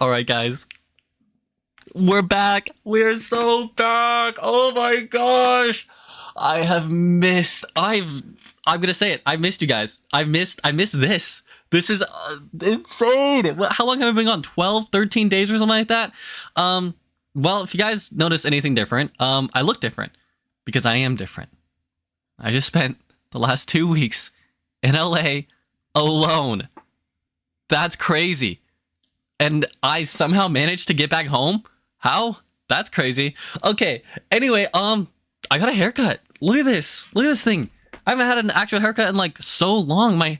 All right, guys. We're back. We're so back. Oh my gosh. I have missed. I'm going to say it. I missed you guys. I missed this. This is insane. How long have I been gone? 12, 13 days or something like that? Well, if you guys notice anything different, I look different because I am different. I just spent the last 2 weeks in LA alone. That's crazy. And I somehow managed to get back home? How? That's crazy. Okay. Anyway, I got a haircut. Look at this. Look at this thing. I haven't had an actual haircut in like so long. My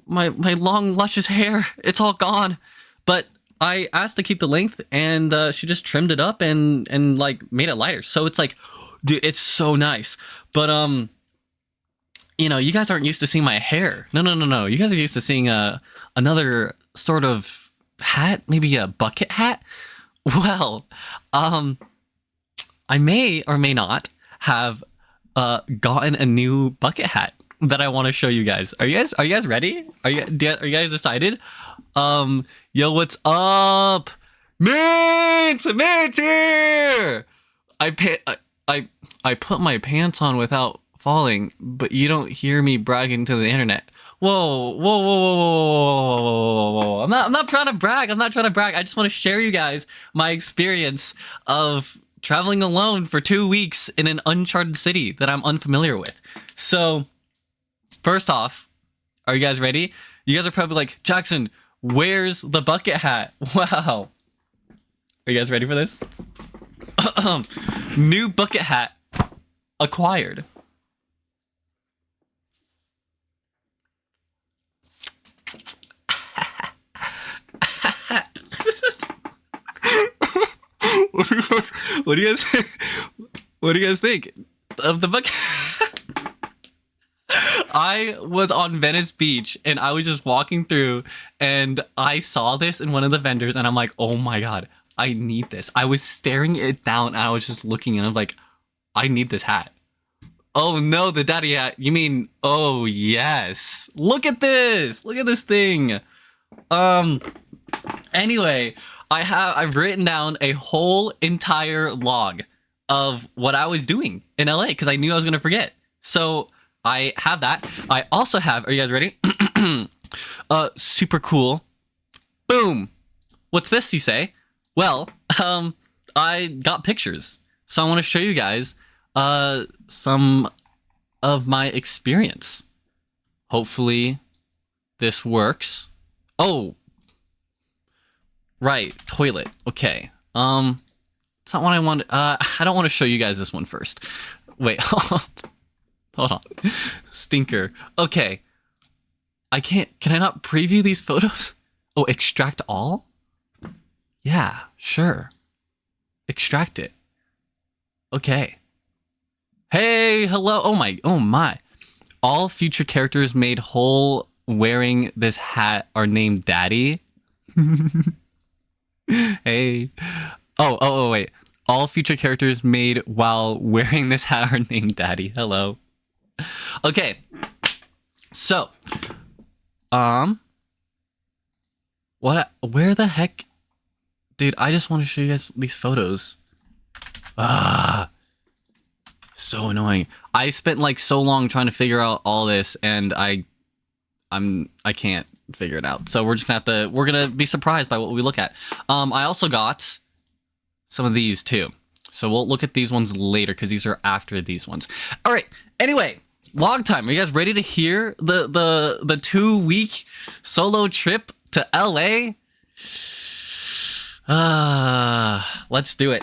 long luscious hair, it's all gone. But I asked to keep the length, and she just trimmed it up and like made it lighter. So it's like, dude, it's so nice. But you know, you guys aren't used to seeing my hair. No. You guys are used to seeing another sort of hat, maybe a bucket hat. Well, I may or may not have gotten a new bucket hat that I want to show you guys. Are you guys ready? Are you guys excited? Yo, what's up? Mint here. I put my pants on without falling, but you don't hear me bragging to the internet. Whoa. I'm not trying to brag. I just want to share you guys my experience of traveling alone for 2 weeks in an uncharted city that I'm unfamiliar with. So, first off, are you guys ready? You guys are probably like, Jackson, where's the bucket hat? Wow. Are you guys ready for this? New bucket hat acquired. What do you guys think? What do you guys think of the bucket? I was on Venice Beach and I was just walking through and I saw this in one of the vendors and I'm like, oh my god, I need this. I was staring it down and I was just looking and I'm like, I need this hat. Oh no, the daddy hat. You mean, oh yes. Look at this. Look at this thing. Anyway, I've written down a whole entire log of what I was doing in LA because I knew I was gonna forget. So I have that. I also have, are you guys ready? Super cool. Boom. What's this, you say? Well, I got pictures. So I want to show you guys some of my experience. Hopefully this works. Oh, right, toilet. Okay. It's not what I want. I don't want to show you guys this one first. Wait, hold on. Stinker. Okay. Can I not preview these photos? Oh, extract all? Yeah, sure. Extract it. Okay. Hey, hello. Oh my. All future characters made whole wearing this hat are named Daddy. Hey. Oh, wait. All future characters made while wearing this hat are named Daddy. Hello. Okay. So, where the heck? Dude, I just want to show you guys these photos. So annoying. I spent like so long trying to figure out all this and I can't figure it out. So we're gonna be surprised by what we look at. I also got some of these too. So we'll look at these ones later because these are after these ones. All right. Anyway, long time. Are you guys ready to hear the 2 week solo trip to LA? Let's do it.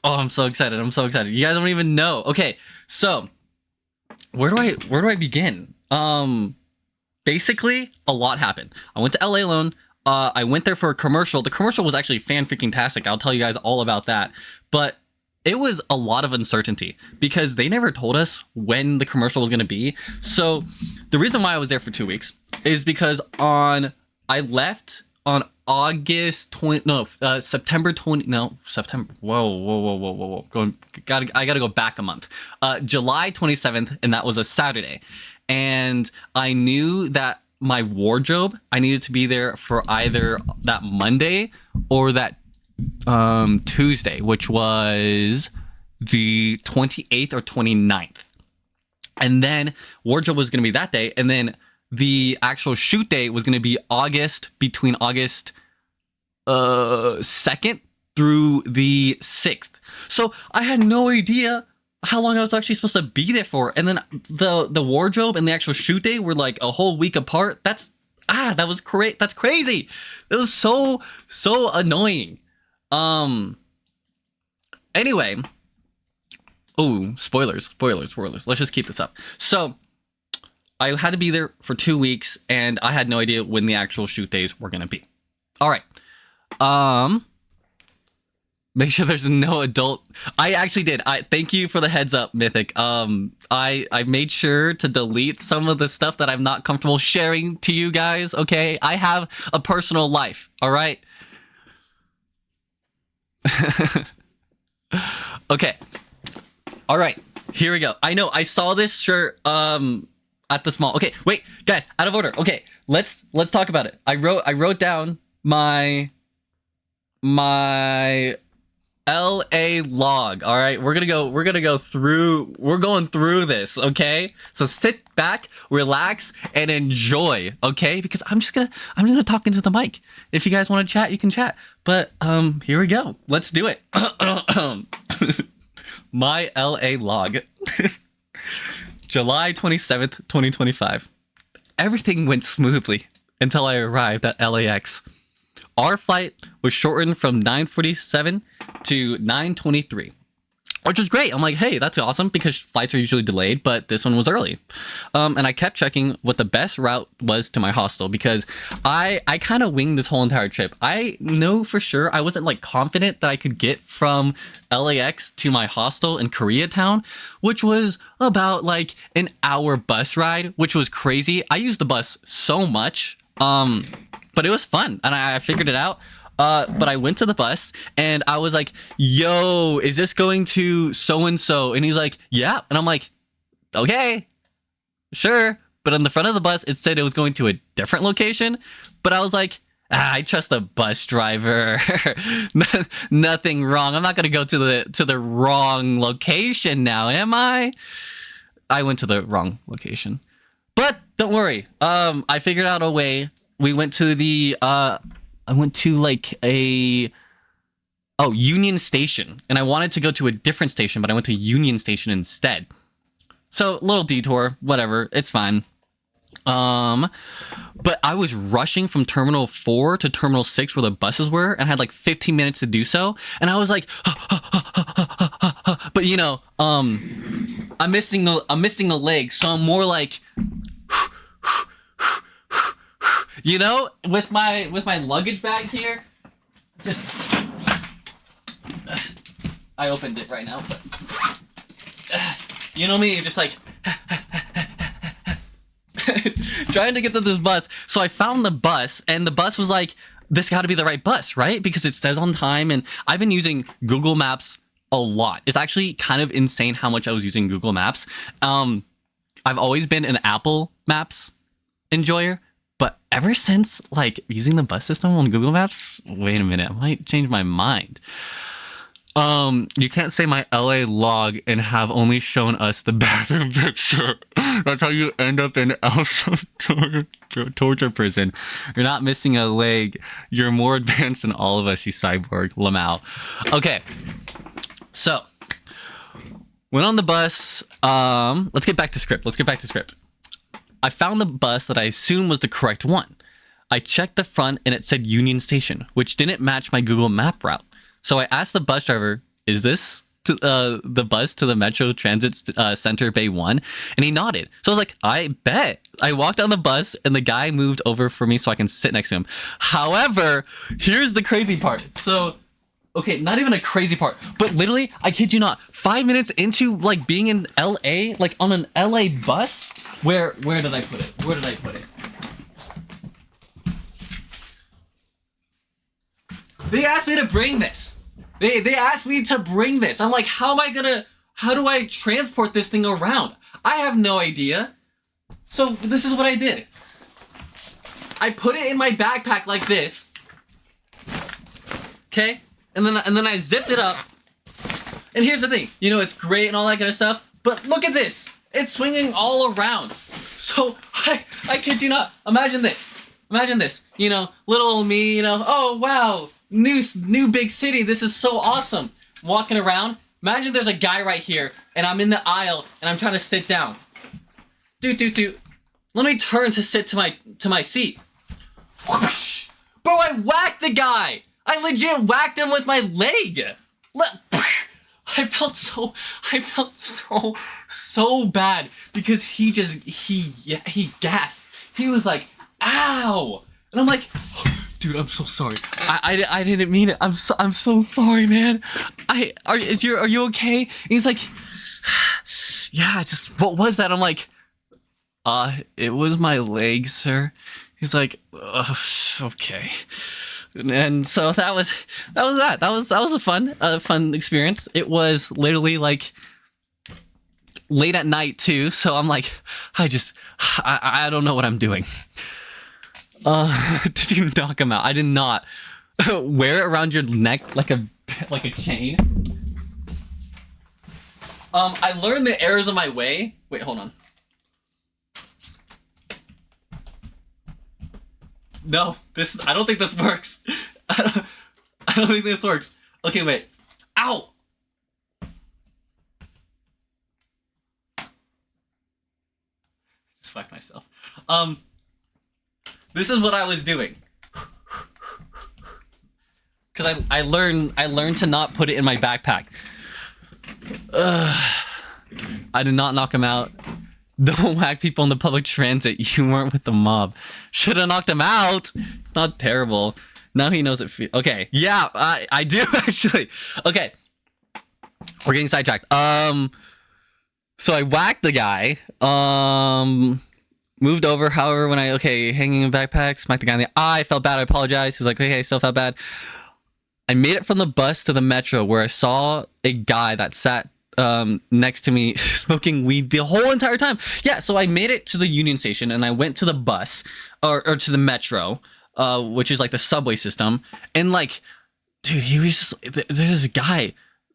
Oh, I'm so excited. You guys don't even know. Okay, so where do I begin? Basically, a lot happened. I went to LA alone. I went there for a commercial. The commercial was actually fan-freaking-tastic. I'll tell you guys all about that. But it was a lot of uncertainty because they never told us when the commercial was going to be. So the reason why I was there for 2 weeks is because I left on September 20, no, September, whoa. I gotta go back a month. July 27th, and that was a Saturday. And I knew that my wardrobe, I needed to be there for either that Monday or that Tuesday, which was the 28th or 29th. And then wardrobe was going to be that day. And then the actual shoot day was going to be between August 2nd through the 6th. So I had no idea how long I was actually supposed to be there for. And then the wardrobe and the actual shoot day were like a whole week apart. That was great. That's crazy. It was so annoying. Anyway. Oh, spoilers. Let's just keep this up. So I had to be there for 2 weeks and I had no idea when the actual shoot days were going to be. All right. Make sure there's no adult. I actually did. Thank you for the heads up, Mythic. I made sure to delete some of the stuff that I'm not comfortable sharing to you guys. Okay, I have a personal life. All right. Okay. All right. Here we go. I know. I saw this shirt at the mall. Okay. Wait, guys. Out of order. Okay. Let's talk about it. I wrote down my LA log. All right, we're going through this. Okay, so sit back, relax, and enjoy. Okay, because I'm gonna talk into the mic. If you guys want to chat, you can chat. But here we go. Let's do it. My LA log. July 27th, 2025. Everything went smoothly until I arrived at LAX. Our flight was shortened from 9:47 to 9:23, which was great. I'm like, hey, that's awesome because flights are usually delayed, but this one was early. And I kept checking what the best route was to my hostel because I kind of winged this whole entire trip. I know for sure I wasn't like confident that I could get from LAX to my hostel in Koreatown, which was about like an hour bus ride, which was crazy. I used the bus so much. But it was fun, and I figured it out. But I went to the bus, and I was like, yo, is this going to so-and-so? And he's like, yeah. And I'm like, okay, sure. But on the front of the bus, it said it was going to a different location. But I was like, I trust the bus driver. Nothing wrong. I'm not going to go to the wrong location now, am I? I went to the wrong location. But don't worry. I figured out a way. We went to I went to like Union Station, and I wanted to go to a different station, but I went to Union Station instead. So little detour, whatever, it's fine. But I was rushing from Terminal 4 to Terminal 6 where the buses were, and I had like 15 minutes to do so, and I was like, but you know, I'm missing a leg, so I'm more like, you know, with my luggage bag here, just I opened it right now, but you know me, just like trying to get to this bus. So I found the bus, and the bus was like, this got to be the right bus, right? Because it says on time, and I've been using Google Maps a lot. It's actually kind of insane how much I was using Google Maps. I've always been an Apple Maps enjoyer. But ever since, like, using the bus system on Google Maps, wait a minute, I might change my mind. You can't say my LA log and have only shown us the bathroom picture. That's how you end up in Elsa torture prison. You're not missing a leg. You're more advanced than all of us, you cyborg. Lamau. Okay. So, went on the bus. Let's get back to script. I found the bus that I assumed was the correct one. I checked the front and it said Union Station, which didn't match my Google Map route. So I asked the bus driver, is this the bus to the Metro Transit Center Bay 1? And he nodded. So I was like, I bet. I walked on the bus and the guy moved over for me so I can sit next to him. However, here's the crazy part. So, okay, not even a crazy part, but literally, I kid you not, 5 minutes into like being in LA, like on an LA bus, where did I put it? They asked me to bring this. They asked me to bring this. I'm like, how do I transport this thing around? I have no idea. So this is what I did. I put it in my backpack like this. Okay? And then I zipped it up. And here's the thing. You know, it's great and all that kind of stuff. But look at this. It's swinging all around. So, I kid you not. Imagine this. Imagine this. You know, little old me, you know, oh, wow. New big city. This is so awesome. Walking around. Imagine there's a guy right here. And I'm in the aisle. And I'm trying to sit down. Doot. Let me turn to sit to my seat. Whoosh. Bro, I whacked the guy. I legit whacked him with my leg. I felt so bad because he gasped. He was like, ow. And I'm like, dude, I'm so sorry. I didn't mean it. I'm so sorry, man. Are you okay? And he's like, yeah, just what was that? I'm like, it was my leg, sir. He's like, okay. And so that was a fun experience. It was literally like late at night too. So I'm like, I don't know what I'm doing. Did you knock him out? I did not. Wear it around your neck like a chain. I learned the errors of my way. Wait, hold on. No, I don't think this works. I don't think this works. Okay, wait. Ow! Just fucked myself. This is what I was doing. Cause I learned to not put it in my backpack. I did not knock him out. Don't whack people in the public transit. You weren't with the mob. Should have knocked him out. It's not terrible. Now he knows it. Okay. Yeah, I do actually. Okay. We're getting sidetracked. So I whacked the guy. Moved over. However, when hanging in backpack, smacked the guy in the eye. Felt bad. I apologize. He was like, okay, still felt bad. I made it from the bus to the metro where I saw a guy that sat next to me smoking weed the whole entire time. Yeah, so I made it to the Union Station and I went to the bus or to the metro, which is like the subway system. And like, dude, he was just, there's this guy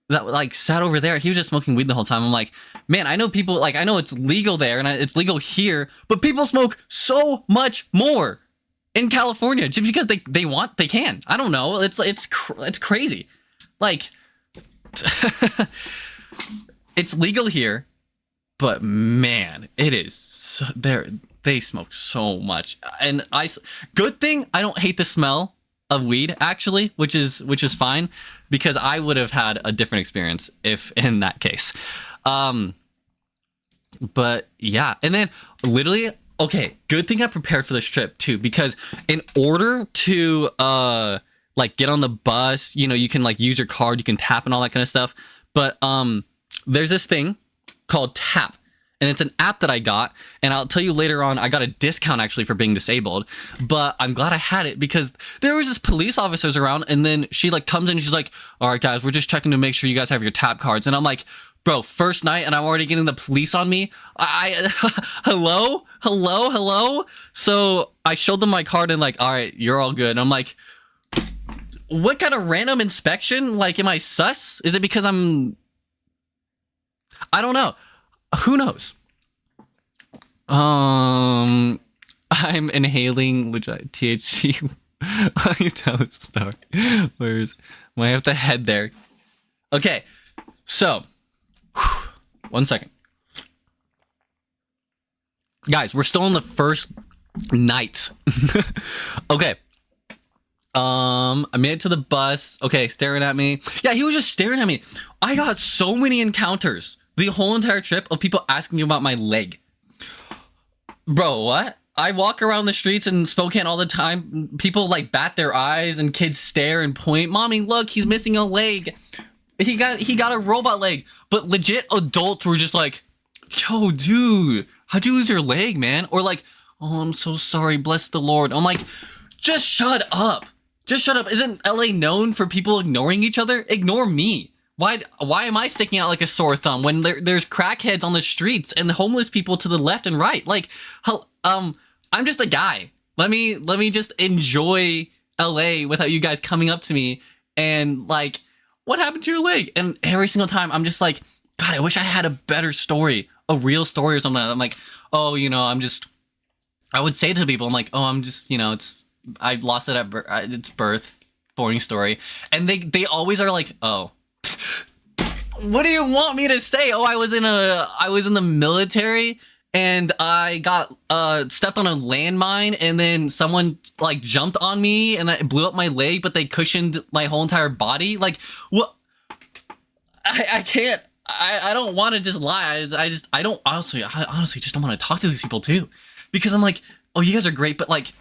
that like sat over there. He was just smoking weed the whole time. I'm like, man, I know people, like I know it's legal there and it's legal here, but people smoke so much more in California just because they can. I don't know. It's crazy. Like, it's legal here, but man, it is so, they smoke so much. And good thing I don't hate the smell of weed actually, which is fine because I would have had a different experience if in that case. But yeah, and then literally, okay, good thing I prepared for this trip too, because in order to like get on the bus, you know, you can like use your card, you can tap and all that kind of stuff. But there's this thing called Tap, and it's an app that I got, and I'll tell you later on, I got a discount actually for being disabled, but I'm glad I had it because there was this police officers around, and then she like comes in and she's like, all right guys, we're just checking to make sure you guys have your Tap cards. And I'm like, bro, first night and I'm already getting the police on me. Hello. So I showed them my card and like, all right, you're all good. And I'm like, what kind of random inspection? Like, am I sus? Is it because I don't know. Who knows? I'm inhaling THC. You tell the story. I have the head there. Okay, so 1 second, guys. We're still on the first night. Okay. I made it to the bus. Okay, staring at me. Yeah, he was just staring at me. I got so many encounters the whole entire trip of people asking me about my leg. Bro, what? I walk around the streets in Spokane all the time. People like bat their eyes and kids stare and point. Mommy, look, he's missing a leg. He got a robot leg. But legit adults were just like, yo, dude, how'd you lose your leg, man? Or like, oh, I'm so sorry, bless the Lord. I'm like, just shut up. Just shut up. Isn't LA known for people ignoring each other? Ignore me. Why am I sticking out like a sore thumb when there's crackheads on the streets and the homeless people to the left and right? Like, I'm just a guy. Let me just enjoy LA without you guys coming up to me and like, what happened to your leg? And every single time I'm just like, God, I wish I had a better story, a real story or something. I'm like, oh, I would say to people, I'm like, oh, I'm just, I lost it at its birth, boring story. And they always are like, oh, what do you want me to say? Oh, I was in the military and I got stepped on a landmine and then someone like jumped on me and I blew up my leg, but they cushioned my whole entire body. Like, what? I can't. I don't want to just lie. I honestly just don't want to talk to these people too, because I'm like, oh, you guys are great, but like,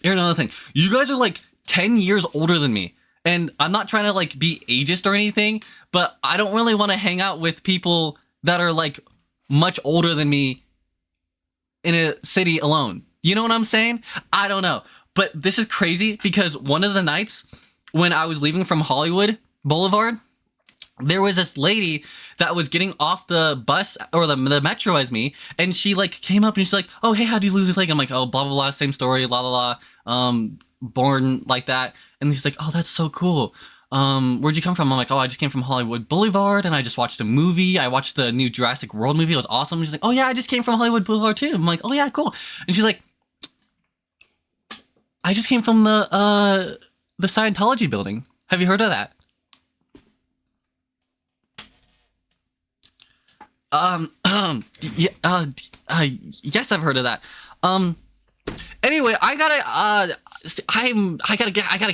here's another thing. You guys are like 10 years older than me. And I'm not trying to like be ageist or anything, but I don't really want to hang out with people that are like much older than me in a city alone. You know what I'm saying? I don't know. But this is crazy because one of the nights when I was leaving from Hollywood Boulevard, there was this lady that was getting off the bus or the metro as me, and she like came up and she's like, oh, hey, how'd you lose your leg? I'm like, oh, blah, blah, blah, same story, la, la, la, born like that. And she's like, oh, that's so cool. Where'd you come from? I'm like, oh, I just came from Hollywood Boulevard and I just watched a movie. I watched the new Jurassic World movie. It was awesome. She's like, oh yeah, I just came from Hollywood Boulevard too. I'm like, oh yeah, cool. And she's like, I just came from the Scientology building. Have you heard of that? Yes, I've heard of that. Anyway, I gotta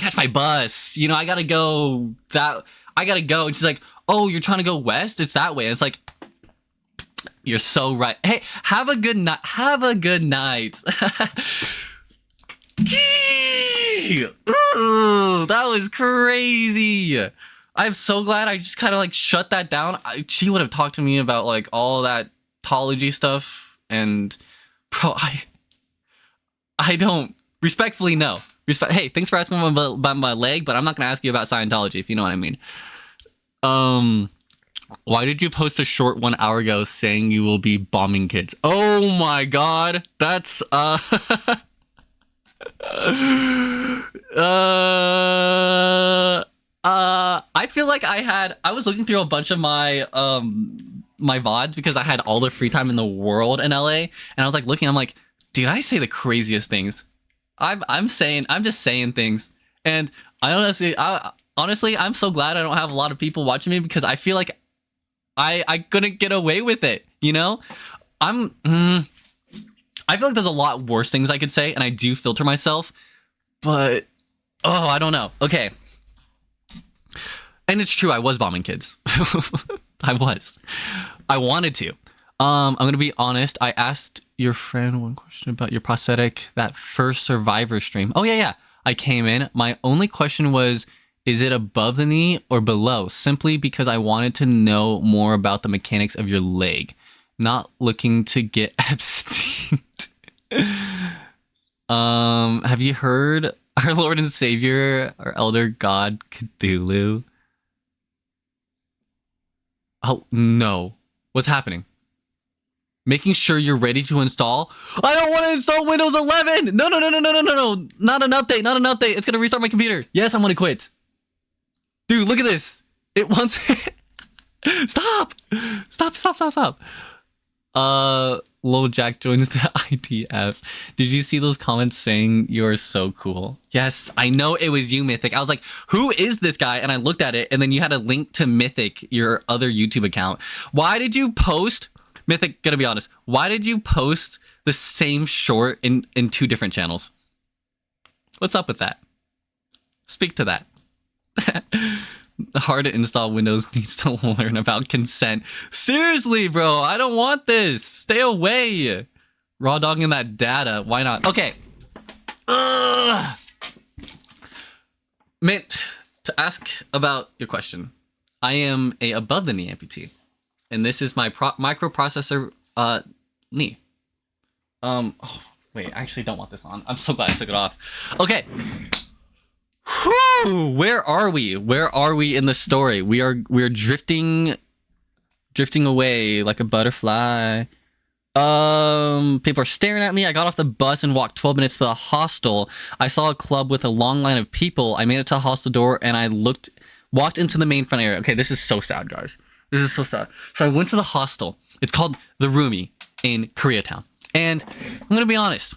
catch my bus. I gotta go. And she's like, oh, you're trying to go west? It's that way. And it's like, you're so right. Hey, have a good night. Have a good night. Ooh, that was crazy. I'm so glad I just kind of like shut that down. She would have talked to me about like all that tology stuff, and bro, I don't respectfully no. Hey, thanks for asking about my leg, but I'm not gonna ask you about Scientology if you know what I mean. Why did you post a short 1 hour ago saying you will be bombing kids? Oh my god, that's I feel like I was looking through a bunch of my my VODs because I had all the free time in the world in LA, and I was like looking, I'm like, dude, I say the craziest things. I'm just saying things, and honestly, I'm so glad I don't have a lot of people watching me because I feel like I couldn't get away with it. I feel like there's a lot worse things I could say, and I do filter myself, but I don't know. Okay. And it's true, I was bombing kids. I wanted to. I'm gonna be honest. I asked your friend one question about your prosthetic, that first Survivor stream. Oh yeah. I came in. My only question was, is it above the knee or below? Simply because I wanted to know more about the mechanics of your leg. Not looking to get abstained. Have you heard our Lord and Savior, our elder god Cthulhu? Oh no. What's happening? Making sure you're ready to install? I don't want to install Windows 11! No. Not an update. It's gonna restart my computer. Yes, I'm gonna quit. Dude, look at this. It wants... Stop! Lil Jack joins the ITF. Did you see those comments saying you're so cool? Yes, I know it was you, Mythic. I was like, who is this guy? And I looked at it, and then you had a link to Mythic, your other YouTube account. Why did you post... Mythic, gonna be honest, why did you post the same short in two different channels? What's up with that? Speak to that. Hard to install Windows needs to learn about consent. Seriously, bro, I don't want this. Stay away. Raw dogging that data. Why not? Okay. Mint, to ask about your question, I am a above the knee amputee, and this is my microprocessor knee. Oh, wait, I actually don't want this on. I'm so glad I took it off. Okay. Whew, where are we? Where are we in the story? We're drifting away like a butterfly. People are staring at me. I got off the bus and walked 12 minutes to the hostel. I saw a club with a long line of people. I made it to the hostel door and I walked into the main front area. Okay, this is so sad, guys. This is so sad. So I went to the hostel. It's called the Roomie in Koreatown. And I'm going to be honest.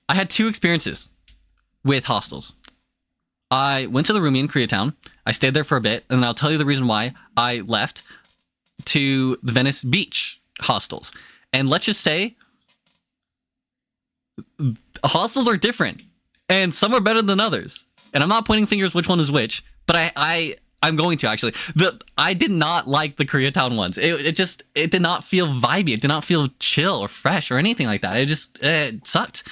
I had 2 experiences with hostels. I went to the Roomie in Koreatown. I stayed there for a bit, and I'll tell you the reason why I left to the Venice Beach hostels. And let's just say hostels are different, and some are better than others. And I'm not pointing fingers which one is which, but I'm going to actually. I did not like the Koreatown ones. It did not feel vibey. It did not feel chill or fresh or anything like that. It sucked.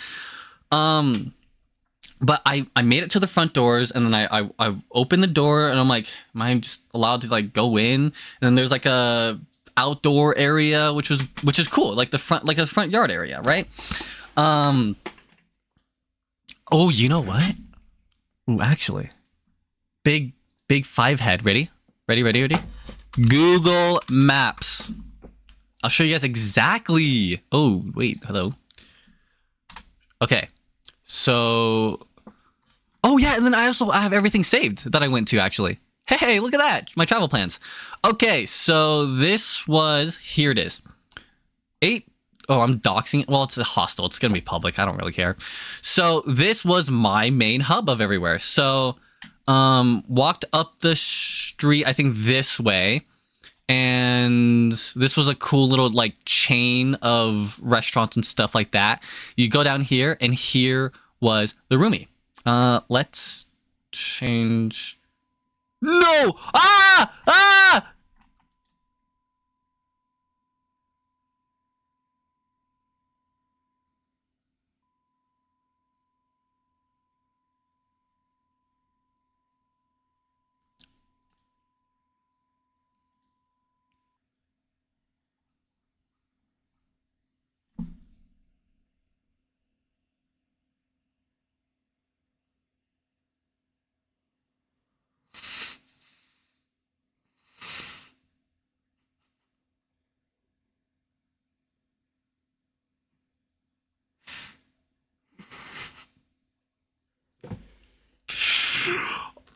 But I made it to the front doors, and then I opened the door, and I'm like, am I just allowed to like go in? And then there's like a outdoor area, which is cool, like the front, like a front yard area, right? Oh, you know what? Ooh, actually, big 5 head. Ready? Google Maps. I'll show you guys exactly. Oh wait, hello. Okay. So, oh yeah, and then I have everything saved that I went to, actually. Hey, look at that, my travel plans. Okay, so here it is. I'm doxing, well, it's a hostel, it's gonna be public, I don't really care. So this was my main hub of everywhere. So, walked up the street, I think this way, and this was a cool little like chain of restaurants and stuff like that. You go down here, and here was the Roomie. Let's change. No! Ah!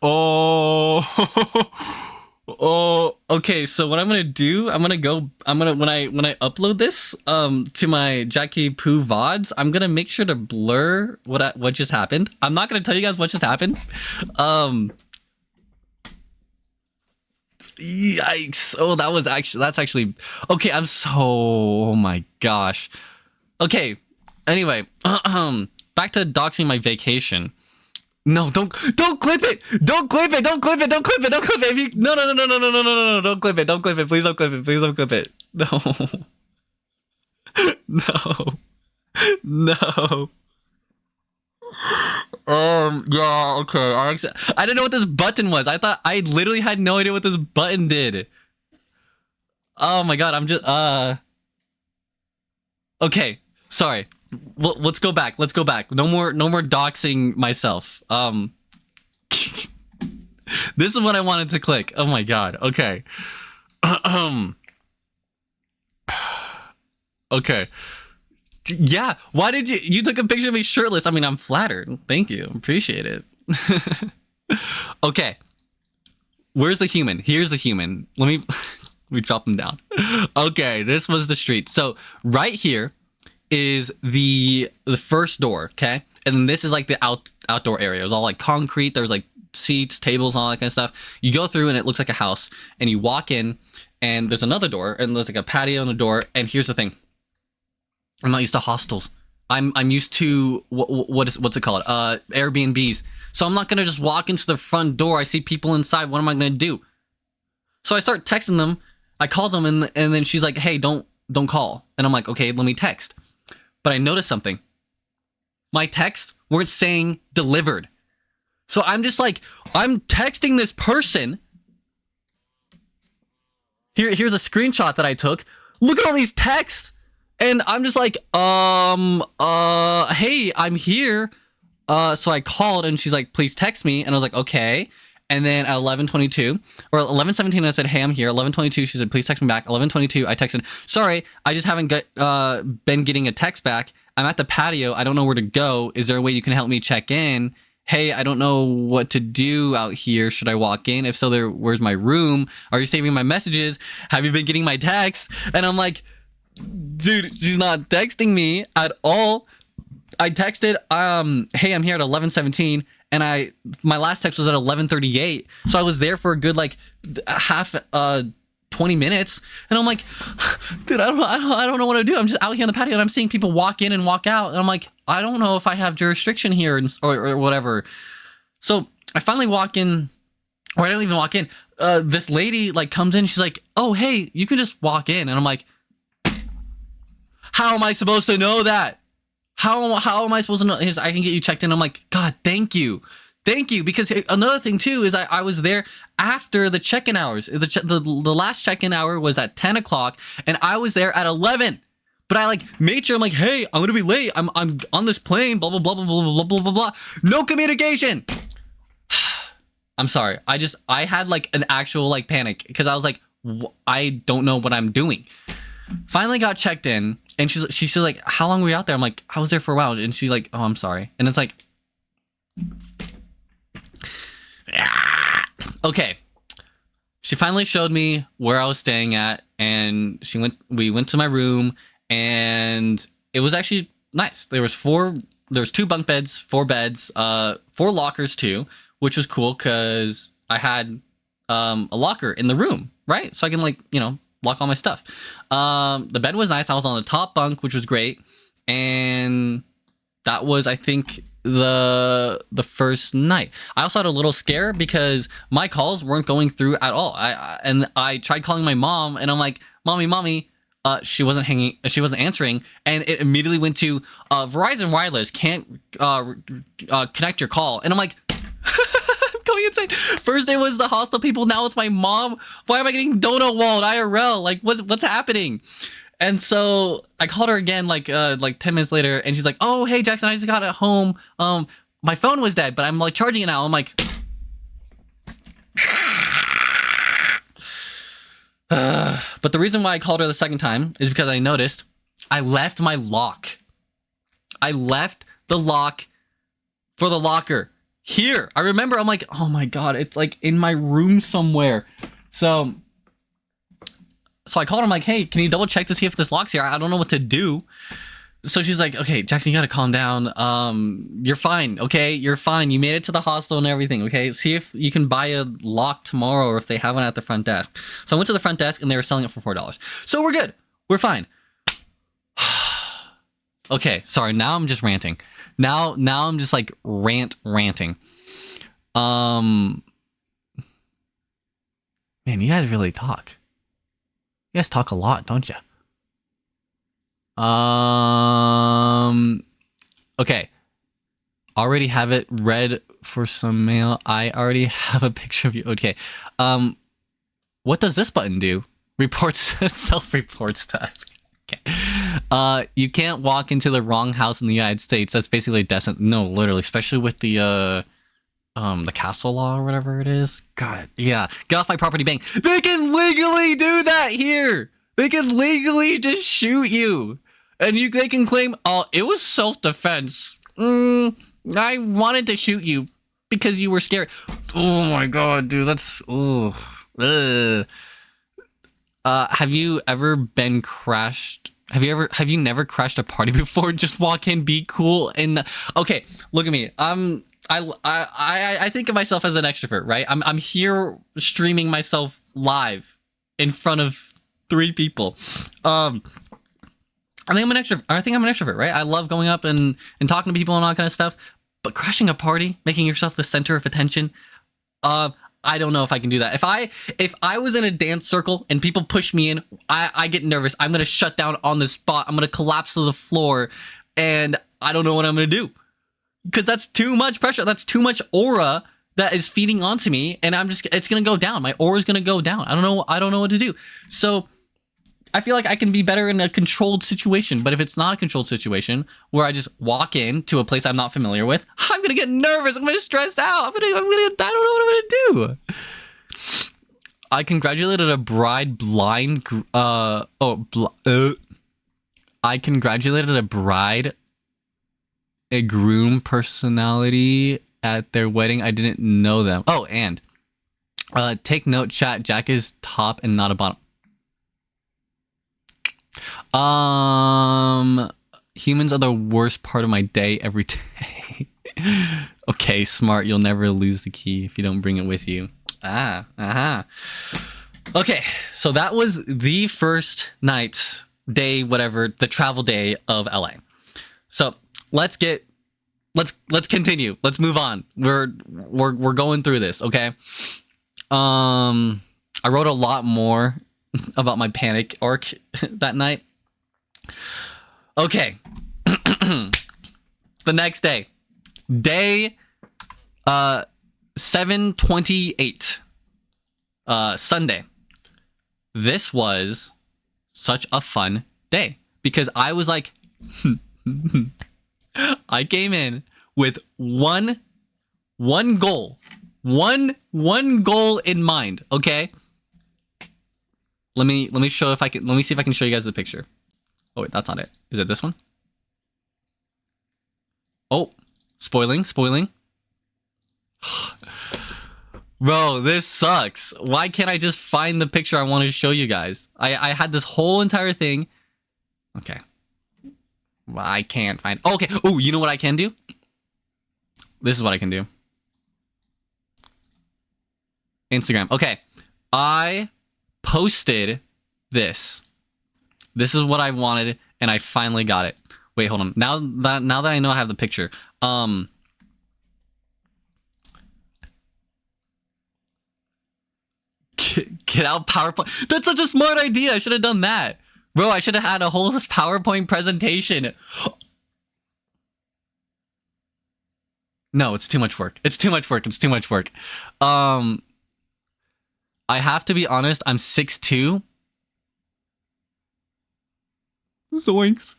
Oh, oh, okay. So what I'm gonna do, when I upload this to my Jackie Poo VODs, I'm gonna make sure to blur what just happened. I'm not gonna tell you guys what just happened. Yikes. Oh, that's actually okay. Oh my gosh. Okay. Anyway, back to doxing my vacation. No, don't clip it. Don't clip it. Don't clip it. Don't clip it. Don't clip it. If you, no, don't clip it. Don't clip it. Please don't clip it. Please don't clip it. No. No. No. Yeah, okay. I didn't know what this button was. I literally had no idea what this button did. Oh my god, I'm just okay. Sorry. Well, let's go back. No more doxing myself. This is what I wanted to click. Oh my god. Okay. Okay. Yeah, why did you took a picture of me shirtless? I mean, I'm flattered. Thank you. Appreciate it. Okay. Where's the human? Here's the human. Let me drop him down. Okay, this was the street. So, right here is the first door, okay? And then this is like the outdoor area. It was all like concrete. There was like seats, tables, and all that kind of stuff. You go through and it looks like a house, and you walk in and there's another door, and there's like a patio and a door. And here's the thing. I'm not used to hostels. I'm used to what's it called? Airbnbs. So I'm not gonna just walk into the front door. I see people inside. What am I gonna do? So I start texting them. I call them, and then she's like, "Hey, don't call." And I'm like, "Okay, let me text." But I noticed something. My texts weren't saying delivered. So I'm just like, I'm texting this person. Here's a screenshot that I took. Look at all these texts. And I'm just like, hey, I'm here. So I called and she's like, please text me. And I was like, okay. And then at 11:22 or 11:17, I said, "Hey, I'm here." 11:22, she said, "Please text me back." 11:22, I texted, "Sorry, I just haven't been getting a text back. I'm at the patio. I don't know where to go. Is there a way you can help me check in? Hey, I don't know what to do out here. Should I walk in? If so, where's my room? Are you saving my messages? Have you been getting my texts?" And I'm like, dude, she's not texting me at all. I texted, "Hey, I'm here at 11:17, and my last text was at 11:38, so I was there for a good like half 20 minutes, and I'm like, dude, I don't know what to do. I'm just out here on the patio, and I'm seeing people walk in and walk out, and I'm like, I don't know if I have jurisdiction here or whatever. So I finally walk in, or I don't even walk in. This lady like comes in, she's like, "Oh, hey, you can just walk in," and I'm like, how am I supposed to know that? How am I supposed to know? I can get you checked in. I'm like, God, thank you. Because another thing too is I was there after the check-in hours. The last check-in hour was at 10 o'clock, and I was there at 11. But I like made sure, I'm like, hey, I'm gonna be late. I'm on this plane. Blah blah blah blah blah blah blah blah blah. No communication. I'm sorry. I had like an actual like panic because I was like, I don't know what I'm doing. Finally got checked in, and she's like, "How long were you out there?" I'm like, "I was there for a while," and she's like, "Oh, I'm sorry." And it's like, okay. She finally showed me where I was staying at, and we went to my room, and it was actually nice. There was 2 bunk beds, 4 beds, 4 lockers too, which was cool because I had a locker in the room, right? So I can like, lock all my stuff. The bed was nice. I was on the top bunk, which was great. And that was, I think, the first night. I also had a little scare because my calls weren't going through at all. I tried calling my mom, and I'm like, mommy. She wasn't answering, and it immediately went to Verizon Wireless can't connect your call. And I'm like, going insane. First it was the hostile people, now it's my mom. Why am I getting donut walled IRL? Like what's happening? And so I called her again like 10 minutes later, and she's like, "Oh, hey Jackson, I just got it home. My phone was dead, but I'm like charging it now." I'm like, but the reason why I called her the second time is because I noticed I left my lock. I left the lock for the locker here. I remember, I'm like, oh my God, it's like in my room somewhere. So I called her, I'm like, "Hey, can you double check to see if this lock's here? I don't know what to do." So she's like, "Okay, Jackson, you gotta calm down. You're fine, okay? You're fine. You made it to the hostel and everything, okay? See if you can buy a lock tomorrow, or if they have one at the front desk." So I went to the front desk, and they were selling it for $4. So we're good. We're fine. Okay, sorry, now I'm just ranting. Now I'm just like ranting. Man, you guys really talk. You guys talk a lot, don't you? Okay. Already have it read for some mail. I already have a picture of you. Okay. What does this button do? Reports, self-reports task. Okay. You can't walk into the wrong house in the United States. That's basically death sentence. No, literally, especially with the castle law or whatever it is. God, yeah. Get off my property, bang. They can legally do that here. They can legally just shoot you. And they can claim, "Oh, it was self-defense. I wanted to shoot you because you were scared." Oh my God, dude, that's, have you ever been crashed? Have you never crashed a party before? Just walk in, be cool, and okay, look at me. I think of myself as an extrovert, right? I'm here streaming myself live in front of 3 people. I think I'm an extrovert, right? I love going up and talking to people and all that kind of stuff. But crashing a party, making yourself the center of attention, I don't know if I can do that. If I was in a dance circle and people push me in, I get nervous. I'm gonna shut down on the spot. I'm gonna collapse to the floor, and I don't know what I'm gonna do, because that's too much pressure. That's too much aura that is feeding onto me, and it's gonna go down. My aura is gonna go down. I don't know what to do. So I feel like I can be better in a controlled situation. But if it's not a controlled situation where I just walk into a place I'm not familiar with, I'm gonna get nervous. I'm gonna stress out. I don't know what I'm gonna do. I congratulated a bride blind. I congratulated a bride, a groom personality at their wedding. I didn't know them. Oh, and take note, chat. Jack is top and not a bottom. Humans are the worst part of my day every day. Okay, smart. You'll never lose the key if you don't bring it with you. Okay, so that was the first night, day, whatever, the travel day of LA. So let's continue. Let's move on. We're going through this, okay? I wrote a lot more about my panic arc that night. Okay. The next day. Day 728. Sunday. This was such a fun day because I was like I came in with one goal. One goal in mind, okay? Let me see if I can show you guys the picture. Oh wait, that's not it. Is it this one? Oh, spoiling. Bro, this sucks. Why can't I just find the picture I want to show you guys? I had this whole entire thing. Okay. Well, I can't find. Oh, okay. Oh, you know what I can do? This is what I can do. Instagram. Okay. I posted this. This is what I wanted, and I finally got it. Wait, hold on. Now that I know I have the picture. Get out PowerPoint. That's such a smart idea. I should have done that. Bro, I should have had a whole PowerPoint presentation. No, it's too much work. It's too much work. I have to be honest, I'm 6'2". Zoinks.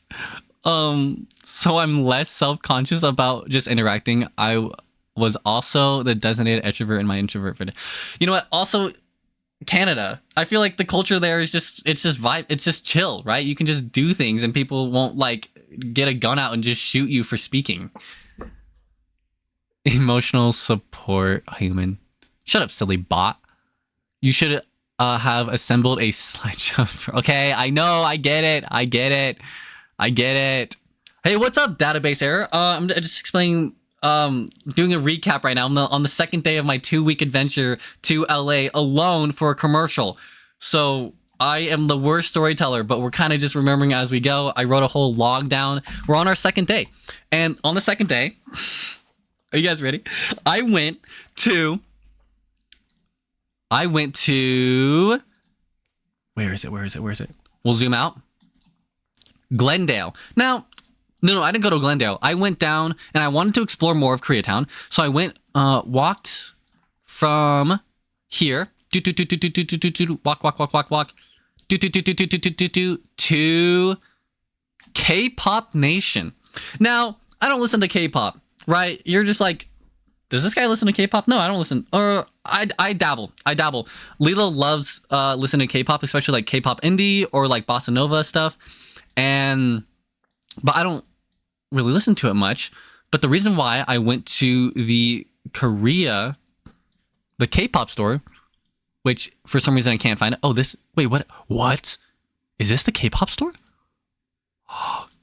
So I'm less self-conscious about just interacting. I was also the designated extrovert in my introvert. You know what? Also, Canada, I feel like the culture there is just vibe. It's just chill, right? You can just do things and people won't like get a gun out and just shoot you for speaking. Emotional support human. Shut up, silly bot. You should have assembled a slideshow. Okay, I know. I get it. Hey, what's up, database error? I'm just explaining. Doing a recap right now. I'm on the second day of my 2-week adventure to LA alone for a commercial. So I am the worst storyteller, but we're kind of just remembering as we go. I wrote a whole log down. We're on our second day. And on the second day, are you guys ready? I went to, where is it? We'll zoom out. Glendale. Now, No, I didn't go to Glendale. I went down and I wanted to explore more of Koreatown. So I went, walked from here, walk, to K-pop Nation. Now, I don't listen to K-pop, right? You're just like, does this guy listen to K-pop? No, I don't listen. Or I dabble. Lila loves listening to K-pop, especially like K-pop indie or like bossa nova stuff. But I don't really listen to it much. But the reason why I went to the K-pop store, which for some reason I can't find it. Oh, wait, what? Is this the K-pop store?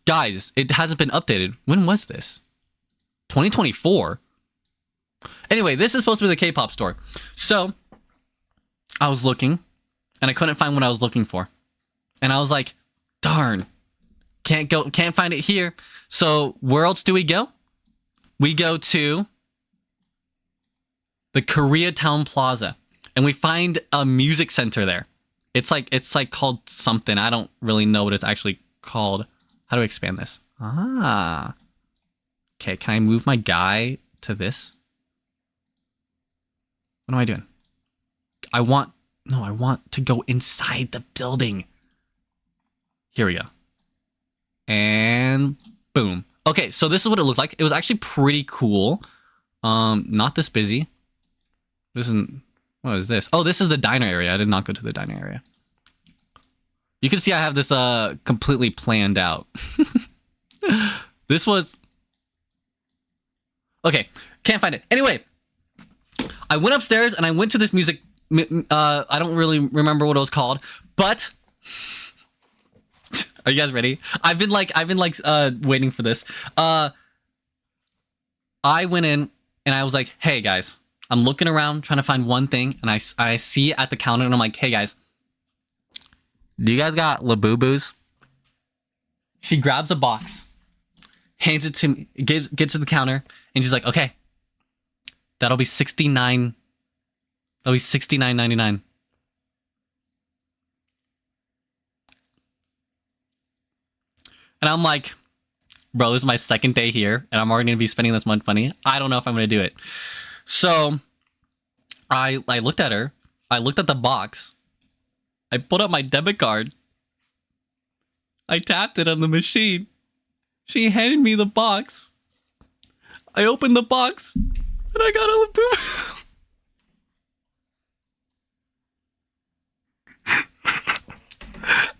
Guys, it hasn't been updated. When was this? 2024? Anyway, this is supposed to be the K-pop store. So I was looking and I couldn't find what I was looking for. And I was like, darn, can't find it here. So where else do we go? We go to the Koreatown Plaza and we find a music center there. It's like called something. I don't really know what it's actually called. How do I expand this? Okay, can I move my guy to this? What am I doing? I want to go inside the building. Here we go. And boom. Okay, so this is what it looked like. It was actually pretty cool. Not this busy. This isn't... What is this? Oh, this is the diner area. I did not go to the diner area. You can see I have this completely planned out. This was... Okay, can't find it. Anyway, I went upstairs and I went to this music... I don't really remember what it was called, but... Are you guys ready? I've been waiting for this. I went in and I was like, hey guys, I'm looking around trying to find one thing, and I see it at the counter and I'm like, hey guys, do you guys got Labubu's? She grabs a box, hands it to me, gets to the counter, and she's like, okay, that'll be $69. That'll be $69.99. And I'm like, bro, this is my second day here, and I'm already gonna be spending this much money. I don't know if I'm gonna do it. So I looked at her. I looked at the box. I pulled out my debit card. I tapped it on the machine. She handed me the box. I opened the box, and I got a Labubu.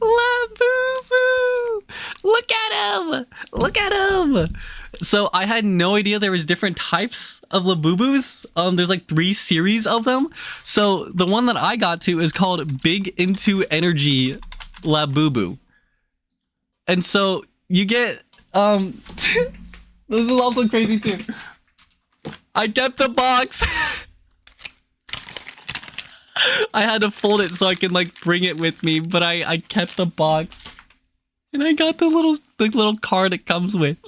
Labubu! Look at him! Look at him! So I had no idea there was different types of Labubus. There's like 3 series of them. So the one that I got to is called Big Into Energy Labubu. And so you get this is also crazy too. I kept the box. I had to fold it so I can like bring it with me, but I kept the box, and I got the little card it comes with.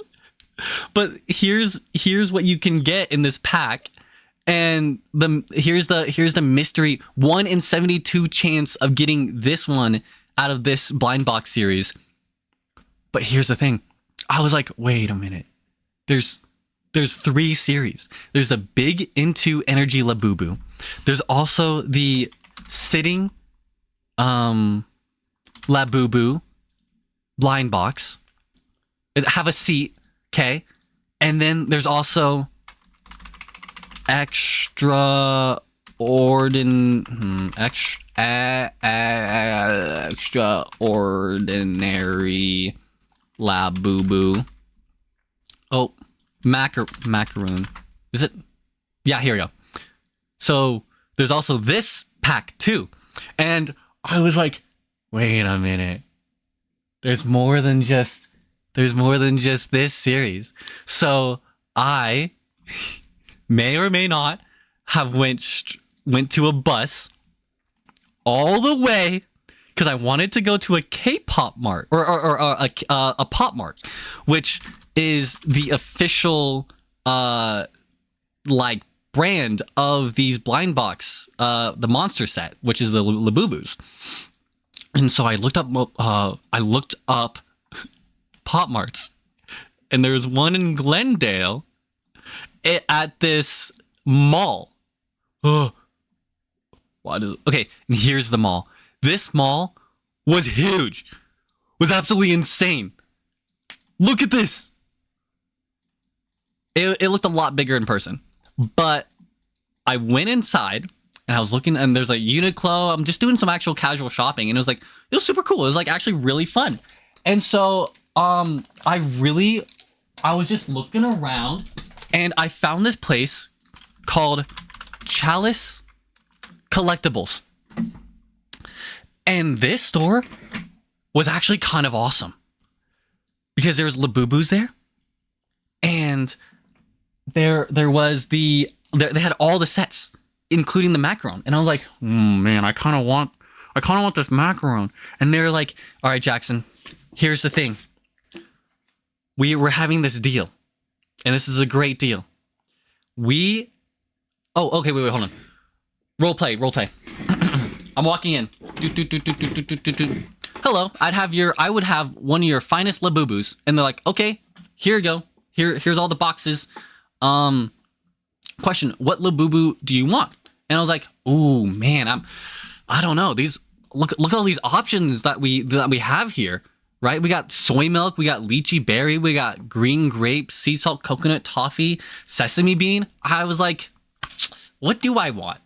But here's what you can get in this pack, and here's the mystery: 1 in 72 chance of getting this one out of this blind box series. But here's the thing: I was like, wait a minute, there's 3 series. There's a Big Into Energy Labubu. There's also the Sitting Labubu blind box. Have a seat, okay? And then there's also extraordinary Labubu. Oh, macaroon. Is it? Yeah, here we go. So there's also this pack too. And I was like, wait a minute. There's more than just this series. So I may or may not have went to a bus all the way because I wanted to go to a K-pop mart or a pop mart, which is the official like brand of these blind box, the monster set, which is the Labubus. And so I looked up pop marts, and there's one in Glendale at this mall. Okay, and here's the mall. This mall was huge, was absolutely insane. Look at this. It looked a lot bigger in person, but I went inside and I was looking, and there's a Uniqlo. I'm just doing some actual casual shopping, and it was super cool. It was like actually really fun. And so I was just looking around, and I found this place called Chalice Collectibles. And this store was actually kind of awesome because there was Labubus there, and there was they had all the sets, including the macaron. And I was like, man, I kind of want this macaron. And they're like, all right, Jackson, here's the thing. We were having this deal, and this is a great deal. Okay, wait, hold on. Role play. I'm walking in. Hello, I would have one of your finest Labubus. And they're like, okay, here you go. Here's all the boxes. Question, what Labubu do you want? And I was like, ooh, man, I don't know. Look at all these options that we have here. right? We got soy milk, we got lychee berry, we got green grape, sea salt, coconut, toffee, sesame bean. I was like, what do I want?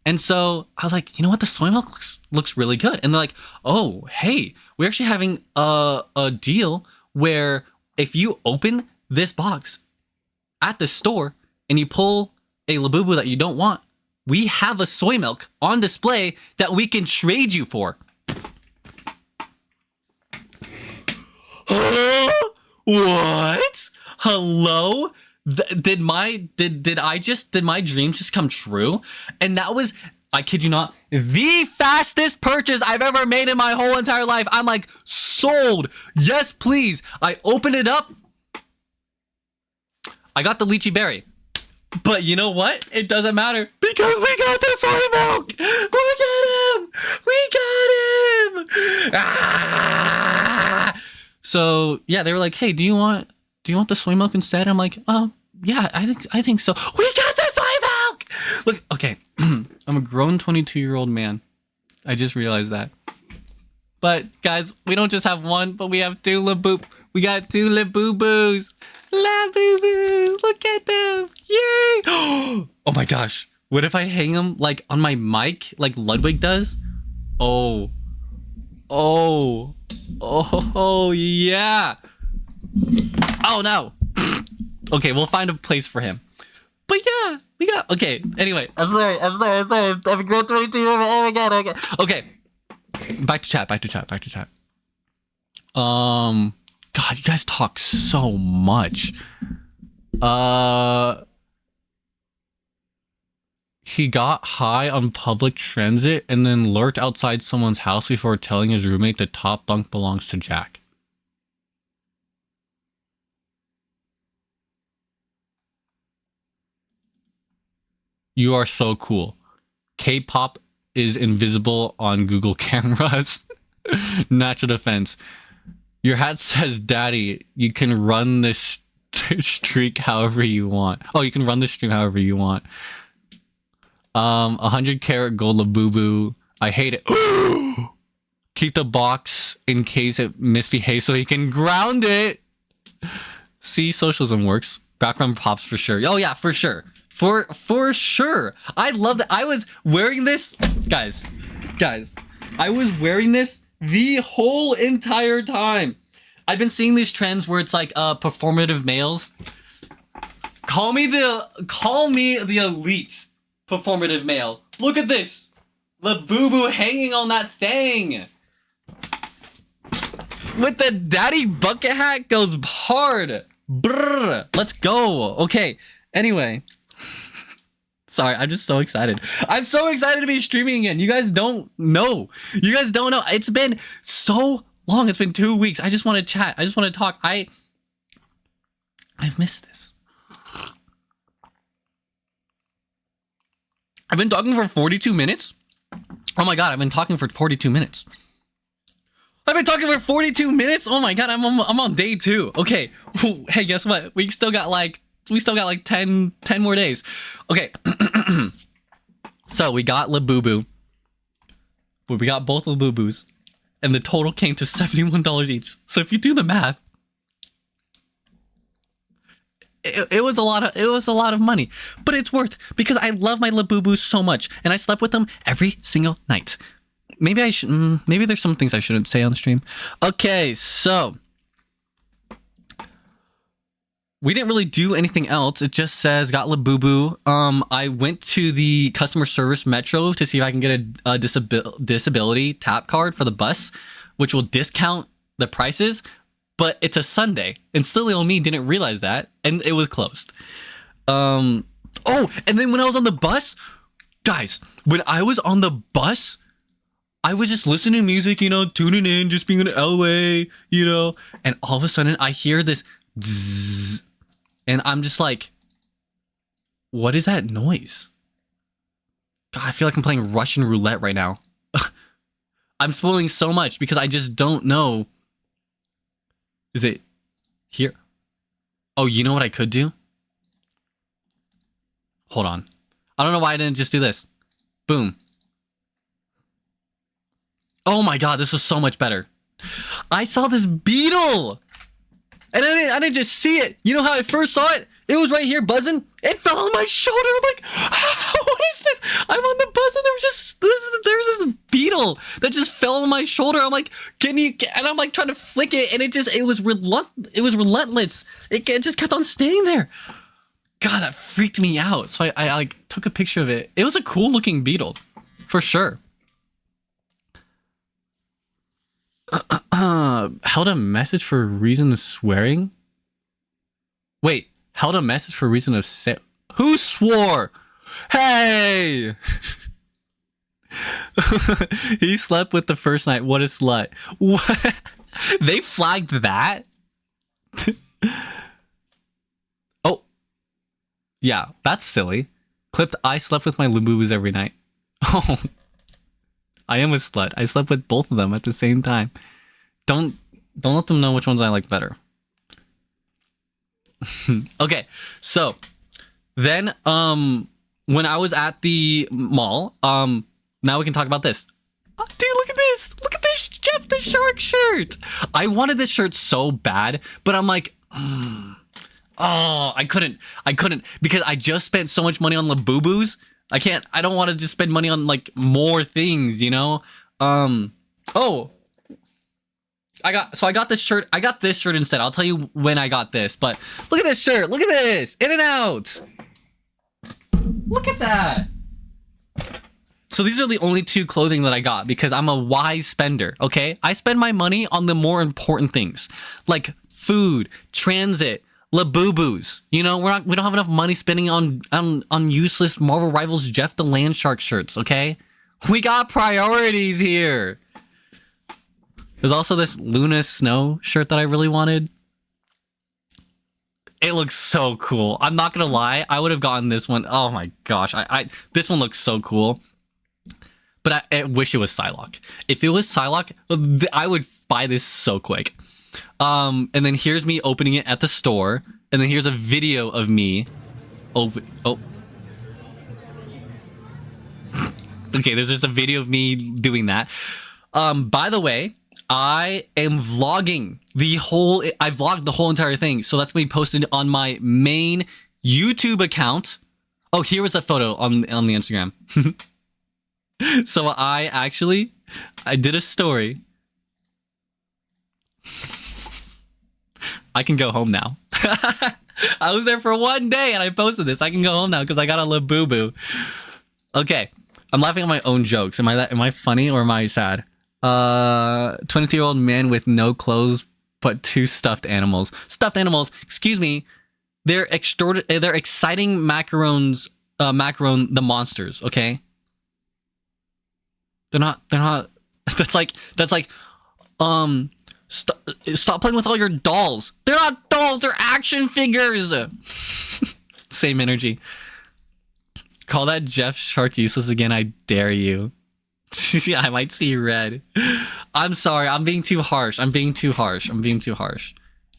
And so I was like, you know what? The soy milk looks really good. And they're like, oh, hey, we're actually having a deal where if you open this box at the store and you pull a Labubu that you don't want, we have a soy milk on display that we can trade you for. What? Hello? Did my dreams just come true? And that was, I kid you not, the fastest purchase I've ever made in my whole entire life. I'm like, sold. Yes, please. I opened it up. I got the lychee berry. But you know what? It doesn't matter because we got the soy milk. Look at him. We got him. Ah! So yeah, they were like, "Hey, do you want the soy milk instead?" I'm like, "Oh, yeah, I think so." We got the soy milk. Look, okay, I'm a grown 22-year-old man. I just realized that. But guys, we don't just have one, but we have two Labubu. We got two Labubus. Labubu, look at them. Yay. Oh my gosh. What if I hang them like on my mic like Ludwig does? Oh, yeah. Oh no. Okay, we'll find a place for him. But yeah, we got, okay. Anyway, I'm sorry. I'm a girl 22. Oh my god. Okay. Back to chat. God, you guys talk so much. He got high on public transit and then lurked outside someone's house before telling his roommate the top bunk belongs to Jack. You are so cool. K-pop is invisible on Google cameras. Natural defense. Your hat says, "Daddy, you can run this streak however you want." Oh, you can run this stream however you want. 100 karat gold Labubu. I hate it. Keep the box in case it misbehaves so he can ground it. See, socialism works. Background props for sure. Oh yeah, for sure. For sure. I love that. I was wearing this, guys. I was wearing this the whole entire time. I've been seeing these trends where it's like performative males. Call me the elite performative male. Look at this. Labubu hanging on that thing. With the daddy bucket hat goes hard. Brrr. Let's go. Okay. Anyway. Sorry, I'm just so excited. I'm so excited to be streaming again. You guys don't know. It's been so long. It's been 2 weeks. I just want to chat. I just want to talk. I've missed this. I've been talking for 42 minutes. Oh my god, I've been talking for 42 minutes. I've been talking for 42 minutes. Oh my god, I'm on day 2. Okay. Hey, guess what? We still got like 10 more days. Okay. So we got Labubu. But we got both Labubus. And the total came to $71 each. So if you do the math, it was a lot of money. But it's worth, because I love my Labubus so much. And I slept with them every single night. Maybe maybe there's some things I shouldn't say on the stream. Okay, so we didn't really do anything else. It just says got Labubu. I went to the customer service Metro to see if I can get a disability tap card for the bus, which will discount the prices. But it's a Sunday, and silly old me didn't realize that, and it was closed. Oh, and then when I was on the bus, guys, I was just listening to music, tuning in, just being in LA, and all of a sudden I hear this zzz, and I'm just like, what is that noise? God, I feel like I'm playing Russian roulette right now. I'm spoiling so much because I just don't know. Is it here? Oh, you know what I could do? Hold on. I don't know why I didn't just do this. Boom. Oh my god, this was so much better. I saw this beetle, and I didn't just see it. You know how I first saw it? It was right here buzzing. It fell on my shoulder. I'm like, what is this? I'm on the bus and there was this beetle that just fell on my shoulder. I'm like, and I'm like trying to flick it, and it was relentless. It just kept on staying there. God, that freaked me out. So I like took a picture of it. It was a cool looking beetle, for sure. Held a message for a reason of swearing? Wait, held a message for a reason of who swore? Hey! He slept with the first night. What a slut. What? They flagged that? Oh. Yeah, that's silly. Clipped, I slept with my Labubu's every night. Oh. I am a slut. I slept with both of them at the same time. Don't let them know which ones I like better. Okay, so then when I was at the mall, now we can talk about this. Oh, dude, look at this! Look at this Jeff the Shark shirt! I wanted this shirt so bad, but I'm like, oh, I couldn't because I just spent so much money on Labubu's. I don't want to just spend money on like more things, you know? Oh, I got this shirt. I got this shirt instead. I'll tell you when I got this, but look at this shirt. Look at this. In and out. Look at that. So these are the only two clothing that I got because I'm a wise spender, okay? I spend my money on the more important things like food, transit, Labubu's. You know, we don't have enough money spending on useless Marvel Rivals Jeff the Land Shark shirts, okay? We got priorities here. There's also this Luna Snow shirt that I really wanted. It looks so cool. I'm not gonna lie, I would have gotten this one. Oh my gosh, this one looks so cool. But I wish it was Psylocke. If it was Psylocke, I would buy this so quick. And then here's me opening it at the store, and then here's a video of me open. Oh. Okay, there's just a video of me doing that. By the way, I am vlogging I vlogged the whole entire thing, so that's gonna be posted on my main YouTube account. Oh, here was that photo on the Instagram. So I did a story. I can go home now. I was there for one day and I posted this. I can go home now because I got a Labubu. Okay, I'm laughing at my own jokes. Am I funny or am I sad? 22-year-old man with no clothes but 2 stuffed animals. Stuffed animals, excuse me. They're exciting macarons. Macaron the monsters. Okay. They're not. That's like. Stop playing with all your dolls. They're not dolls. They're action figures. Same energy. Call that Jeff Shark useless again. I dare you. I might see red. I'm sorry. I'm being too harsh.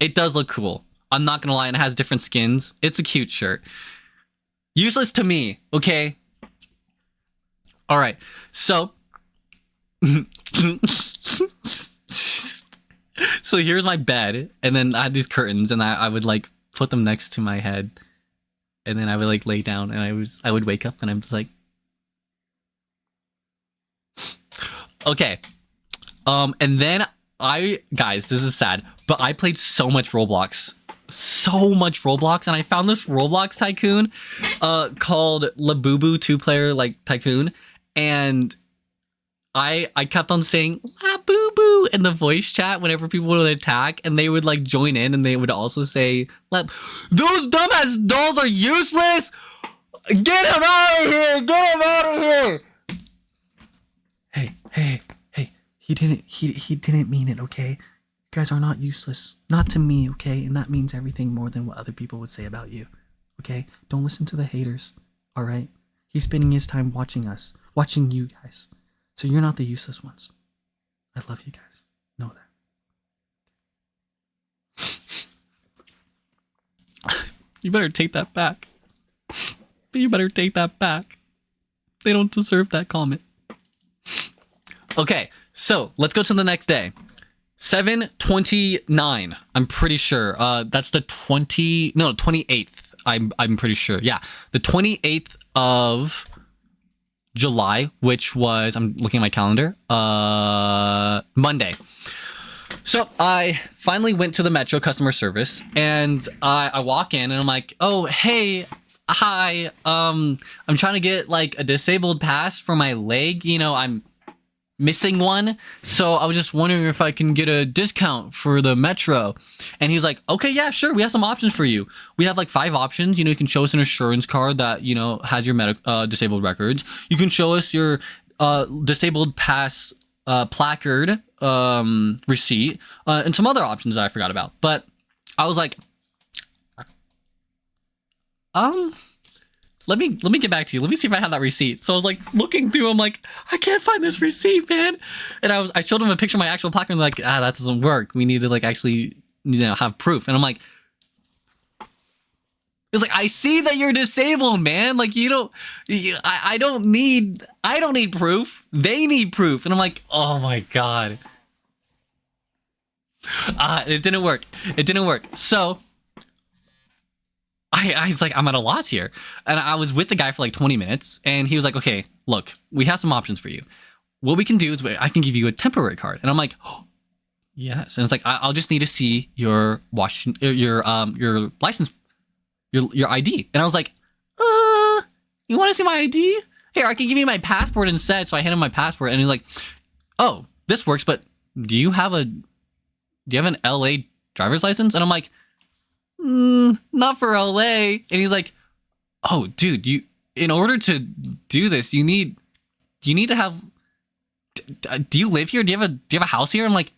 It does look cool. I'm not gonna lie. And it has different skins. It's a cute shirt. Useless to me. Okay. All right. So. So here's my bed, and then I had these curtains, and I would like put them next to my head, and then I would like lay down, and I would wake up, and I'm just like, okay, and then guys, this is sad, but I played so much Roblox, and I found this Roblox tycoon, called Labubu 2-player like tycoon, and I kept on saying Labubu in the voice chat whenever people would attack, and they would like join in, and they would also say, "Those dumbass dolls are useless. Get him out of here! Get him out of here!" Hey! He didn't mean it. Okay, you guys are not useless. Not to me. Okay, and that means everything more than what other people would say about you. Okay, don't listen to the haters. All right, he's spending his time watching you guys. So you're not the useless ones. I love you guys. Know that. You better take that back. You better take that back. They don't deserve that comment. Okay, so let's go to the next day. 7/29. I'm pretty sure. That's the 28th. I'm pretty sure. Yeah, the 28th of July, which was, I'm looking at my calendar, Monday. So I finally went to the Metro customer service, and I walk in and I'm like, oh, hey, hi, I'm trying to get like a disabled pass for my leg. You know, I'm missing one, so I was just wondering if I can get a discount for the Metro. And he's like, okay, yeah, sure, we have some options for you. We have like 5 options. You know, you can show us an insurance card that, you know, has your disabled records. You can show us your disabled pass placard receipt, and some other options that I forgot about. But I was like, let me get back to you. Let me see if I have that receipt. So I was like looking through. I'm like, I can't find this receipt, man. And I showed him a picture of my actual placard. And like, that doesn't work. We need to like actually, you know, have proof. And I'm like, it's like, I see that you're disabled, man. Like, you don't, I don't need proof. They need proof. And I'm like, oh my God. It didn't work. So I was like, I'm at a loss here. And I was with the guy for like 20 minutes. And he was like, okay, look, we have some options for you. What we can do is I can give you a temporary card. And I'm like, oh, yes. And it's like, I'll just need to see your license, your ID. And I was like, you want to see my ID? Here, I can give you my passport instead. So I hand him my passport, and he's like, oh, this works, but do you have an LA driver's license? And I'm like, not for LA. And he's like, oh, dude, in order to do this, you need to have, do you live here? Do you have a house here? I'm like,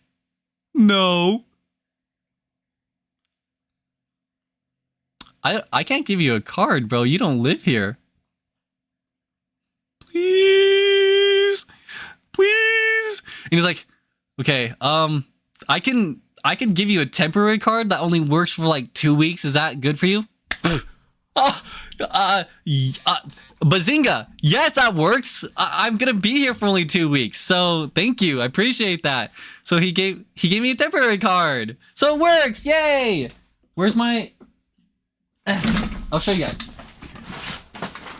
no. I can't give you a card, bro. You don't live here. Please. And he's like, okay, I can give you a temporary card that only works for like 2 weeks. Is that good for you? Bazinga. Yes, that works. I'm gonna be here for only 2 weeks. So thank you. I appreciate that. So he gave me a temporary card. So it works. Yay. Where's my... I'll show you guys.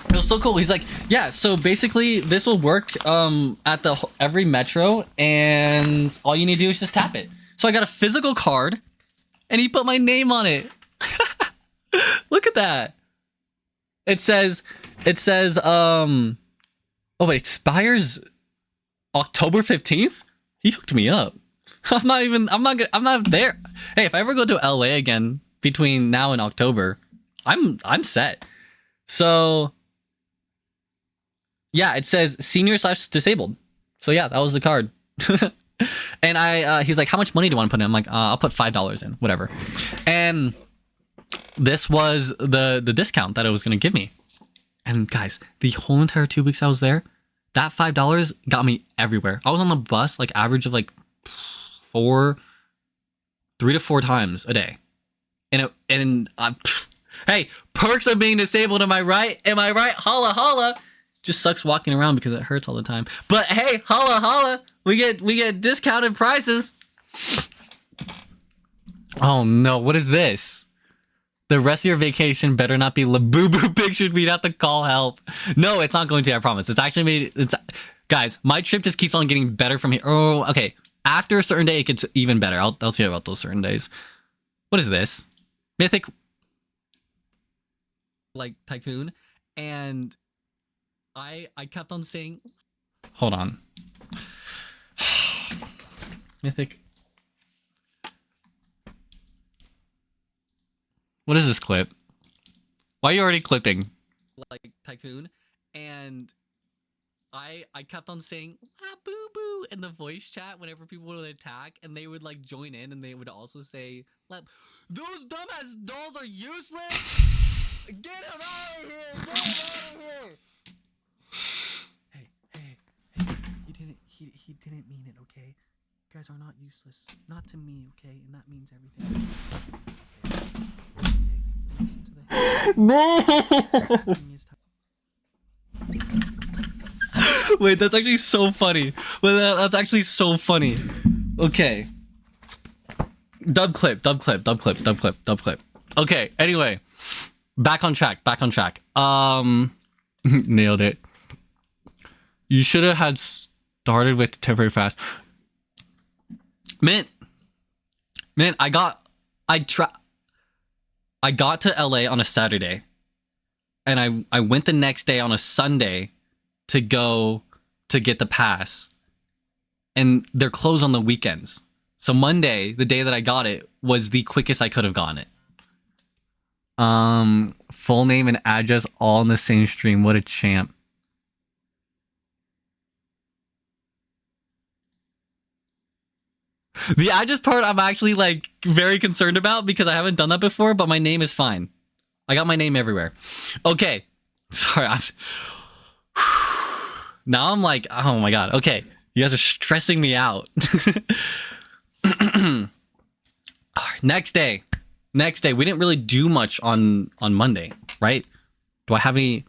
It was so cool. He's like, yeah, so basically this will work at every Metro, and all you need to do is just tap it. So I got a physical card, and he put my name on it. Look at that. It says, oh, it expires October 15th? He hooked me up. I'm not there. Hey, if I ever go to LA again between now and October, I'm set. So yeah, it says senior/disabled. So yeah, that was the card. And he's like, how much money do you want to put in? I'm like, I'll put $5 in, whatever. And this was the discount that it was going to give me. And guys, the whole entire 2 weeks I was there, that $5 got me everywhere. I was on the bus, like average of like 3 to 4 times a day. Hey, perks of being disabled. Am I right? Holla, holla. Just sucks walking around because it hurts all the time. But hey, holla, holla. We get discounted prices. Oh no, what is this? The rest of your vacation better not be Labubu pictured. We'd have to call help. No, it's not going to, I promise. It's actually guys, my trip just keeps on getting better from here. Oh, okay. After a certain day, it gets even better. I'll tell you about those certain days. What is this? Mythic, like, tycoon. And I kept on saying, hold on. Mythic. What is this clip? Why are you already clipping? Like, tycoon. And I kept on saying La Boo Boo in the voice chat whenever people would attack, and they would like join in, and they would also say, those dumbass dolls are useless. Get him out of here! Hey, he didn't mean it, okay? You guys are not useless. Not to me, okay? And that means everything. Okay, listen to the... No! Wait, that's actually so funny. That's actually so funny. Okay. Dub clip. Okay, anyway. Back on track. Nailed it. You should have had started with temporary fast. Mint, I got to LA on a Saturday, and I went the next day on a Sunday to go to get the pass, and they're closed on the weekends. So Monday, the day that I got it, was the quickest I could have gotten it. Full name and address all in the same stream. What a champ. The address part I'm actually like very concerned about because I haven't done that before, but my name is fine. I got my name everywhere. Okay. Sorry. Now I'm like, oh my God. Okay. You guys are stressing me out. All right, next day. We didn't really do much on Monday, right? Do I have any?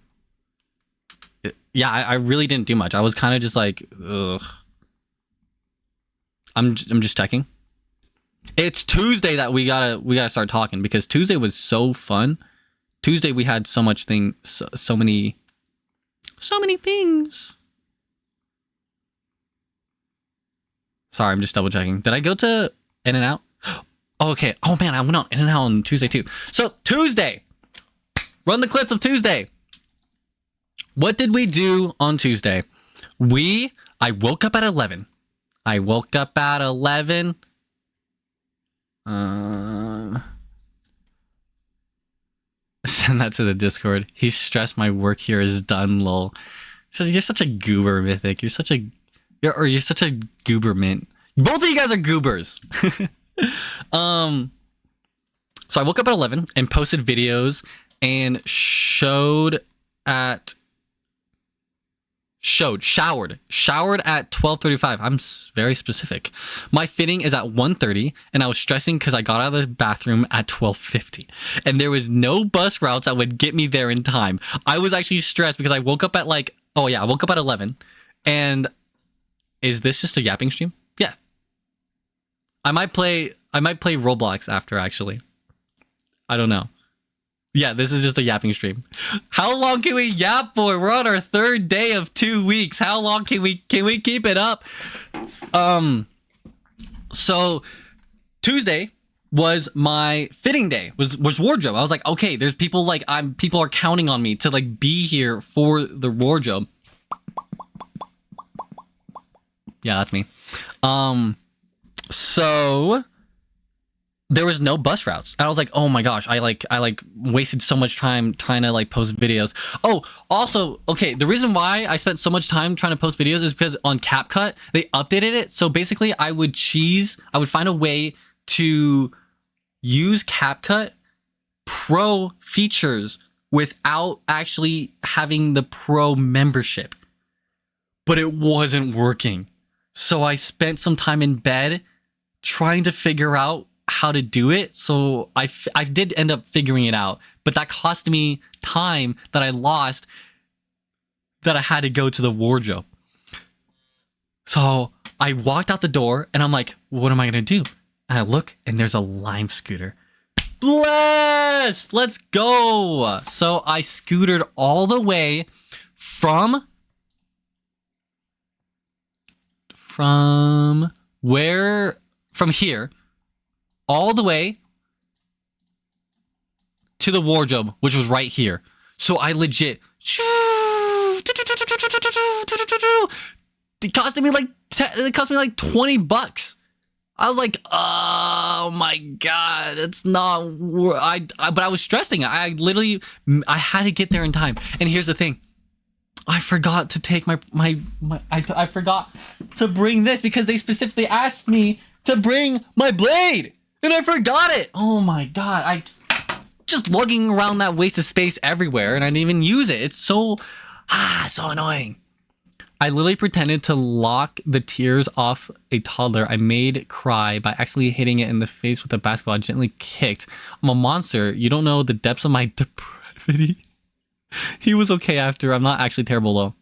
Yeah, I really didn't do much. I was kind of just like, ugh. I'm just checking. It's Tuesday that we gotta start talking because Tuesday was so fun. Tuesday we had so much so many things. Sorry, I'm just double checking. Did I go to In-N-Out? Oh, okay. Oh man, I went on In-N-Out on Tuesday too. So Tuesday, run the clips of Tuesday. What did we do on Tuesday? I woke up at 11. Send that to the Discord. He's stressed. My work here is done. Lol. So you're such a goober, Mythic. You're such a goober mint. Both of you guys are goobers. So I woke up at 11 and posted videos and showered at 12:35. I'm very specific. My fitting is at 1:30 and I was stressing because I got out of the bathroom at 12:50 and there was no bus routes that would get me there in time. I was actually stressed because I woke up at I woke up at 11. And is this just a yapping stream? Yeah. I might play Roblox after, actually. I don't know. Yeah, this is just a yapping stream. How long can we yap for? We're on our third day of 2 weeks. How long can we keep it up? So Tuesday was my fitting day. Was wardrobe. I was like, okay, there's people people are counting on me to be here for the wardrobe. Yeah, that's me. So there was no bus routes. And I was like, oh my gosh, I wasted so much time trying to post videos. Oh, also, okay, the reason why I spent so much time trying to post videos is because on CapCut, they updated it. So basically I would find a way to use CapCut Pro features without actually having the Pro membership. But it wasn't working. So I spent some time in bed trying to figure out how to do it. So I did end up figuring it out, but that cost me time that I lost that I had to go to the wardrobe. So I walked out the door and I'm like, what am I going to do? And I look and there's a Lime scooter. Blessed! Let's go! So I scootered all the way from here all the way to the wardrobe, which was right here. So I legit it cost me like $20. I was like, oh my God, it's not but I was stressing. I had to get there in time. And here's the thing. I forgot to take I forgot to bring this because they specifically asked me to bring my blade and I forgot it. Oh my God. I just lugging around that waste of space everywhere and I didn't even use it. It's so annoying. I literally pretended to lock the tears off a toddler I made cry by accidentally hitting it in the face with a basketball I gently kicked. I'm a monster. You don't know the depths of my depravity. He was okay after. I'm not actually terrible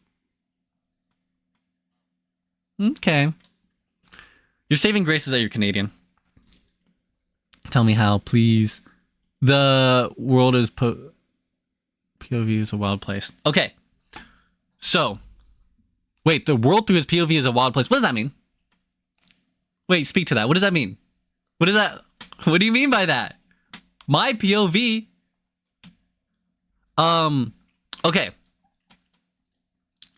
though. Okay. Your saving grace is that you're Canadian. Tell me how, please. The world is POV is a wild place. Okay. So, wait, the world through his POV is a wild place. What does that mean? Wait, speak to that. What does that mean? What is that? What do you mean by that? My POV. Okay.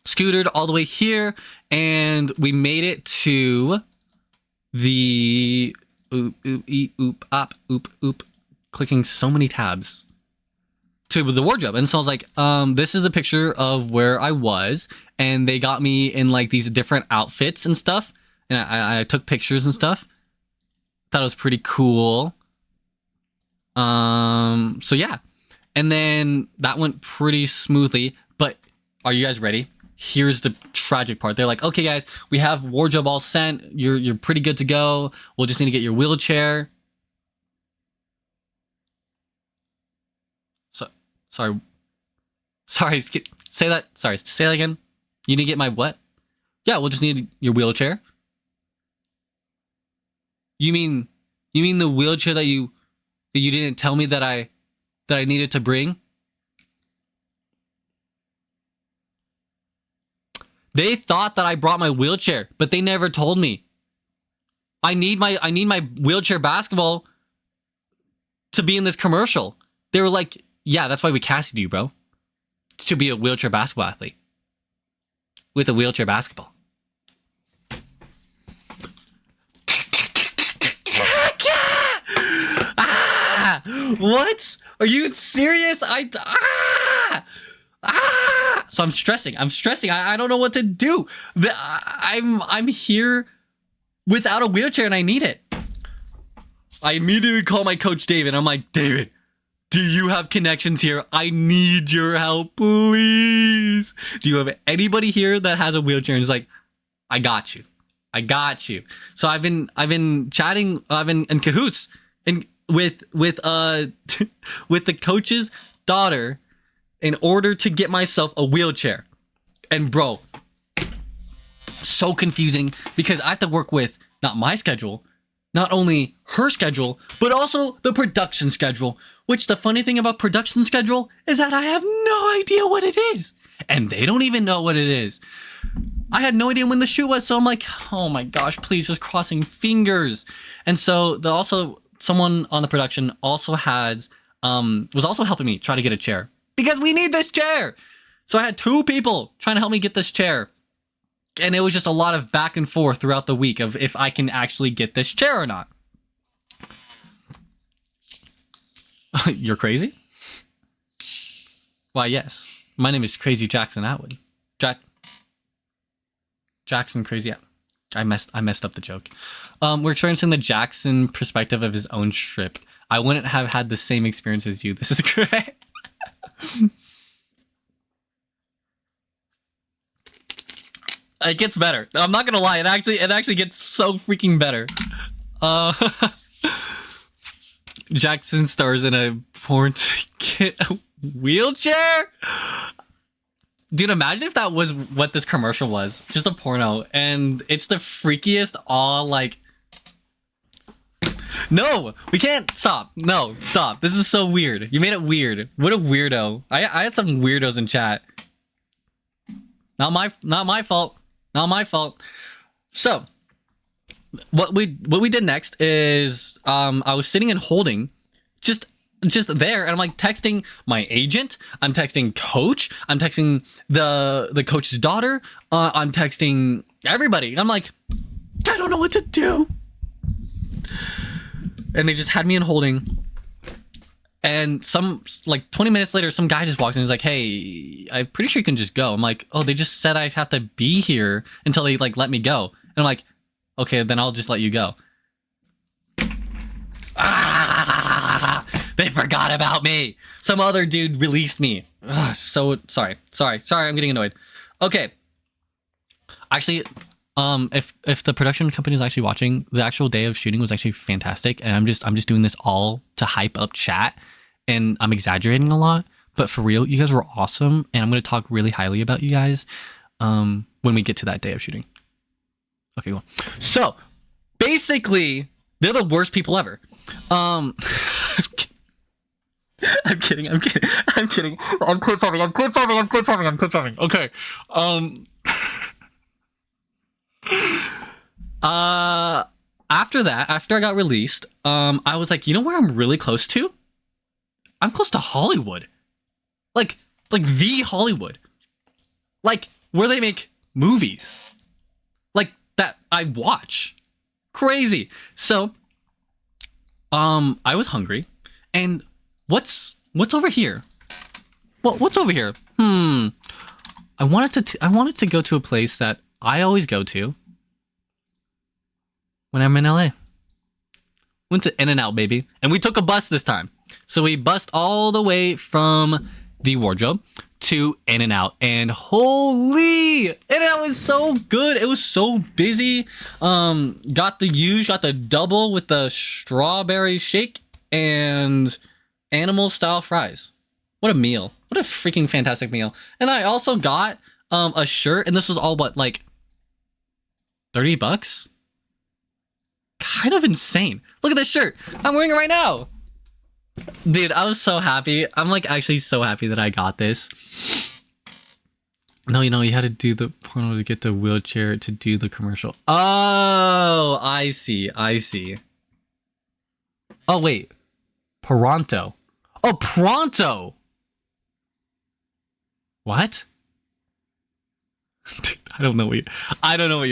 Scootered all the way here, and we made it to the oop. Clicking so many tabs to the wardrobe, and so I was like, this is the picture of where I was, and they got me in like these different outfits and stuff, and I took pictures and stuff. Thought it was pretty cool. So yeah, and then that went pretty smoothly. But are you guys ready? Here's the tragic part. They're like, okay, guys, we have wardrobe all sent. You're pretty good to go. We'll just need to get your wheelchair. Sorry, say that. Sorry, say that again. You need to get my what? Yeah, we'll just need your wheelchair. You mean the wheelchair that you didn't tell me that I needed to bring? They thought that I brought my wheelchair, but they never told me. I need my wheelchair basketball to be in this commercial. They were like, yeah, that's why we casted you, bro. To be a wheelchair basketball athlete. With a wheelchair basketball. What? Are you serious? So I'm stressing. I don't know what to do. I'm here without a wheelchair and I need it. I immediately call my coach David. I'm like, David, do you have connections here? I need your help, please. Do you have anybody here that has a wheelchair? And he's like, I got you. So I've been chatting. I've been in cahoots and with the coach's daughter in order to get myself a wheelchair. And bro, so confusing because I have to work with not my schedule, not only her schedule, but also the production schedule. Which the funny thing about production schedule is that I have no idea what it is. And they don't even know what it is. I had no idea when the shoot was, so I'm like, oh my gosh, please, just crossing fingers. And so someone on the production also was also helping me try to get a chair. Because we need this chair. So I had 2 people trying to help me get this chair. And it was just a lot of back and forth throughout the week of if I can actually get this chair or not. You're crazy? Why, yes. My name is Crazy Jackson Atwood. Jackson Crazy Atwood. I messed up the joke. We're experiencing the Jackson perspective of his own trip. I wouldn't have had the same experience as you. This is great. It gets better. I'm not gonna lie. It actually gets so freaking better. Jackson stars in a porn to get a wheelchair? Dude, imagine if that was what this commercial was. Just a porno. And it's the freakiest like... No! We can't! Stop. No, stop. This is so weird. You made it weird. What a weirdo. I had some weirdos in chat. Not my fault. Not my fault. So... What we did next is I was sitting and holding just there, and I'm like texting my agent, I'm texting coach, I'm texting the coach's daughter, I'm texting everybody. I'm like, I don't know what to do. And they just had me in holding. And some like 20 minutes later, some guy just walks in and he's like, hey, I'm pretty sure you can just go. I'm like, oh, they just said I have to be here until they like let me go. And I'm like, okay, then I'll just let you go. They forgot about me. Some other dude released me. So sorry, I'm getting annoyed. Okay. Actually, if the production company is actually watching, the actual day of shooting was actually fantastic, and I'm just doing this all to hype up chat, and I'm exaggerating a lot, but for real, you guys were awesome, and I'm gonna talk really highly about you guys when we get to that day of shooting. Okay, cool. So basically, they're the worst people ever. Um, I'm kidding. I'm kidding. I'm kidding. I'm clip farming. I'm clip farming. I'm clip farming. I'm clip farming. Okay. Uh, After that, after I got released, I was like, you know where I'm really close to? I'm close to Hollywood. Like the Hollywood. Like where they make movies. Like that I watch. Crazy. So, I was hungry, and what's over here? What's over here? I wanted to go to a place that I always go to when I'm in LA. Went to In-N-Out, baby. And we took a bus this time. So we bussed all the way from the wardrobe to In-N-Out. And holy, In-N-Out was so good. It was so busy. Got the double with the strawberry shake and animal style fries. What a meal. What a freaking fantastic meal. And I also got a shirt, and this was all what, like $30? Kind of insane. Look at this shirt. I'm wearing it right now. Dude, I was so happy. I'm like actually so happy that I got this. No, you had to do the porno to get the wheelchair to do the commercial. Oh, I see. Oh, wait. Pronto. Oh, Pronto. What? Dude, I don't know what you're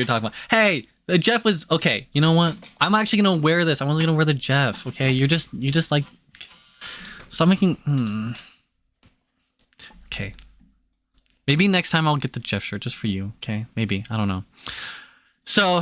talking about. Hey, the Jeff was okay. You know what? I'm actually gonna wear this. I'm only gonna wear the Jeff. Okay, you just like stop making. Okay, maybe next time I'll get the Jeff shirt just for you. Okay, maybe I don't know. So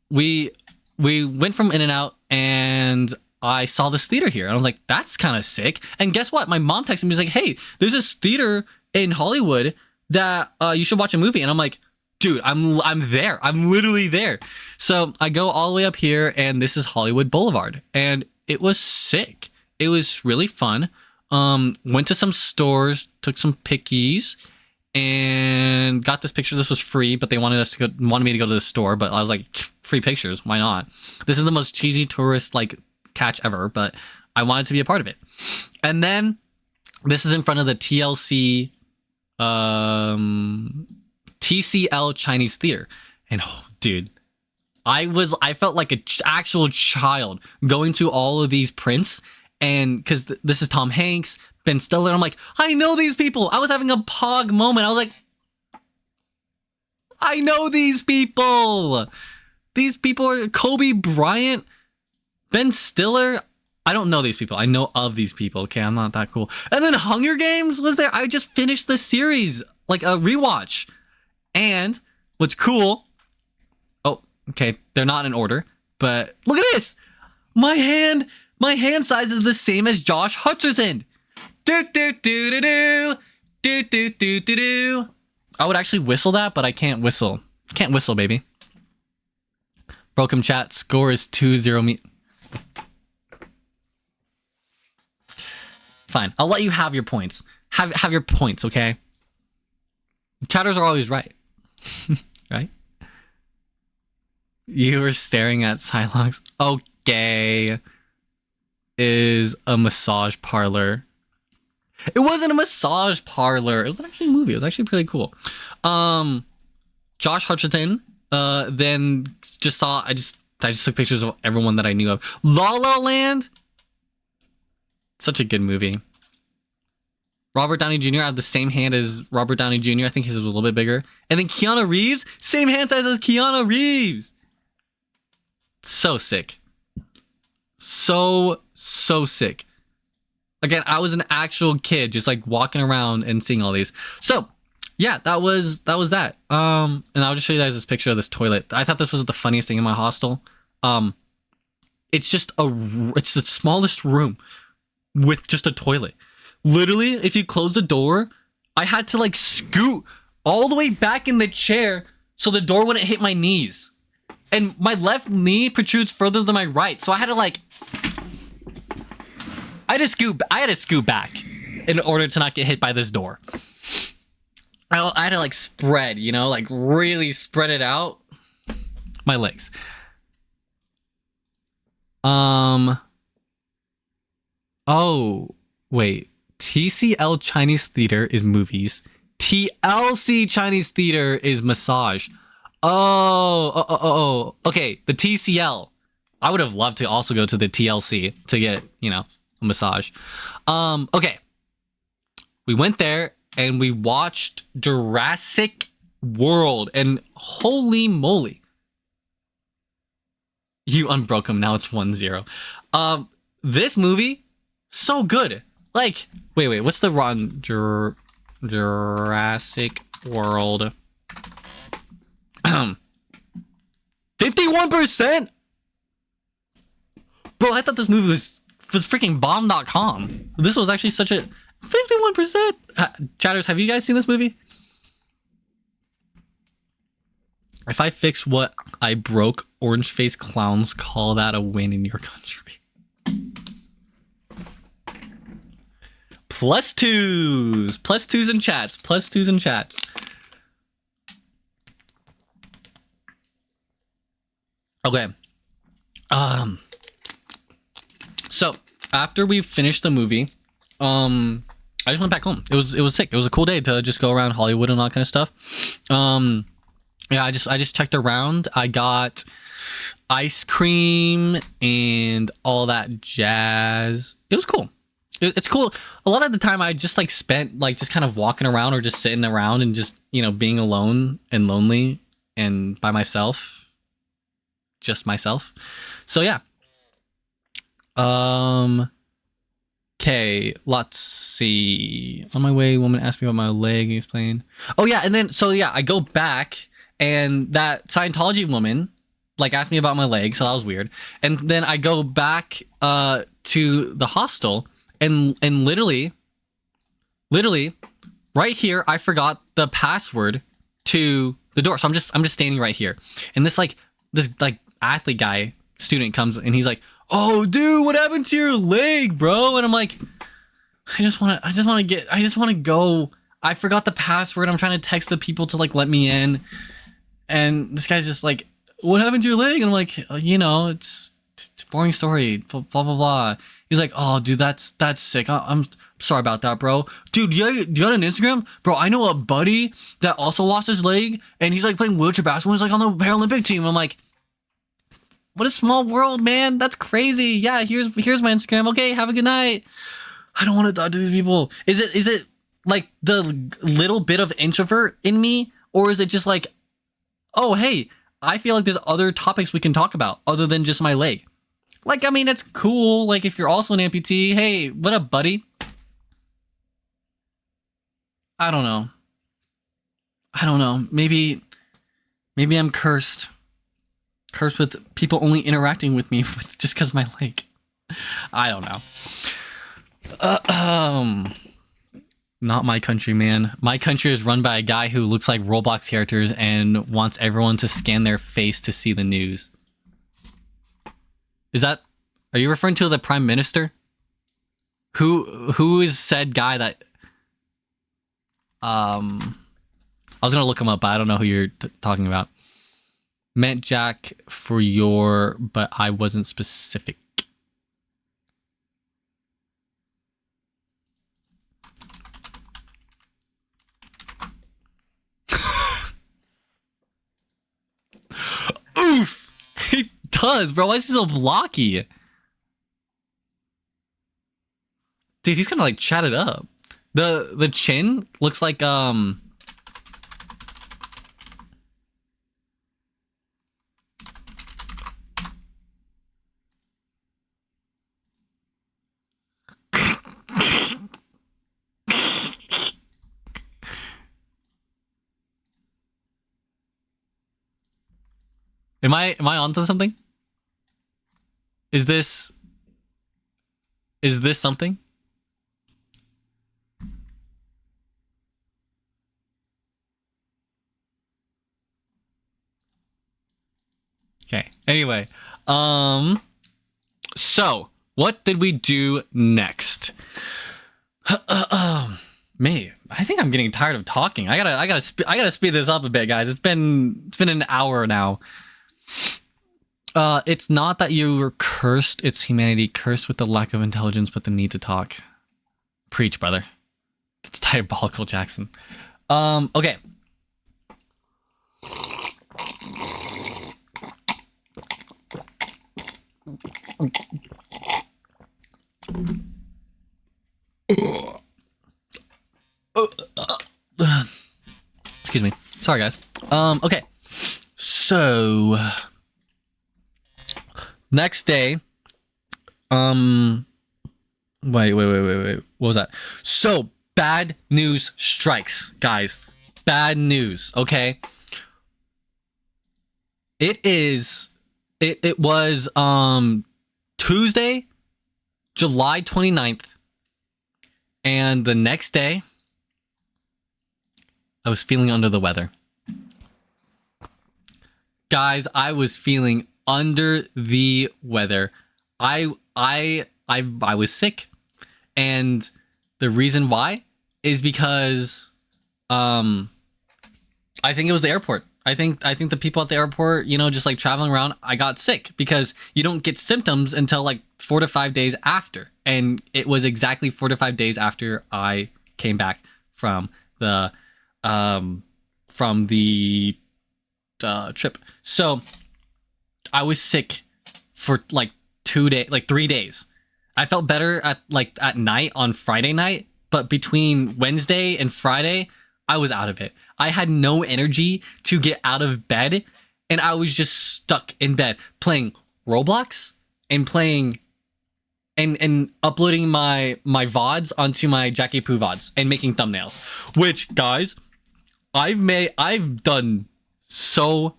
we went from In-N-Out, and I saw this theater here, and I was like, that's kind of sick. And guess what? My mom texted me, was like, hey, there's this theater in Hollywood that you should watch a movie. And I'm like, dude, I'm there. I'm literally there. So I go all the way up here, and this is Hollywood Boulevard, and it was sick. It was really fun. Went to some stores, took some pickies, and got this picture. This was free, but they wanted me to go to the store. But I was like, free pictures, why not? This is the most cheesy tourist like catch ever, but I wanted to be a part of it. And then this is in front of the TCL Chinese Theater, and oh, dude, I felt like an actual child going to all of these prints, and because this is Tom Hanks, Ben Stiller, I'm like, I know these people. I was having a pog moment. I was like, I know these people. These people are Kobe Bryant, Ben Stiller. I don't know these people. I know of these people. Okay, I'm not that cool. And then Hunger Games was there. I just finished the series, like a rewatch. And what's cool, oh, okay, they're not in order, but look at this. My hand size is the same as Josh Hutcherson. Do do do do do do do do do do. I would actually whistle that, but I can't whistle. Can't whistle, baby. Broken chat. Score is 2-0 me. Fine. I'll let you have your points. Have your points, okay? Chatters are always right. Right? You were staring at Psylocks. Okay. Is a massage parlor. It wasn't a massage parlor. It was actually a movie. It was actually pretty cool. Josh Hutcherson. Then just saw. I just took pictures of everyone that I knew of. La La Land. Such a good movie. Robert Downey Jr. I have the same hand as Robert Downey Jr. I think he's a little bit bigger. And then Keanu Reeves, same hand size as Keanu Reeves. So sick. So sick. Again, I was an actual kid just like walking around and seeing all these. So yeah, that was that. And I'll just show you guys this picture of this toilet. I thought this was the funniest thing in my hostel. It's the smallest room with just a toilet. Literally, if you close the door, I had to like scoot all the way back in the chair so the door wouldn't hit my knees. And my left knee protrudes further than my right. So I had to scoot back in order to not get hit by this door. I had to like spread, like really spread it out. My legs. Oh, wait. TCL Chinese theater is movies. TLC Chinese theater is massage. Oh. Okay, the TCL. I would have loved to also go to the TLC to get, a massage. Okay. We went there and we watched Jurassic World, and holy moly. You unbroke him, now it's 1-0. This movie, so good. Like, wait, what's the wrong Jurassic World? 51%? Bro, I thought this movie was freaking bomb.com. This was actually such a 51%. Chatters, have you guys seen this movie? If I fix what I broke, orange face clowns call that a win in your country. +2s. +2s in chats. +2s in chats. Okay. So after we finished the movie, I just went back home. It was sick. It was a cool day to just go around Hollywood and all that kind of stuff. Yeah, I just checked around. I got ice cream and all that jazz. It was cool. It's cool. A lot of the time I just spent just kind of walking around or just sitting around and just, being alone and lonely and by myself. Just myself. So yeah. Okay, let's see. On my way, woman asked me about my leg. He's playing. Oh yeah, and then I go back and that Scientology woman asked me about my leg, so that was weird. And then I go back to the hostel and literally right here I forgot the password to the door. So I'm just standing right here. And this athlete guy student comes and he's like, "Oh dude, what happened to your leg, bro?" And I'm like, I just want to go. I forgot the password. I'm trying to text the people to let me in. And this guy's just like, "What happened to your leg?" And I'm like, it's a boring story, blah blah blah. He's like, "Oh dude, that's sick. I'm sorry about that, bro. Dude, you got an Instagram? Bro, I know a buddy that also lost his leg and he's playing wheelchair basketball. He's on the Paralympic team." And I'm like, what a small world, man. That's crazy. Yeah, here's my Instagram. Okay, have a good night. I don't want to talk to these people. Is it the little bit of introvert in me, or is it just oh hey, I feel like there's other topics we can talk about other than just my leg? I mean, it's cool. If you're also an amputee, hey, what up, buddy? I don't know. Maybe I'm cursed. Cursed with people only interacting with me just because my leg. I don't know. Not my country, man. My country is run by a guy who looks like Roblox characters and wants everyone to scan their face to see the news. Are you referring to the Prime Minister? Who is said guy that I was gonna look him up, but I don't know who you're talking about. Meant Jack for but I wasn't specific. Oof! He does, bro. Why is he so blocky? Dude, he's kind of chatted up. The chin looks like Am I onto something? Is this something? Okay. Anyway, so what did we do next? Me, I think I'm getting tired of talking. I gotta speed this up a bit, guys. It's been an hour now. It's not that you were cursed, it's humanity cursed with the lack of intelligence but the need to talk. Preach, brother. It's diabolical, Jackson. Okay. Excuse me. Sorry, guys. Okay. So next day, wait. What was that? So bad news strikes, guys. Bad news. Okay. It was Tuesday, July 29th, and the next day I was feeling under the weather. Guys, I was feeling under the weather. I was sick. And the reason why is because I think it was the airport. I think the people at the airport, you know, just like traveling around, I got sick because you don't get symptoms until like 4 to 5 days after. And it was exactly 4 to 5 days after I came back from the trip. So I was sick for like 3 days. I felt better at night on Friday night, but between Wednesday and Friday, I was out of it. I had no energy to get out of bed, and I was just stuck in bed playing Roblox and playing and uploading my VODs onto my Jackie Poo VODs and making thumbnails. Which, guys, I've done so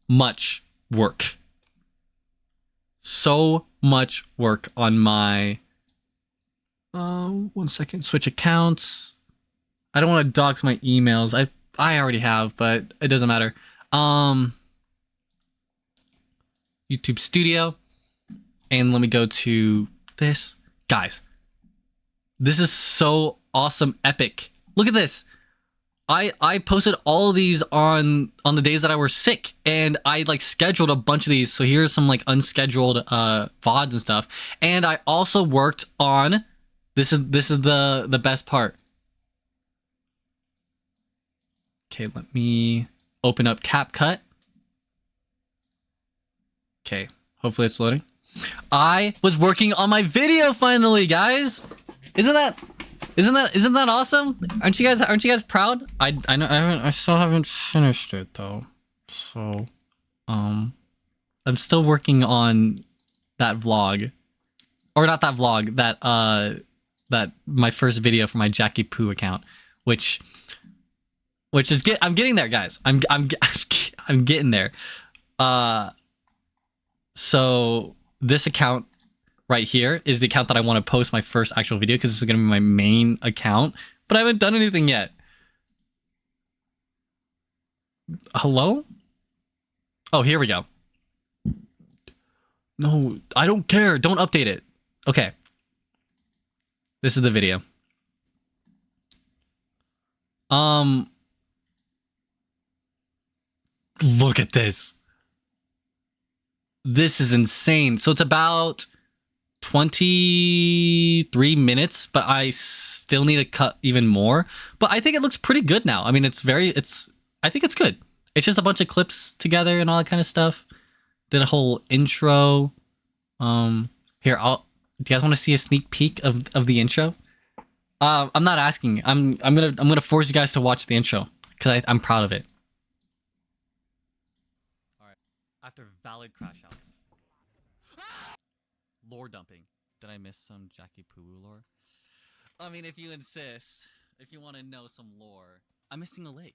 much work. So much work on my 1 second, switch accounts. I don't want to dox my emails. I already have, but it doesn't matter. YouTube Studio, and let me go to this. Guys, this is so awesome, epic. Look at this. I posted all of these on the days that I were sick, and I like scheduled a bunch of these. So here's some like unscheduled VODs and stuff. And I also worked on this is the best part. Okay, let me open up CapCut. Okay, hopefully it's loading. I was working on my video finally, guys. Isn't that awesome? Aren't you guys proud? I know I still haven't finished it though. So I'm still working on that vlog. Or not that vlog, that my first video for my Jackie Poo account, which is I'm getting there, guys. I'm getting there. So this account right here is the account that I want to post my first actual video, because this is going to be my main account, but I haven't done anything yet. Hello? Oh, here we go. No, I don't care. Don't update it. Okay. This is the video. Look at this. This is insane. So it's about 23 minutes, but I still need to cut even more. But I think it looks pretty good now. I mean, I think it's good. It's just a bunch of clips together and all that kind of stuff. Did a whole intro. Here, do you guys want to see a sneak peek of the intro? I'm not asking. I'm gonna force you guys to watch the intro because I'm proud of it. All right. After valid crash outs. Lore dumping. Did I miss some Jackie Poowoo lore? I mean, if you insist, if you want to know some lore, I'm missing a leg.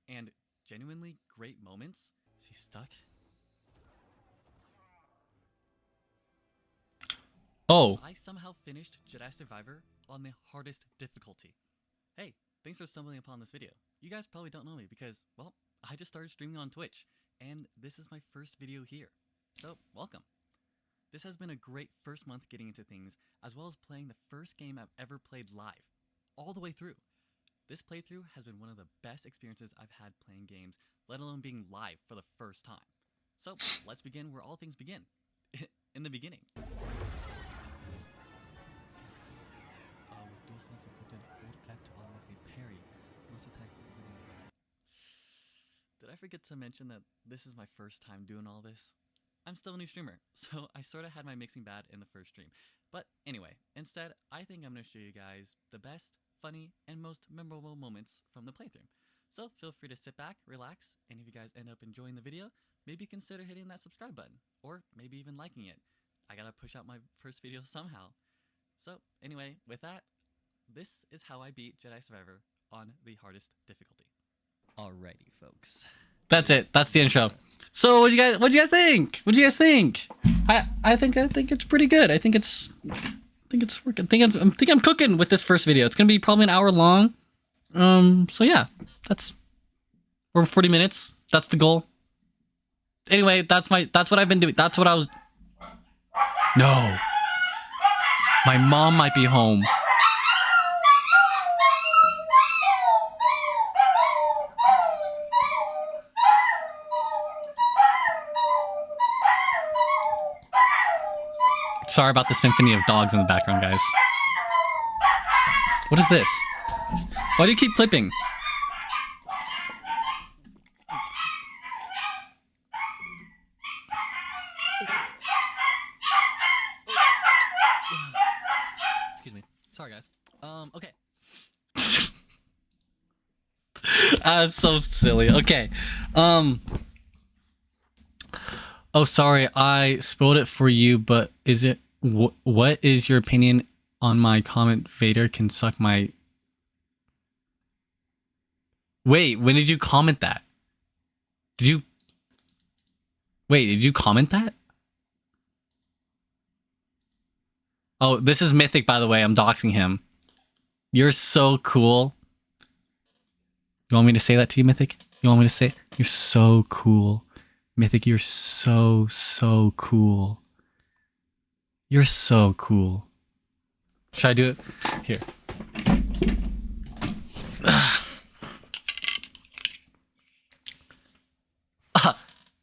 And genuinely great moments. She's stuck. Oh. I somehow finished Jedi Survivor on the hardest difficulty. Hey, thanks for stumbling upon this video. You guys probably don't know me because, well, I just started streaming on Twitch, and this is my first video here. So, welcome. This has been a great first month getting into things, as well as playing the first game I've ever played live, all the way through. This playthrough has been one of the best experiences I've had playing games, let alone being live for the first time. So let's begin where all things begin. In the beginning. Dual stance inflicted, hold F to automatically parry. Most attacks. Did I forget to mention that this is my first time doing all this? I'm still a new streamer, so I sort of had my mixing bad in the first stream. But anyway, instead, I think I'm going to show you guys the best, funny, and most memorable moments from the playthrough. So feel free to sit back, relax, and if you guys end up enjoying the video, maybe consider hitting that subscribe button, or maybe even liking it. I gotta push out my first video somehow. So anyway, with that, this is how I beat Jedi Survivor on the hardest difficulty. Alrighty, folks. That's it. That's the intro. So what do you guys think? What do you guys think? I think it's pretty good. I think it's working. I think I'm cooking with this first video. It's gonna be probably an hour long. So yeah, we're 40 minutes. That's the goal. Anyway, that's what I've been doing. That's what I was. No. My mom might be home. Sorry about the symphony of dogs in the background, guys. What is this? Why do you keep clipping? Excuse me. Sorry, guys. Okay. That's so silly. Okay. Oh, sorry. I spoiled it for you, but is it... what is your opinion on my comment? Vader can suck my... Wait, when did you comment that? Did you... Wait, did you comment that? Oh, this is Mythic, by the way. I'm doxing him. You're so cool. You want me to say that to you, Mythic? You want me to say... You're so cool. Mythic, you're so cool. You're so cool. Should I do it? Here.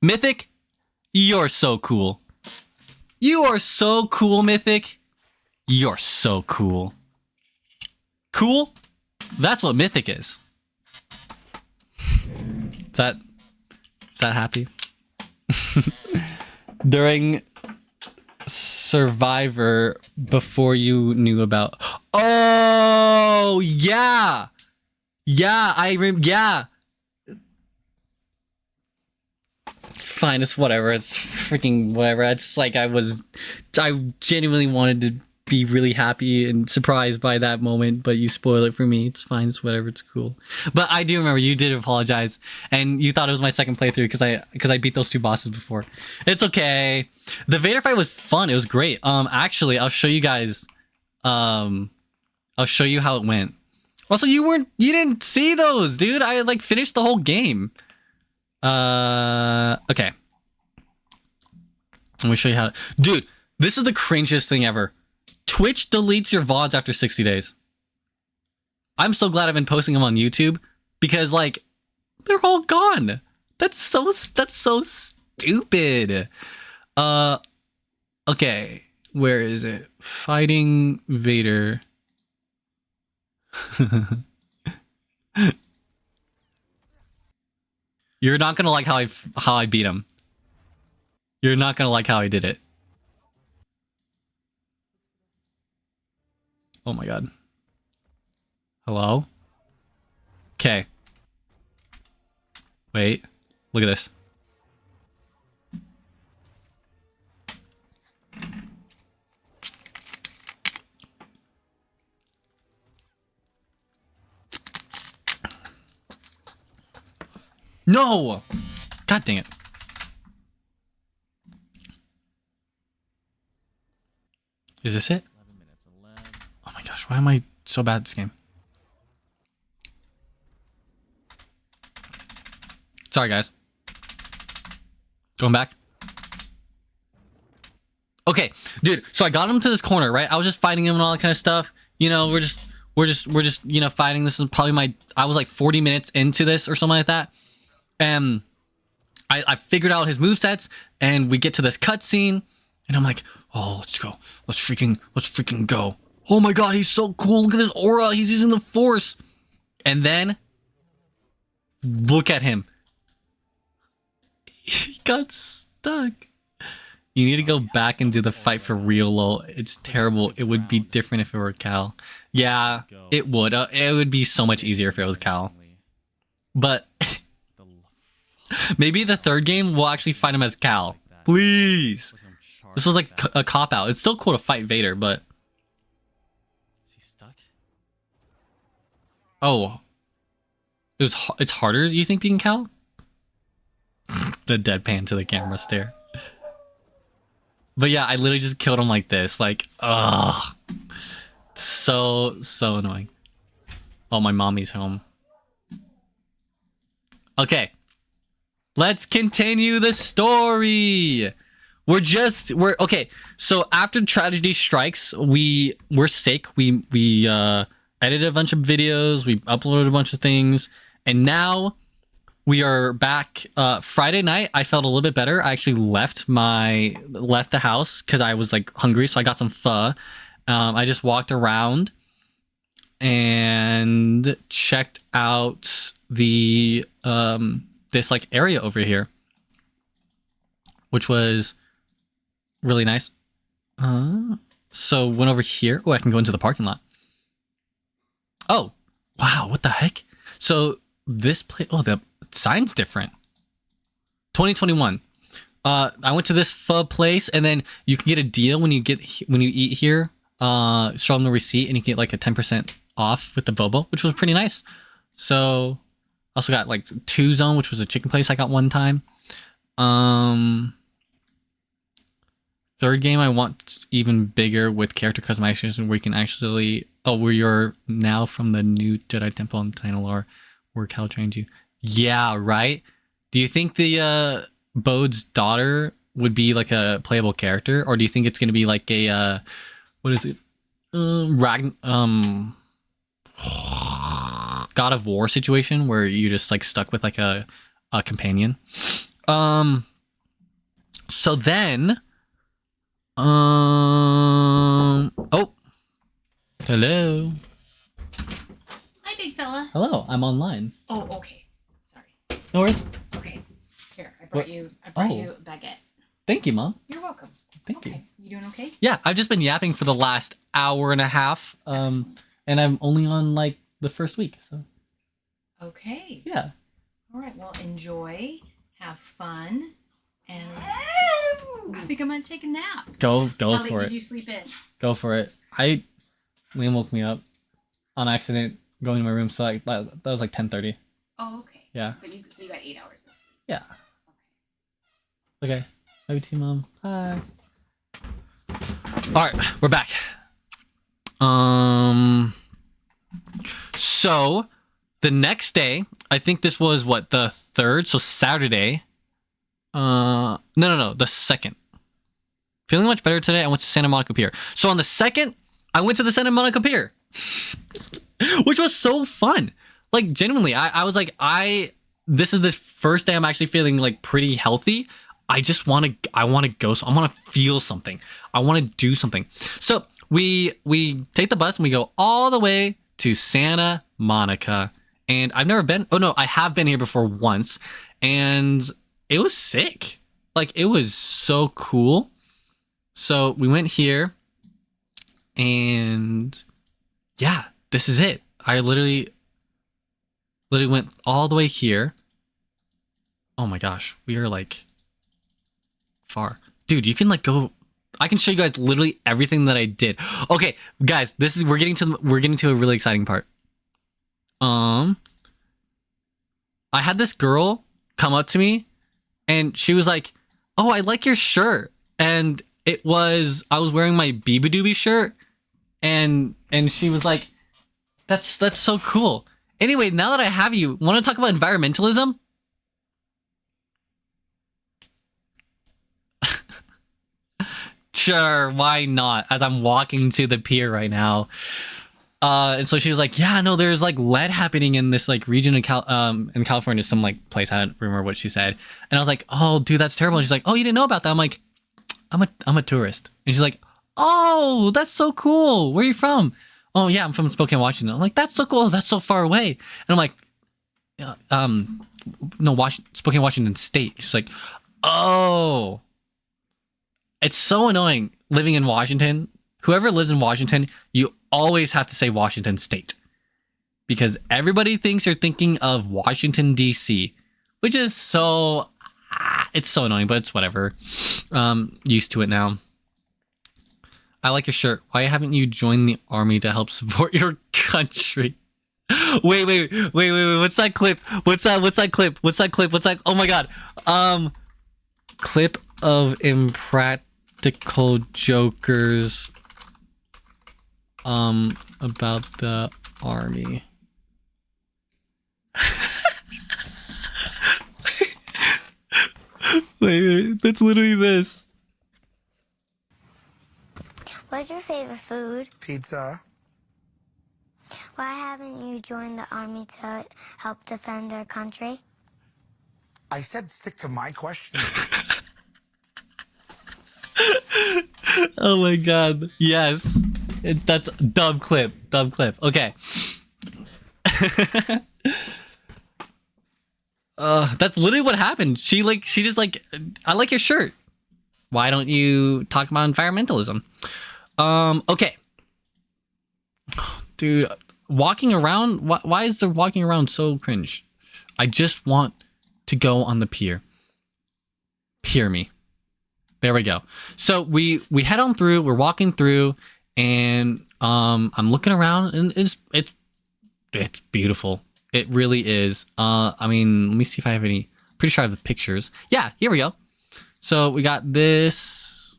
Mythic, you're so cool. You are so cool, Mythic. You're so cool. Cool? That's what Mythic is. Is that happy? During Survivor, before you knew about... Oh, yeah! Yeah, yeah! It's fine, it's whatever, it's freaking whatever. It's like I genuinely wanted to be really happy and surprised by that moment, but you spoil it for me. It's fine, it's whatever, it's cool. But I do remember you did apologize, and you thought it was my second playthrough because I beat those two bosses before. It's okay. The Vader fight was fun. It was great. Actually, I'll show you guys. I'll show you how it went. Also, you didn't see those, dude. I like finished the whole game. Okay. Let me show you how to... Dude, this is the cringiest thing ever. Twitch deletes your VODs after 60 days. I'm so glad I've been posting them on YouTube because, like, they're all gone. That's so stupid. Okay. Where is it? Fighting Vader. You're not gonna like how I beat him. You're not gonna like how I did it. Oh my god. Hello? Okay. Wait. Look at this. No! God dang it. Is this it? 11 minutes, 11. Oh my gosh, why am I so bad at this game? Sorry, guys. Going back. Okay, dude, so I got him to this corner, right? I was just fighting him and all that kind of stuff. You know, we're just, you know, fighting. This is probably I was like 40 minutes into this or something like that. And I figured out his movesets, and we get to this cutscene, and I'm like, oh, let's go. Let's freaking go. Oh my god, he's so cool. Look at his aura. He's using the force. And then, look at him. He got stuck. You need to go back and do the fight for real, lol. It's terrible. It would be different if it were Cal. Yeah, it would. It would be so much easier if it was Cal. But maybe the third game we'll actually fight him as Cal. Please. This was like a cop-out. It's still cool to fight Vader, but... Is he stuck? Oh. It's harder, you think, being Cal? The deadpan to the camera stare. But yeah, I literally just killed him like this. Like, ugh. So annoying. Oh, my mommy's home. Okay. Let's continue the story. We're okay. So after tragedy strikes, we're sick. We edited a bunch of videos. We uploaded a bunch of things. And now we are back. Friday night, I felt a little bit better. I actually left the house because I was like hungry, so I got some pho. I just walked around and checked out the this like area over here, which was really nice. So went over here. Oh, I can go into the parking lot. Oh, wow, what the heck? So this place, oh, the sign's different. 2021. I went to this pho place, and then you can get a deal when you eat here. Show them the receipt, and you can get like a 10% off with the bobo, which was pretty nice. So also got like 2 Zone, which was a chicken place I got one time. Third game I want even bigger with character customization, where you can actually where you're now from the new Jedi Temple in Tanalore, where Cal trained you. Yeah, right? Do you think the Bode's daughter would be like a playable character, or do you think it's gonna be like a what is it? God of War situation where you just like stuck with like a companion. So then oh, hello. Hi, big fella. Hello, I'm online. Oh, okay. Sorry. No worries. Okay. Here, I brought you a baguette. Thank you, Mom. You're welcome. Thank you. You doing okay? Yeah, I've just been yapping for the last hour and a half. And I'm only on like the first week, so. Okay. Yeah. All right. Well, enjoy. Have fun. And I think I'm gonna take a nap. Go How late for it. did you sleep in? Go for it. Liam woke me up on accident going to my room, so like that was like 10:30. Oh, okay. Yeah. But so you got 8 hours of sleep. Yeah. Okay. Love you too, Mom. Bye. All right, we're back. So the next day, I think this was what, the 3rd, so Saturday. No, the 2nd. Feeling much better today. I went to Santa Monica Pier. So on the 2nd, I went to the Santa Monica Pier, which was so fun. Like genuinely, I was like, this is the first day I'm actually feeling like pretty healthy. I want to go. So I want to feel something. I want to do something. So we take the bus and we go all the way to Santa Monica. And I've never been. Oh no, I have been here before once, and it was sick. Like it was so cool. So we went here, and yeah, this is it. I literally went all the way here. Oh my gosh, we are like far, dude. You can like go. I can show you guys literally everything that I did. Okay, guys, we're getting to a really exciting part. I had this girl come up to me, and she was like, "Oh, I like your shirt," and I was wearing my Beabadoobie shirt, and she was like, "That's so cool." Anyway, now that I have you, want to talk about environmentalism? Sure, why not? As I'm walking to the pier right now. And so she was like, yeah, no, there's like lead happening in this like region in California, some like place. I don't remember what she said. And I was like, oh, dude, that's terrible. And she's like, oh, you didn't know about that? I'm like, I'm a tourist. And she's like, oh, that's so cool. Where are you from? Oh yeah, I'm from Spokane, Washington. I'm like, that's so cool. That's so far away. And I'm like, no, Spokane, Washington State. She's like, oh, it's so annoying living in Washington. Whoever lives in Washington, you always have to say Washington State because everybody thinks you're thinking of Washington D.C., which is so it's so annoying, but it's whatever. Used to it now. I like your shirt. Why haven't you joined the army to help support your country? Wait. What's that clip? What's that clip? Oh my god. Clip of impractical jokers about the army. Wait, that's literally this. What's your favorite food? Pizza. Why haven't you joined the army to help defend our country? I said stick to my question. Oh my god. Yes. That's dumb clip. Okay. That's literally what happened. She just like, I like your shirt. Why don't you talk about environmentalism? Okay. Dude, walking around, why is the walking around so cringe? I just want to go on the pier. Pier me. There we go. So we head on through, we're walking through, and I'm looking around, and it's beautiful. It really is. I mean, let me see if I have any. Pretty sure I have the pictures. Yeah, here we go. So we got this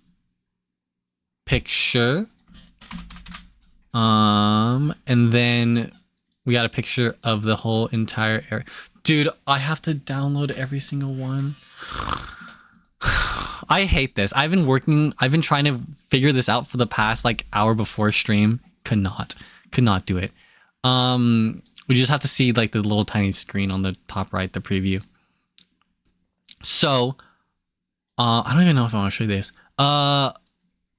picture. And then we got a picture of the whole entire area. Dude, I have to download every single one. I hate this. I've been trying to figure this out for the past like hour before stream. Could not do it. We just have to see like the little tiny screen on the top right, the preview. So, I don't even know if I want to show you this.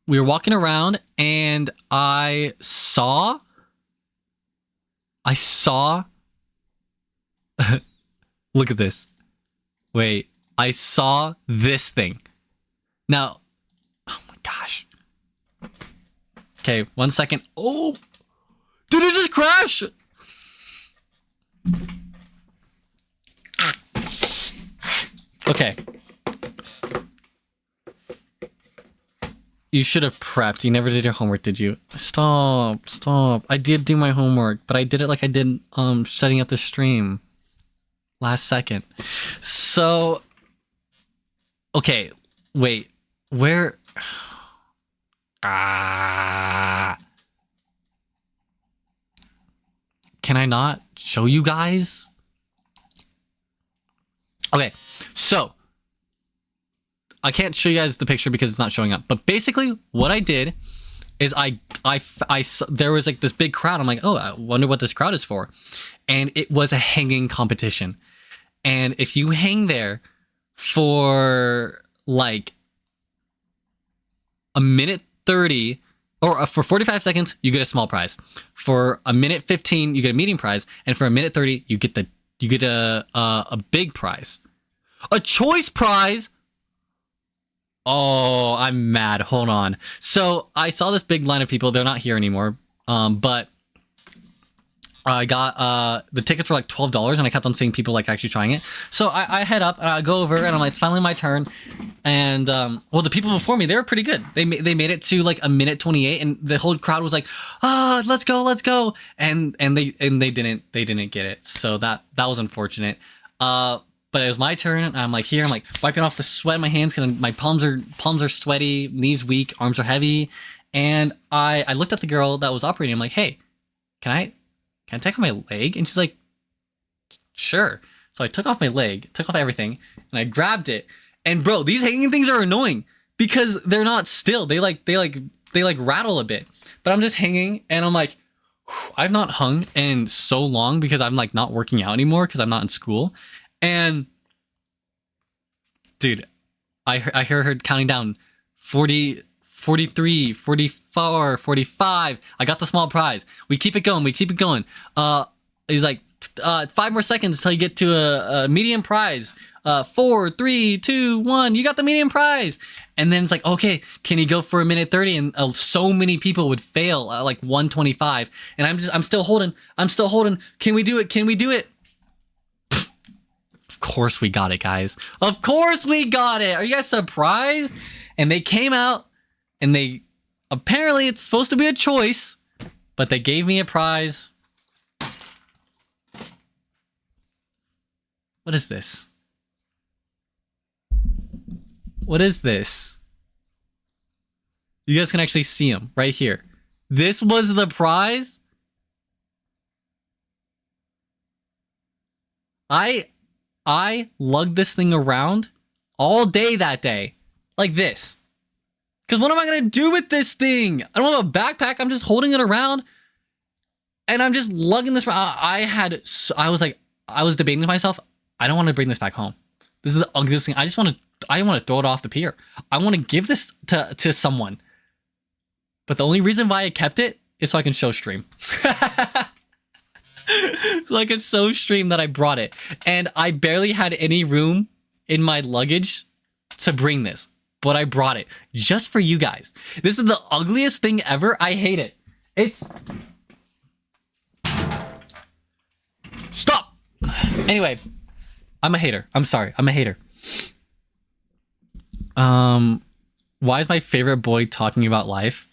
We were walking around and I saw look at this. Wait, I saw this thing. Now, oh my gosh. Okay, 1 second. Oh, did it just crash? Okay. You should have prepped. You never did your homework, did you? Stop. I did do my homework, but I did it like I did setting up the stream last second. So, okay, wait. Where? Can I not show you guys? Okay, so I can't show you guys the picture because it's not showing up. But basically, what I did is there was like this big crowd. I'm like, oh, I wonder what this crowd is for. And it was a hanging competition. And if you hang there for like a minute 30 or for 45 seconds, you get a small prize. For a minute 15, you get a medium prize, and for a minute 30, you get a big prize, a choice prize. Oh, I'm mad. Hold on. So I saw this big line of people. They're not here anymore. But I got the tickets were like $12, and I kept on seeing people like actually trying it. So I head up and I go over, and I'm like, it's finally my turn. And well, the people before me, they were pretty good. They made it to like a minute 28, and the whole crowd was like, let's go. And they didn't get it. So that was unfortunate. But it was my turn, and I'm like here, I'm like wiping off the sweat in my hands because my palms are sweaty, knees weak, arms are heavy. And I looked at the girl that was operating. I'm like, hey, can I take off my leg? And she's like, sure. So I took off my leg, took off everything, and I grabbed it. And bro, these hanging things are annoying because they're not still. They rattle a bit. But I'm just hanging, and I'm like, I've not hung in so long because I'm like not working out anymore because I'm not in school. And dude, I hear her counting down 40, 43, 44, 45. I got the small prize. We keep it going. We keep it going. He's like, 5 more seconds till you get to a medium prize. 4, 3, 2, 1. You got the medium prize. And then it's like, okay, can you go for a minute 30? And so many people would fail at like 125. And I'm still holding. Can we do it? Can we do it? Of course we got it, guys. Of course we got it. Are you guys surprised? And they came out and they apparently it's supposed to be a choice, but they gave me a prize. What is this? What is this? You guys can actually see them right here. This was the prize. I lugged this thing around all day that day. Like this. Because what am I going to do with this thing? I don't have a backpack. I'm just holding it around. And I'm just lugging this around. I was debating to myself, I don't want to bring this back home. This is the ugliest thing. I want to throw it off the pier. I want to give this to someone. But the only reason why I kept it is so I can show stream. So I can show stream that I brought it. And I barely had any room in my luggage to bring this. But I brought it just for you guys. This is the ugliest thing ever. I hate it. Stop! Anyway, I'm a hater. I'm sorry. I'm a hater. Why is my favorite boy talking about life?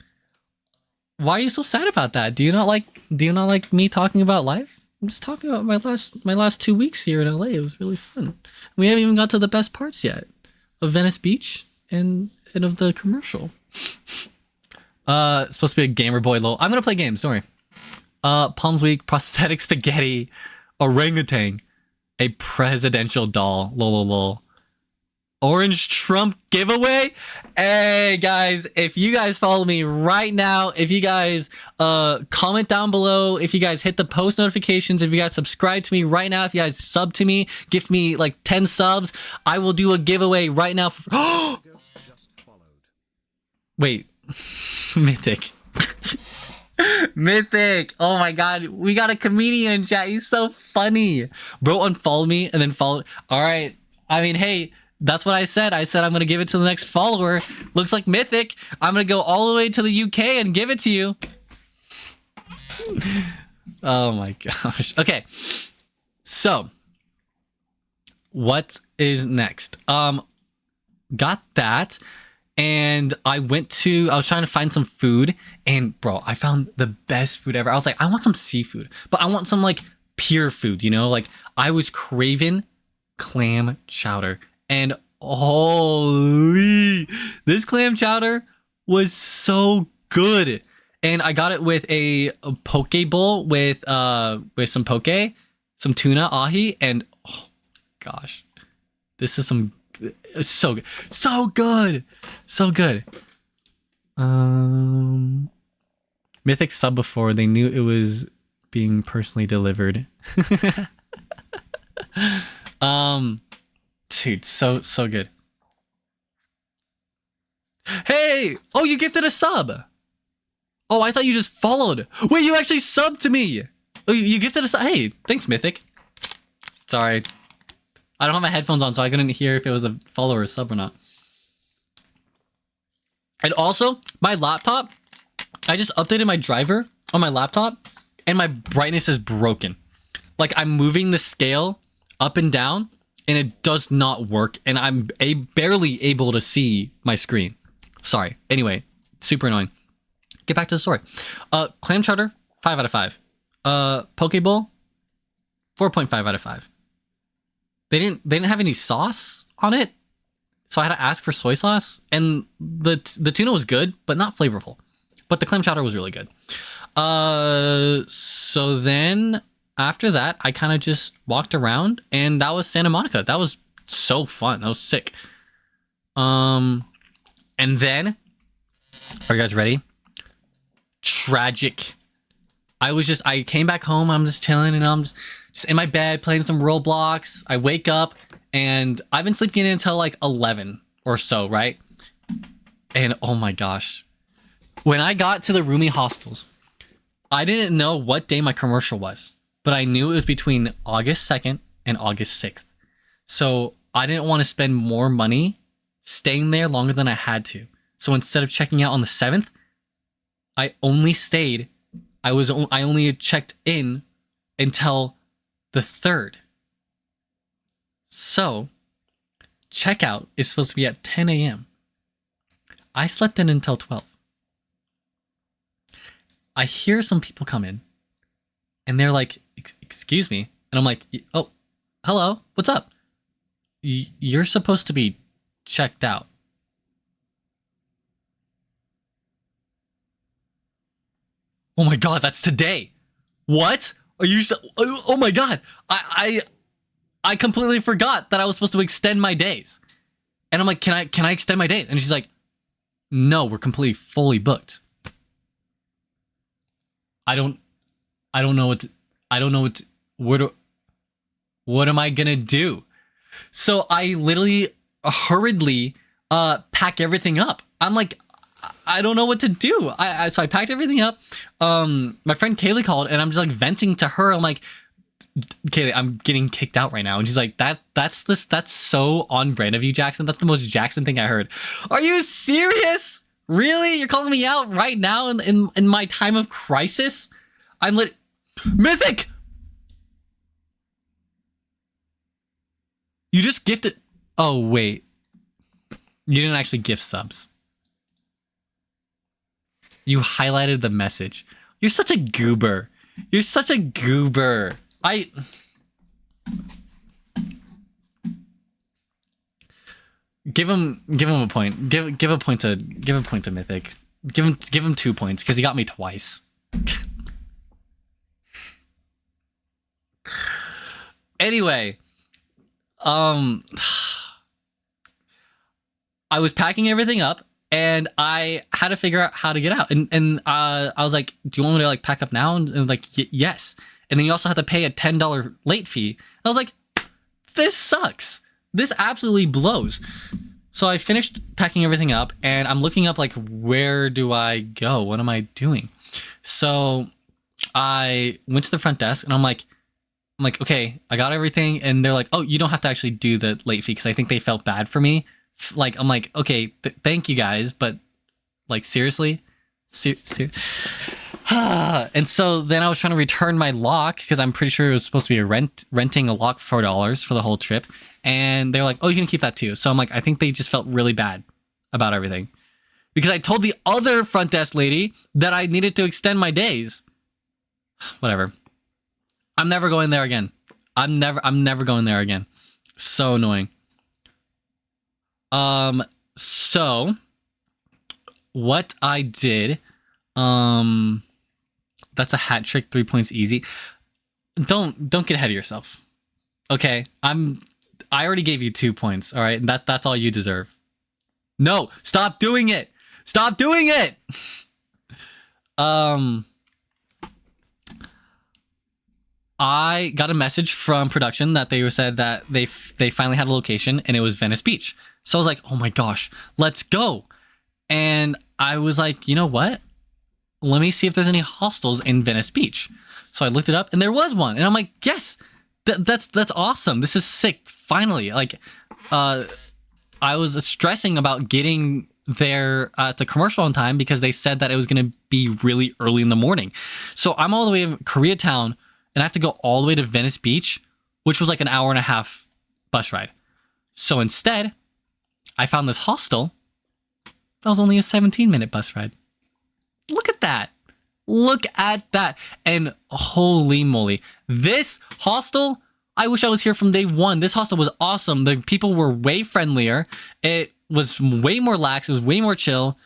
Why are you so sad about that? Do you not like me talking about life? I'm just talking about my last 2 weeks here in LA. It was really fun. We haven't even got to the best parts yet of Venice Beach and of the commercial. It's supposed to be a gamer boy lol. I'm gonna play games, don't worry. Palms Week, prosthetic spaghetti, orangutan, a presidential doll, lol. Orange Trump giveaway. Hey guys, if you guys follow me right now, if you guys comment down below, if you guys hit the post notifications, if you guys subscribe to me right now, if you guys sub to me, give me like 10 subs, I will do a giveaway right now. Wait, Mythic. Mythic. Oh my god, we got a comedian in chat. He's so funny. Bro unfollowed me and then followed. All right. I mean, hey, that's what I said. I said I'm going to give it to the next follower. Looks like Mythic. I'm going to go all the way to the UK and give it to you. Oh my gosh. Okay. So, what is next? Got that. And I was trying to find some food. And bro, I found the best food ever. I was like, I want some seafood. But I want some like pure food, you know? Like I was craving clam chowder. And holy, this clam chowder was so good. And I got it with a poke bowl with some poke, some tuna, ahi, and oh gosh, this is so good. So good. So good. Mythic sub before, they knew it was being personally delivered. Dude, so good. Hey! Oh, you gifted a sub! Oh, I thought you just followed. Wait, you actually subbed to me! Oh, you gifted a sub. Hey, thanks, Mythic. Sorry. I don't have my headphones on, so I couldn't hear if it was a follow or a sub or not. And also, my laptop, I just updated my driver on my laptop, and my brightness is broken. Like, I'm moving the scale up and down, and it does not work, and I'm barely able to see my screen. Sorry. Anyway, super annoying. Get back to the story. Clam chowder, 5 out of 5. Poke bowl, 4.5 out of 5. They didn't have any sauce on it, so I had to ask for soy sauce, and the tuna was good, but not flavorful. But the clam chowder was really good. So then after that, I kind of just walked around, and that was Santa Monica. That was so fun. That was sick. And then, are you guys ready? Tragic. I came back home. I'm just chilling and I'm just in my bed playing some Roblox. I wake up and I've been sleeping in until like 11 or so, right? And oh my gosh, when I got to the roomie hostels, I didn't know what day my commercial was, but I knew it was between August 2nd and August 6th. So I didn't want to spend more money staying there longer than I had to. So instead of checking out on the 7th, I only stayed. I only checked in until the 3rd. So checkout is supposed to be at 10 a.m. I slept in until 12. I hear some people come in and they're like, excuse me. And I'm like, oh, hello, what's up? You're supposed to be checked out. Oh my God, that's today. What? Are you so, oh my God. I completely forgot that I was supposed to extend my days. And I'm like, can I extend my days? And she's like, no, we're completely fully booked. I don't know what am I gonna do? So I literally hurriedly pack everything up. I'm like, I don't know what to do. So I packed everything up. My friend Kaylee called and I'm just like venting to her. I'm like, Kaylee, I'm getting kicked out right now. And she's like, that's so on brand of you, Jackson. That's the most Jackson thing I heard. Are you serious? Really? You're calling me out right now in my time of crisis? I'm Mythic! You just gifted. Oh, wait. You didn't actually gift subs. You highlighted the message. You're such a goober. You're such a goober. Give him a point. Give a point to Mythic. Give him 2 points because he got me twice. Anyway, I was packing everything up and I had to figure out how to get out. And I was like, do you want me to like pack up now? And like, yes. And then you also have to pay a $10 late fee. I was like, this sucks. This absolutely blows. So I finished packing everything up and I'm looking up like, where do I go? What am I doing? So I went to the front desk and I'm like, okay, I got everything. And they're like, oh, you don't have to actually do the late fee because I think they felt bad for me. Like, I'm like, okay, thank you guys. But like, seriously? And so then I was trying to return my lock because I'm pretty sure it was supposed to be renting a lock for $4 for the whole trip. And they're like, oh, you can keep that too. So I'm like, I think they just felt really bad about everything because I told the other front desk lady that I needed to extend my days. Whatever. I'm never going there again. I'm never going there again. So annoying. So what I did, that's a hat trick, 3 points easy. Don't get ahead of yourself. Okay. I already gave you 2 points. All right. That's all you deserve. No, stop doing it. Stop doing it. I got a message from production that they said that they finally had a location and it was Venice Beach. So I was like, oh my gosh, let's go. And I was like, you know what? Let me see if there's any hostels in Venice Beach. So I looked it up and there was one. And I'm like, yes, that's awesome. This is sick. Finally, like, I was stressing about getting there at the commercial on time because they said that it was going to be really early in the morning. So I'm all the way in Koreatown and I have to go all the way to Venice Beach, which was like an hour and a half bus ride. So instead, I found this hostel. That was only a 17-minute bus ride. Look at that. Look at that. And holy moly, this hostel, I wish I was here from day one. This hostel was awesome. The people were way friendlier. It was way more lax. It was way more chill.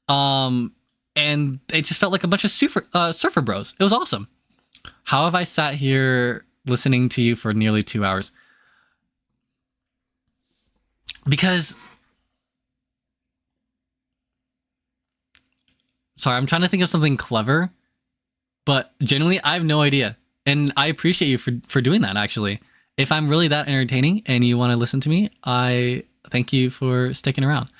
And it just felt like a bunch of surfer bros. It was awesome. How have I sat here listening to you for nearly 2 hours? Because, sorry, I'm trying to think of something clever, But genuinely, I have no idea. And I appreciate you for doing that, actually. If I'm really that entertaining and you want to listen to me, I thank you for sticking around.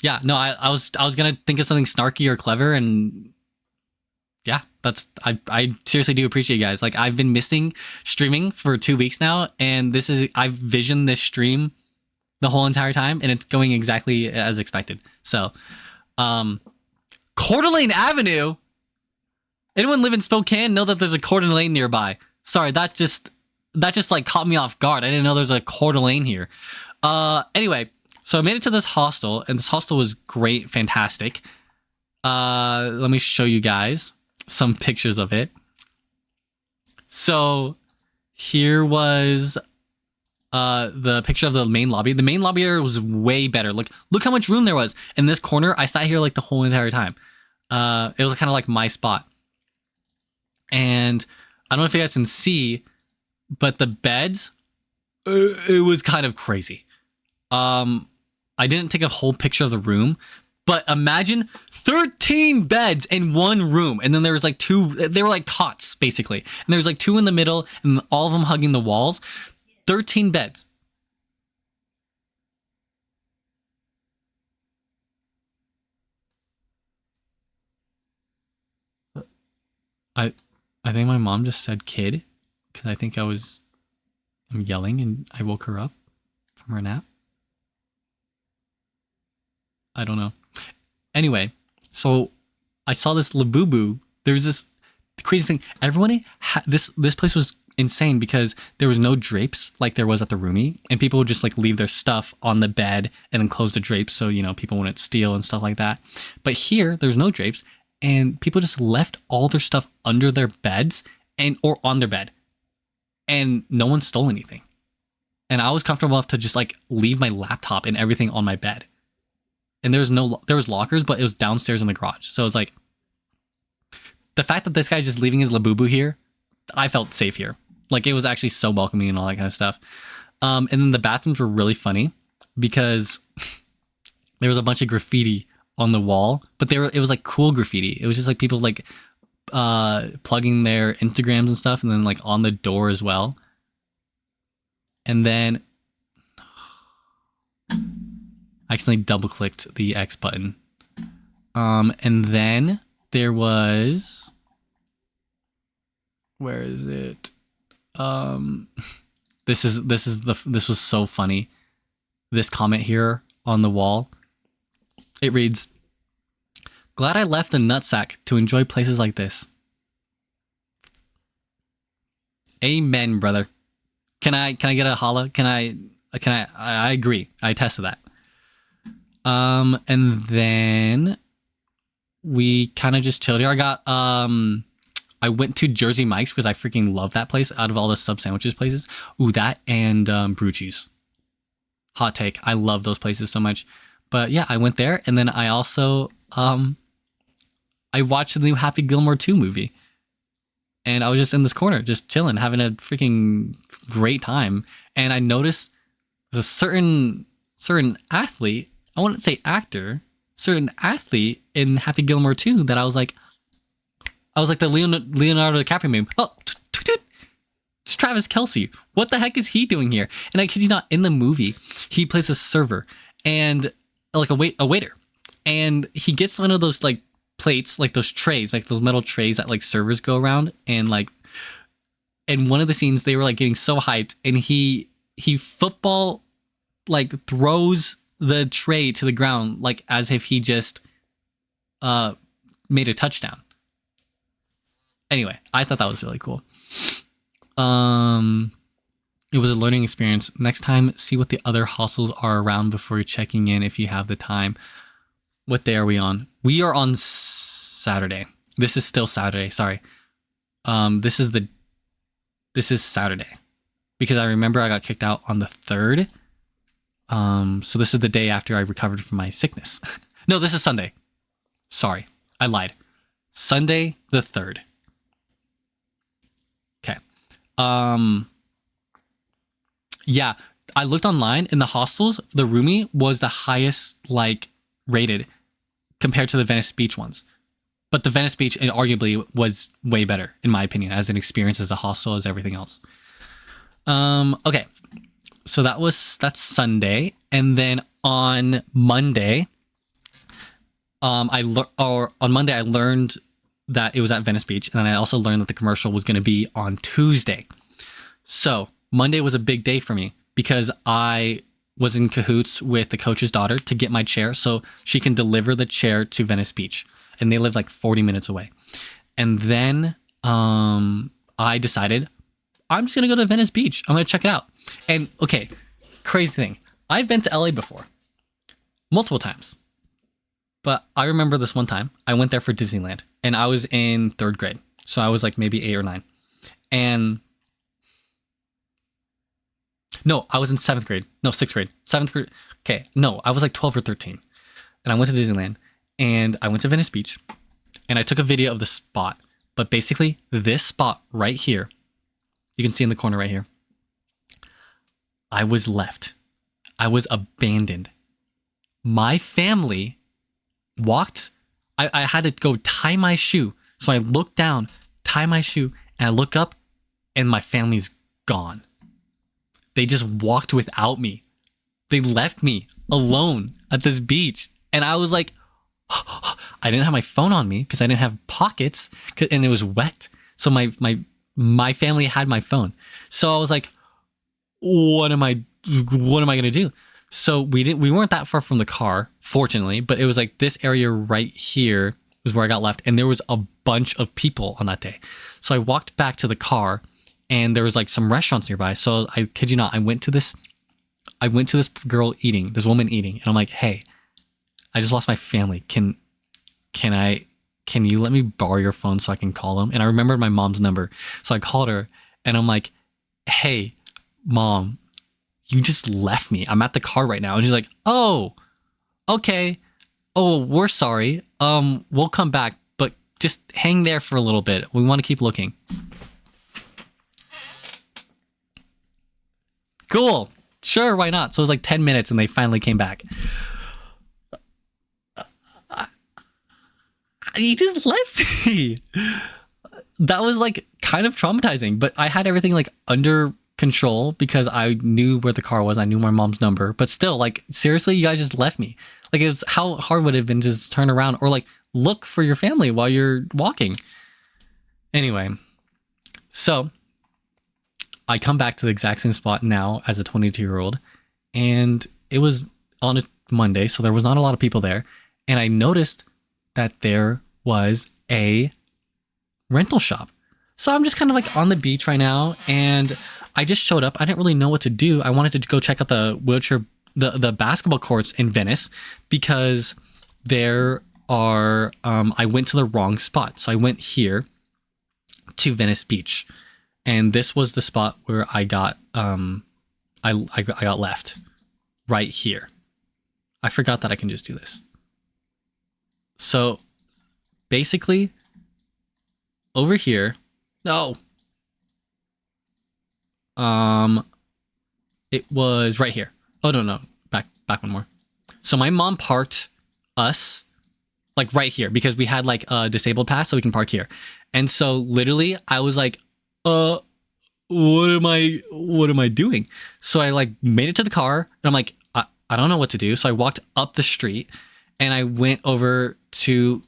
Yeah, no, I was gonna think of something snarky or clever, and yeah, I seriously do appreciate you guys. Like, I've been missing streaming for 2 weeks now, and I've visioned this stream the whole entire time, and it's going exactly as expected. So, Coeur d'Alene Avenue. Anyone live in Spokane know that there's a Coeur d'Alene nearby. Sorry, that just like caught me off guard. I didn't know there's a Coeur d'Alene here. Anyway, so I made it to this hostel, and this hostel was great, fantastic. Let me show you guys some pictures of it. So here was the picture of the main lobby. The main lobby area was way better. Look how much room there was. In this corner, I sat here like the whole entire time. It was kind of like my spot. And I don't know if you guys can see, but the beds, it was kind of crazy. I didn't take a whole picture of the room, but imagine 13 beds in one room. And then there was like 2, they were like cots basically. And there was like 2 in the middle and all of them hugging the walls. 13 beds. I think my mom just said kid because I think I'm yelling and I woke her up from her nap. I don't know. Anyway, so I saw this Labubu. There was this crazy thing. Everyone, this place was insane because there was no drapes like there was at the roomie, and people would just like leave their stuff on the bed and then close the drapes so people wouldn't steal and stuff like that. But here, there's no drapes, and people just left all their stuff under their beds or on their bed, and no one stole anything. And I was comfortable enough to just like leave my laptop and everything on my bed. And there was lockers, but it was downstairs in the garage. So it's like the fact that this guy's just leaving his Labubu here, I felt safe here. Like, it was actually so welcoming and all that kind of stuff. And then the bathrooms were really funny because there was a bunch of graffiti on the wall, but it was like cool graffiti. It was just like people like plugging their Instagrams and stuff, and then like on the door as well. And then I accidentally double clicked the X button. And then there was, where is it? This was so funny. This comment here on the wall. It reads, "Glad I left the nutsack to enjoy places like this." Amen, brother. Can I get a holla? I agree. I attest to that. And then we kind of just chilled here. I went to Jersey Mike's because I freaking love that place out of all the sub sandwiches places. Ooh, that and Brew Cheese. Hot take. I love those places so much. But yeah, I went there, and then I also I watched the new Happy Gilmore 2 movie. And I was just in this corner, just chilling, having a freaking great time. And I noticed there's a certain athlete, I wouldn't say actor, certain athlete in Happy Gilmore 2 that I was like the Leonardo DiCaprio meme. Oh, it's Travis Kelce. What the heck is he doing here? And I kid you not, in the movie, he plays a server and like a waiter. And he gets one of those like plates, like those trays, like those metal trays that like servers go around, and like in one of the scenes they were like getting so hyped, and he football like throws the tray to the ground like as if he just made a touchdown. Anyway, I thought that was really cool. It was a learning experience. Next time, see what the other hostels are around before you're checking in if you have the time. What day are we on? We are on Saturday. This is still Saturday. Sorry. This is Saturday because I remember I got kicked out on the 3rd. So this is the day after I recovered from my sickness. No, this is Sunday. Sorry, I lied. Sunday the 3rd. Okay. Yeah, I looked online and the hostels, the roomie was the highest like rated compared to the Venice Beach ones. But the Venice Beach, and arguably, was way better in my opinion, as an experience, as a hostel, as everything else. Okay, so that's Sunday, and then on Monday, on Monday I learned that it was at Venice Beach, and then I also learned that the commercial was going to be on Tuesday. So Monday was a big day for me because I was in cahoots with the coach's daughter to get my chair so she can deliver the chair to Venice Beach, and they live like 40 minutes away. And then I decided I'm just gonna go to Venice Beach. I'm gonna check it out. And okay, crazy thing, I've been to LA before, multiple times. But I remember this one time I went there for Disneyland, and I was in 3rd grade. So I was like maybe 8 or 9. And no, I was in 7th grade. No, 6th grade. 7th grade. Okay, no, I was like 12 or 13. And I went to Disneyland, and I went to Venice Beach, and I took a video of the spot. But basically, this spot right here, you can see in the corner right here, I was left. I was abandoned. My family walked. I had to go tie my shoe. So I look down, tie my shoe, and I look up, and my family's gone. They just walked without me. They left me alone at this beach. And I was like, I didn't have my phone on me because I didn't have pockets, and it was wet. So my family had my phone. So I was like, what am I going to do? So we weren't that far from the car, fortunately, but it was like this area right here was where I got left, and there was a bunch of people on that day. So I walked back to the car, and there was like some restaurants nearby. So I kid you not, I went to this this woman eating, and I'm like, hey, I just lost my family. Can you let me borrow your phone so I can call them? And I remembered my mom's number. So I called her, and I'm like, hey, Mom, you just left me. I'm at the car right now. And she's like, oh, okay. Oh, we're sorry. We'll come back, but just hang there for a little bit. We want to keep looking. Cool. Sure, why not? So it was like 10 minutes, and they finally came back. He just left me. That was like kind of traumatizing, but I had everything like under control because I knew where the car was. I knew my mom's number, but still, like, seriously, you guys just left me. Like, it was, how hard would it have been to just turn around or like look for your family while you're walking? Anyway, so I come back to the exact same spot now as a 22-year-old, and it was on a Monday, so there was not a lot of people there. And I noticed that there was a rental shop. So I'm just kind of like on the beach right now, and I just showed up. I didn't really know what to do. I wanted to go check out the wheelchair, the basketball courts in Venice, because there are, I went to the wrong spot. So I went here to Venice Beach, and this was the spot where I got, I got left right here. I forgot that I can just do this. So basically over here, no. It was right here. Oh, no. Back one more. So my mom parked us like right here because we had like a disabled pass, so we can park here. And so literally I was like, what am I doing? So I like made it to the car, and I'm like, I don't know what to do. So I walked up the street, and I went over to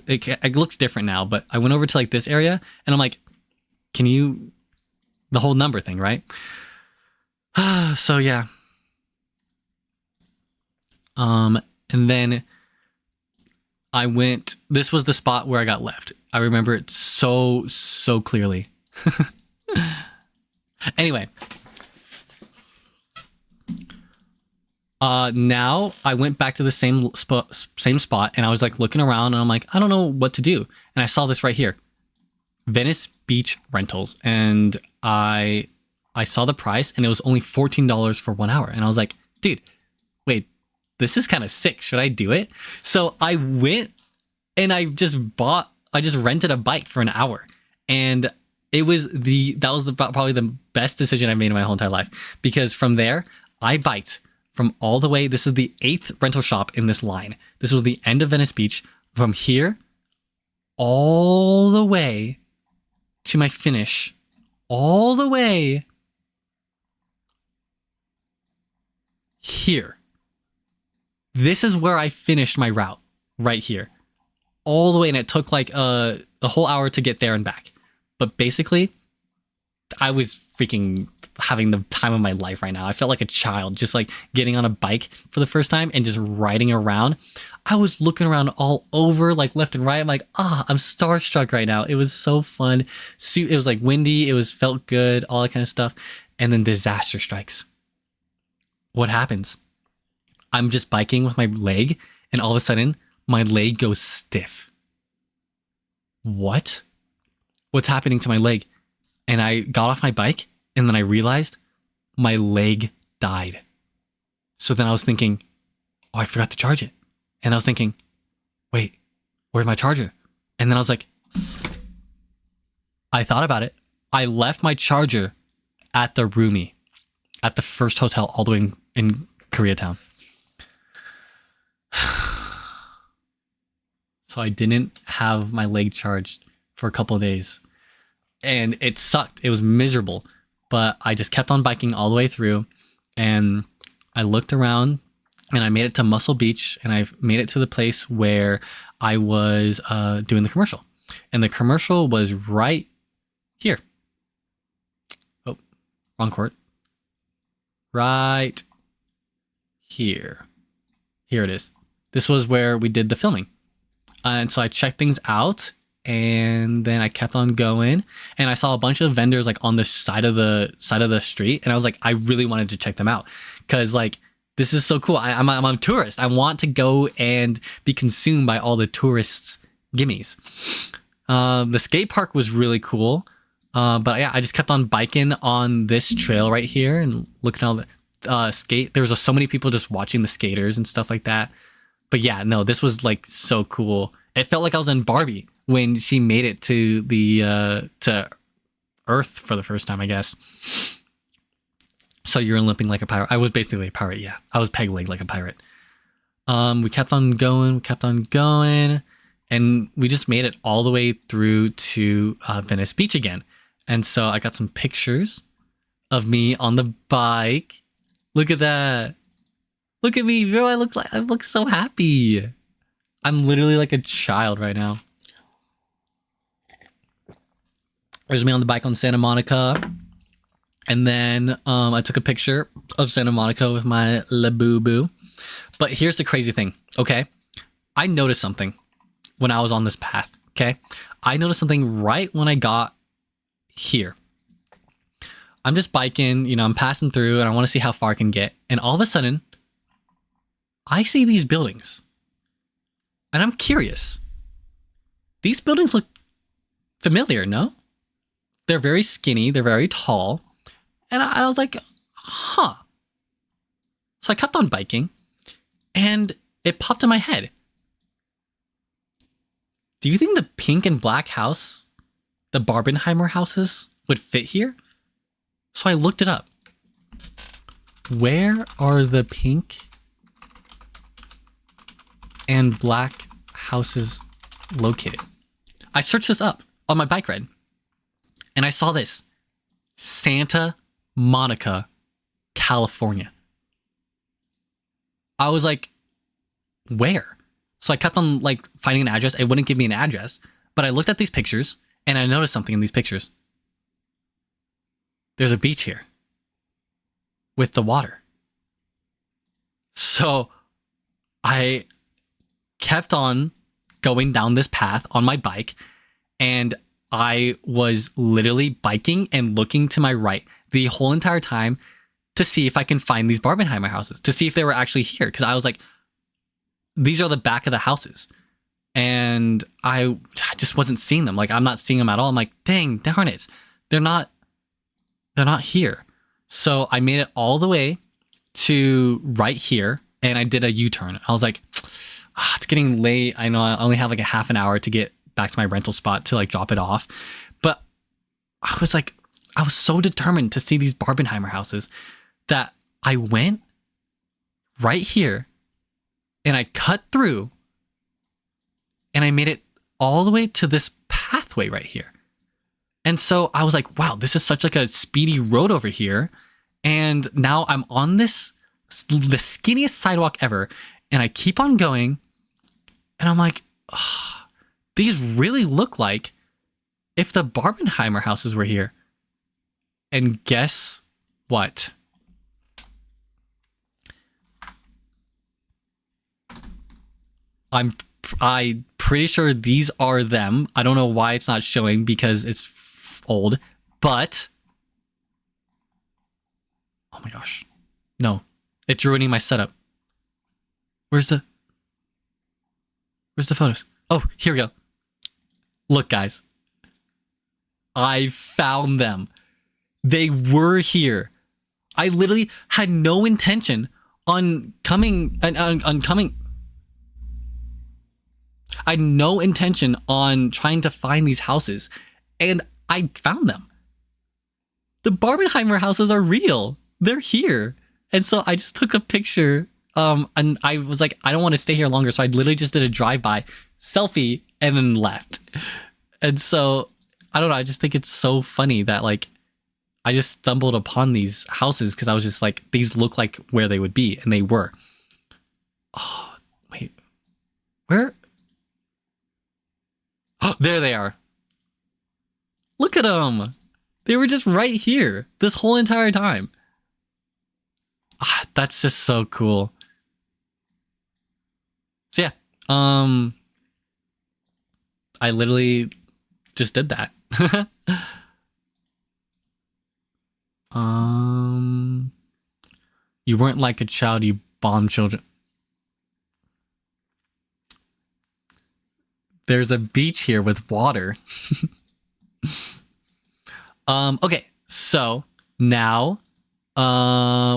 it looks different now, but I went over to like this area, and I'm like, the whole number thing, right? So yeah. And then I went, this was the spot where I got left. I remember it so clearly. Anyway. Now I went back to the same spot, and I was like looking around, and I'm like, I don't know what to do. And I saw this right here, Venice Beach Rentals, and I saw the price, and it was only $14 for 1 hour. And I was like, dude, wait, this is kind of sick. Should I do it? So I went, and I just rented a bike for an hour, and that was probably the best decision I made in my whole entire life, because from there I biked from all the way. This is the 8th rental shop in this line. This was the end of Venice Beach. From here all the way to my finish, all the way here. This is where I finished my route, right here. All the way, and it took like a whole hour to get there and back. But basically, I was freaking having the time of my life right now. I felt like a child, just like getting on a bike for the first time and just riding around. I was looking around all over, like left and right. I'm like, I'm starstruck right now. It was so fun. It was like windy. It felt good, all that kind of stuff. And then disaster strikes. What happens? I'm just biking with my leg, and all of a sudden, my leg goes stiff. What? What's happening to my leg? And I got off my bike, and then I realized my leg died. So then I was thinking, I forgot to charge it. And I was thinking, wait, where's my charger? And then I was like, I thought about it. I left my charger at the roomie, at the first hotel all the way in Koreatown. So I didn't have my leg charged for a couple of days. And it sucked. It was miserable. But I just kept on biking all the way through. And I looked around and I made it to Muscle Beach. And I made it to the place where I was doing the commercial. And the commercial was right here. Oh, wrong court. Right here. Here it is. This was where we did the filming. And so I checked things out, and then I kept on going, and I saw a bunch of vendors like on the side of the street, and I was like, I really wanted to check them out because like this is so cool. I'm a tourist. I want to go and be consumed by all the tourists' gimmies. The skate park was really cool, but yeah, I just kept on biking on this trail right here and looking at all the skate. There was so many people just watching the skaters and stuff like that. But yeah, no, this was like so cool. It felt like I was in Barbie when she made it to the to Earth for the first time, I guess. So you're limping like a pirate. I was basically a pirate, yeah. I was peg-legged like a pirate. We kept on going, and we just made it all the way through to Venice Beach again. And so I got some pictures of me on the bike. Look at that. Look at me, bro. I look so happy. I'm literally like a child right now. There's me on the bike on Santa Monica. And then I took a picture of Santa Monica with my Labubu. But here's the crazy thing, okay? I noticed something when I was on this path, okay? I noticed something right when I got here. I'm just biking, I'm passing through and I want to see how far I can get. And all of a sudden, I see these buildings. And I'm curious. These buildings look familiar, no? They're very skinny, they're very tall. And I was like, huh. So I kept on biking, and it popped in my head. Do you think the pink and black house, the Barbenheimer houses, would fit here? So I looked it up. Where are the pink and black houses located? I searched this up on my bike ride, and I saw this. Santa Monica, California. I was like, where? So I kept on like finding an address. It wouldn't give me an address, but I looked at these pictures and I noticed something in these pictures. There's a beach here with the water. So I kept on going down this path on my bike, and I was literally biking and looking to my right the whole entire time to see if I can find these Barbenheimer houses, to see if they were actually here. Because I was like, these are the back of the houses. And I just wasn't seeing them. Like, I'm not seeing them at all. I'm like, dang, darn it. They're not here. So I made it all the way to right here, and I did a U-turn. I was like, it's getting late. I know I only have like a half an hour to get back to my rental spot to like drop it off. But I was so determined to see these Barbenheimer houses that I went right here and I cut through and I made it all the way to this pathway right here. And so I was like, wow, this is such like a speedy road over here. And now I'm on this, the skinniest sidewalk ever. And I keep on going. And I'm like, oh, these really look like if the Barbenheimer houses were here. And guess what? I'm pretty sure these are them. I don't know why it's not showing because it's old, but oh my gosh. No, it's ruining my setup. Where's the photos? Oh, here we go. Look, guys. I found them. They were here. I literally had no intention on coming on coming. I had no intention on trying to find these houses, and I found them. The Barbenheimer houses are real. They're here. And so I just took a picture, and I was like, I don't want to stay here longer, so I literally just did a drive-by selfie and then left. And so, I don't know, I just think it's so funny that, like, I just stumbled upon these houses because I was just like, these look like where they would be, and they were. Oh, wait. Where? Oh, there they are. Look at them. They were just right here this whole entire time. Ah, that's just so cool. So yeah, I literally just did that. You weren't like a child, you bombed children. There's a beach here with water. Okay, so now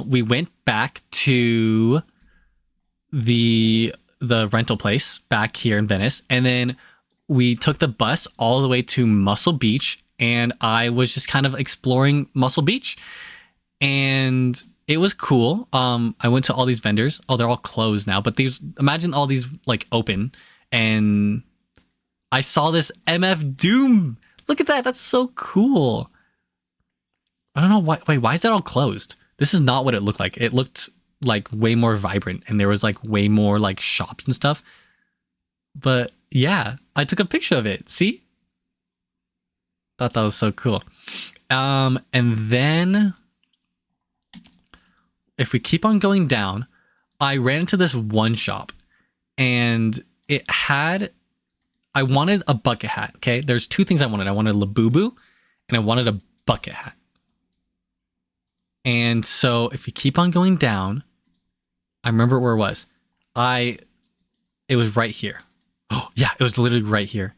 we went back to the rental place back here in Venice, and then we took the bus all the way to Muscle Beach, and I was just kind of exploring Muscle Beach, and it was cool. I went to all these vendors. Oh, they're all closed now, but imagine all these like open, and I saw this MF Doom. Look at that. That's so cool. I don't know why. Wait, why is that all closed? This is not what it looked like. It looked like way more vibrant, and there was like way more like shops and stuff. But yeah, I took a picture of it. See? Thought that was so cool. And then if we keep on going down, I ran into this one shop, and it had, I wanted a bucket hat. Okay, there's two things I wanted. I wanted a Labubu, and I wanted a bucket hat. And so if you keep on going down, I remember where it was. It was right here. Oh yeah, it was literally right here.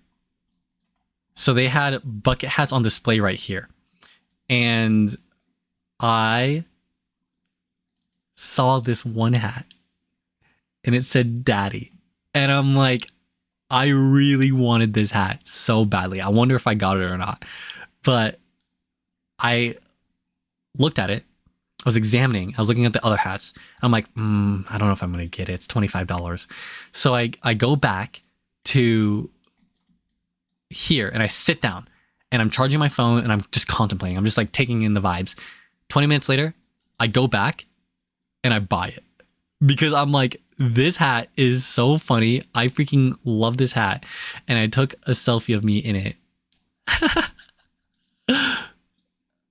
So they had bucket hats on display right here. And I saw this one hat, and it said Daddy. And I'm like, I really wanted this hat so badly. I wonder if I got it or not. But I looked at it. I was examining. I was looking at the other hats. I'm like, I don't know if I'm going to get it. It's $25. So I go back to here, and I sit down, and I'm charging my phone, and I'm just contemplating. I'm just like taking in the vibes. 20 minutes later, I go back and I buy it because I'm like, this hat is so funny. I freaking love this hat. And I took a selfie of me in it.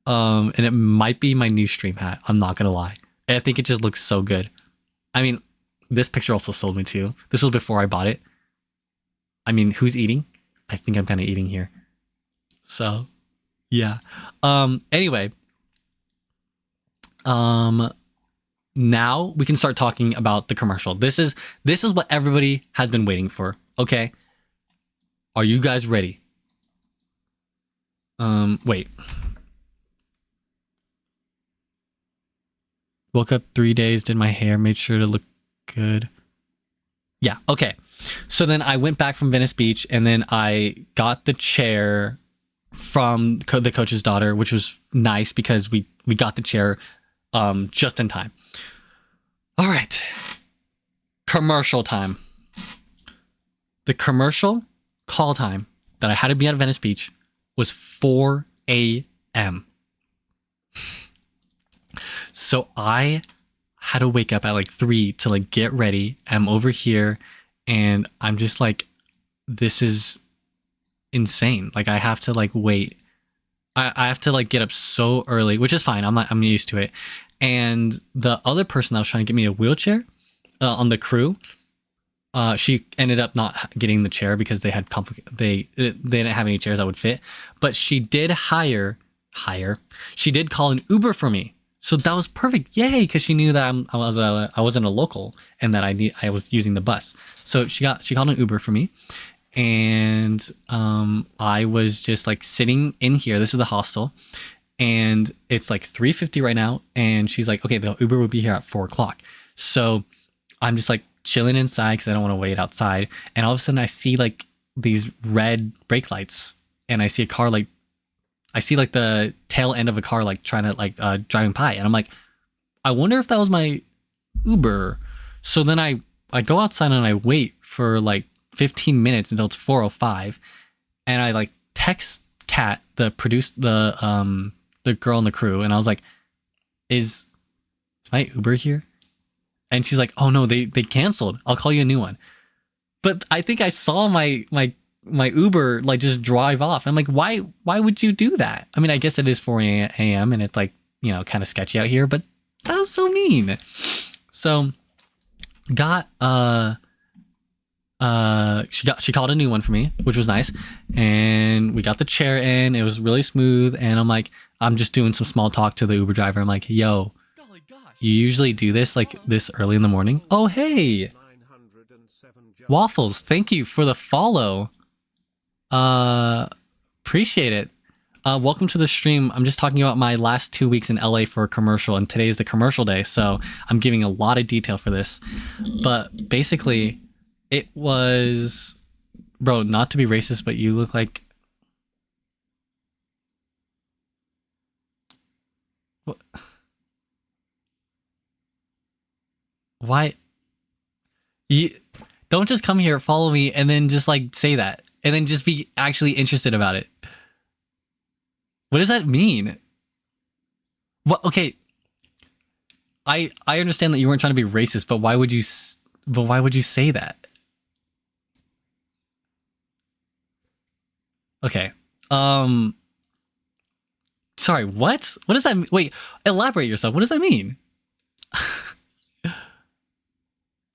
And it might be my new stream hat. I'm not gonna lie. And I think it just looks so good. I mean, this picture also sold me too. This was before I bought it. I mean, who's eating? I think I'm kind of eating here. So, yeah. Anyway. Now we can start talking about the commercial. This is what everybody has been waiting for. Okay. Are you guys ready? Wait. Woke up 3 days, did my hair, made sure to look good. Yeah, okay. So then I went back from Venice Beach, and then I got the chair from the coach's daughter, which was nice because we got the chair just in time. All right. Commercial time. The commercial call time that I had to be at Venice Beach was 4 a.m. So I had to wake up at like 3 to like get ready. I'm over here and I'm just like, this is insane. Like I have to like wait. I have to like get up so early, which is fine. I'm used to it. And the other person that was trying to get me a wheelchair on the crew, she ended up not getting the chair because they had they didn't have any chairs that would fit. But she did she did call an Uber for me. So that was perfect. Yay, because she knew that I wasn't a local and that I was using the bus. So she called an Uber for me. And I was just like sitting in here. This is the hostel. And it's like 3:50 right now. And she's like, okay, the Uber will be here at 4 o'clock. So I'm just like chilling inside because I don't want to wait outside. And all of a sudden I see like these red brake lights. And I see a car like, I see like the tail end of a car like trying to like driving by. And I'm like, I wonder if that was my Uber. So then I go outside and I wait for like 15 minutes until it's 4:05. And I like text Kat, the girl in the crew, and I was like, is my Uber here? And she's like, oh no, they canceled. I'll call you a new one. But I think I saw my Uber like just drive off. I'm like, why would you do that? I mean, I guess it is 4 a.m. and it's like, you know, kind of sketchy out here, but that was so mean. So got she called a new one for me, which was nice. And we got the chair in. It was really smooth. And I'm like, I'm just doing some small talk to the Uber driver. I'm like, yo, you usually do this like this early in the morning? Oh, hey, Waffles, thank you for the follow. Appreciate it. Welcome to the stream. I'm just talking about my last 2 weeks in LA for a commercial, and today is the commercial day, so I'm giving a lot of detail for this. But basically, it was, bro, not to be racist, but you look like, what? Why? You don't just come here, follow me, and then just like say that, and then just be actually interested about it. What does that mean? What? Okay, I understand that you weren't trying to be racist, but why would you? But why would you say that? Okay. Sorry. What? What does that mean? Wait. Elaborate yourself. What does that mean?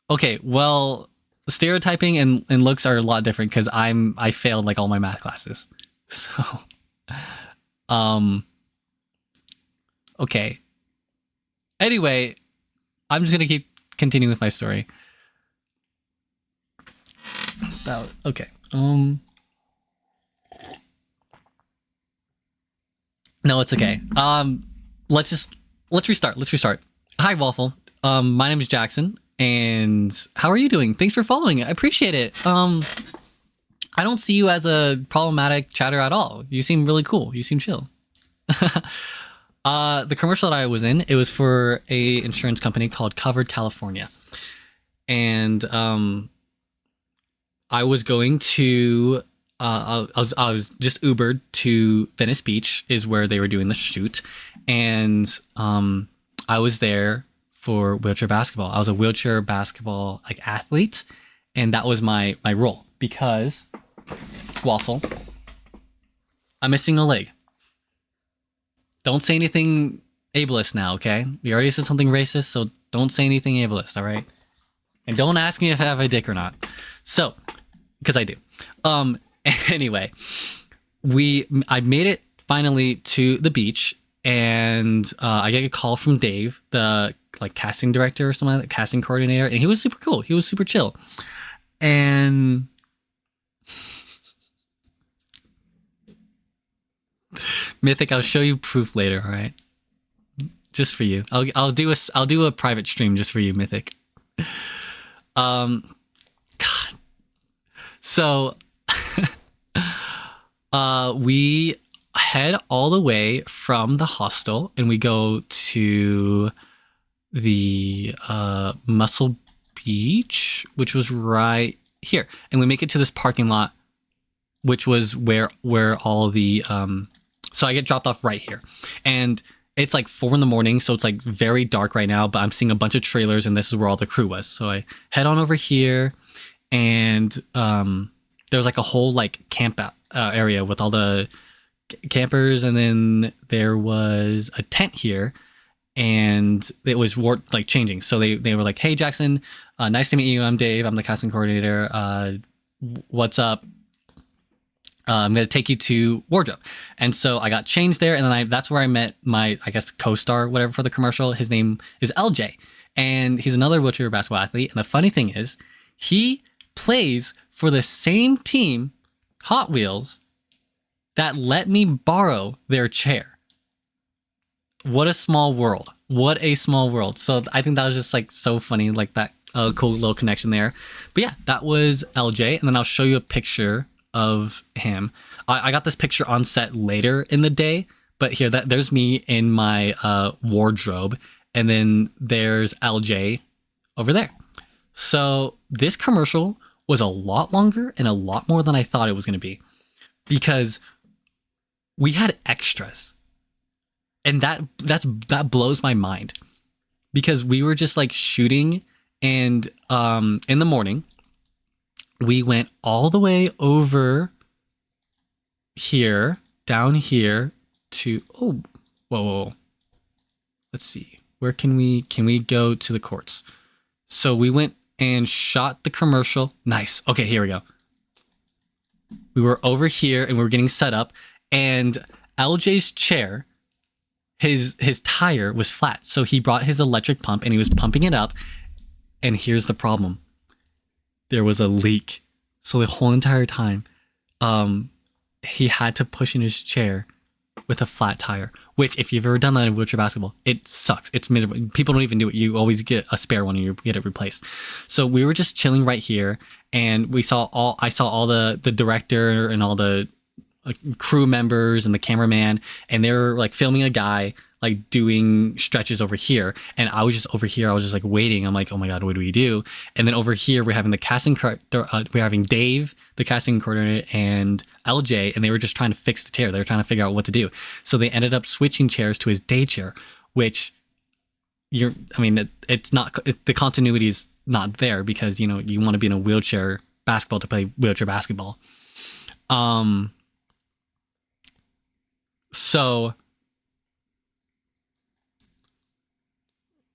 Okay. Well, stereotyping and looks are a lot different because I failed like all my math classes. So. Okay. Anyway, I'm just gonna keep continuing with my story. Okay. No, it's okay. Let's restart. Hi, Waffle. My name is Jackson, and how are you doing? Thanks for following. I appreciate it. I don't see you as a problematic chatter at all. You seem really cool. You seem chill. The commercial that I was in, it was for a insurance company called Covered California. And I was going to I was just Ubered to Venice Beach, is where they were doing the shoot. And I was there for wheelchair basketball. I was a wheelchair basketball like athlete, and that was my role because Waffle, I'm missing a leg. Don't say anything ableist now, okay? We already said something racist, so don't say anything ableist, all right? And don't ask me if I have a dick or not. So, because I do. Anyway, I made it finally to the beach, and I get a call from Dave, the like casting director or something like that, casting coordinator, and he was super cool. He was super chill. And Mythic, I'll show you proof later, all right? Just for you. I'll do a private stream just for you, Mythic. God. So we head all the way from the hostel and we go to the Muscle Beach, which was right here. And we make it to this parking lot which was where all the so I get dropped off right here, and it's like 4 a.m, so it's like very dark right now, but I'm seeing a bunch of trailers, and this is where all the crew was. So I head on over here, and there's like a whole like camp out, area with all the campers, and then there was a tent here, and it was like changing. So they were like, "Hey Jackson, nice to meet you. I'm Dave. I'm the casting coordinator. What's up? I'm going to take you to wardrobe." And so I got changed there. And then that's where I met my, I guess, co-star, whatever, for the commercial. His name is LJ. And he's another wheelchair basketball athlete. And the funny thing is, he plays for the same team, Hot Wheels, that let me borrow their chair. What a small world. What a small world. So I think that was just like so funny, like that cool little connection there. But yeah, that was LJ. And then I'll show you a picture of him. I got this picture on set later in the day, but here there's me in my wardrobe, and then there's LJ over there. So this commercial was a lot longer and a lot more than I thought it was going to be, because we had extras, and that blows my mind, because we were just like shooting, and in the morning we went all the way over here, down here to, whoa. Let's see. Where can we go to the courts? So we went and shot the commercial. Nice. Okay, here we go. We were over here and we were getting set up, and LJ's chair, his tire was flat. So he brought his electric pump and he was pumping it up. And here's the problem. There was a leak. So the whole entire time, he had to push in his chair with a flat tire, which if you've ever done that in wheelchair basketball, it sucks. It's miserable. People don't even do it. You always get a spare one and you get it replaced. So we were just chilling right here, and I saw all the director and all the crew members and the cameraman, and they were like filming a guy like doing stretches over here, and I was just over here. I was just like waiting. I'm like, oh my god, what do we do? And then over here we're having we're having Dave, the casting coordinator, and LJ, and they were just trying to fix the chair. They were trying to figure out what to do. So they ended up switching chairs to his day chair, which it's not, the continuity is not there, because you want to be in a wheelchair basketball to play wheelchair basketball. So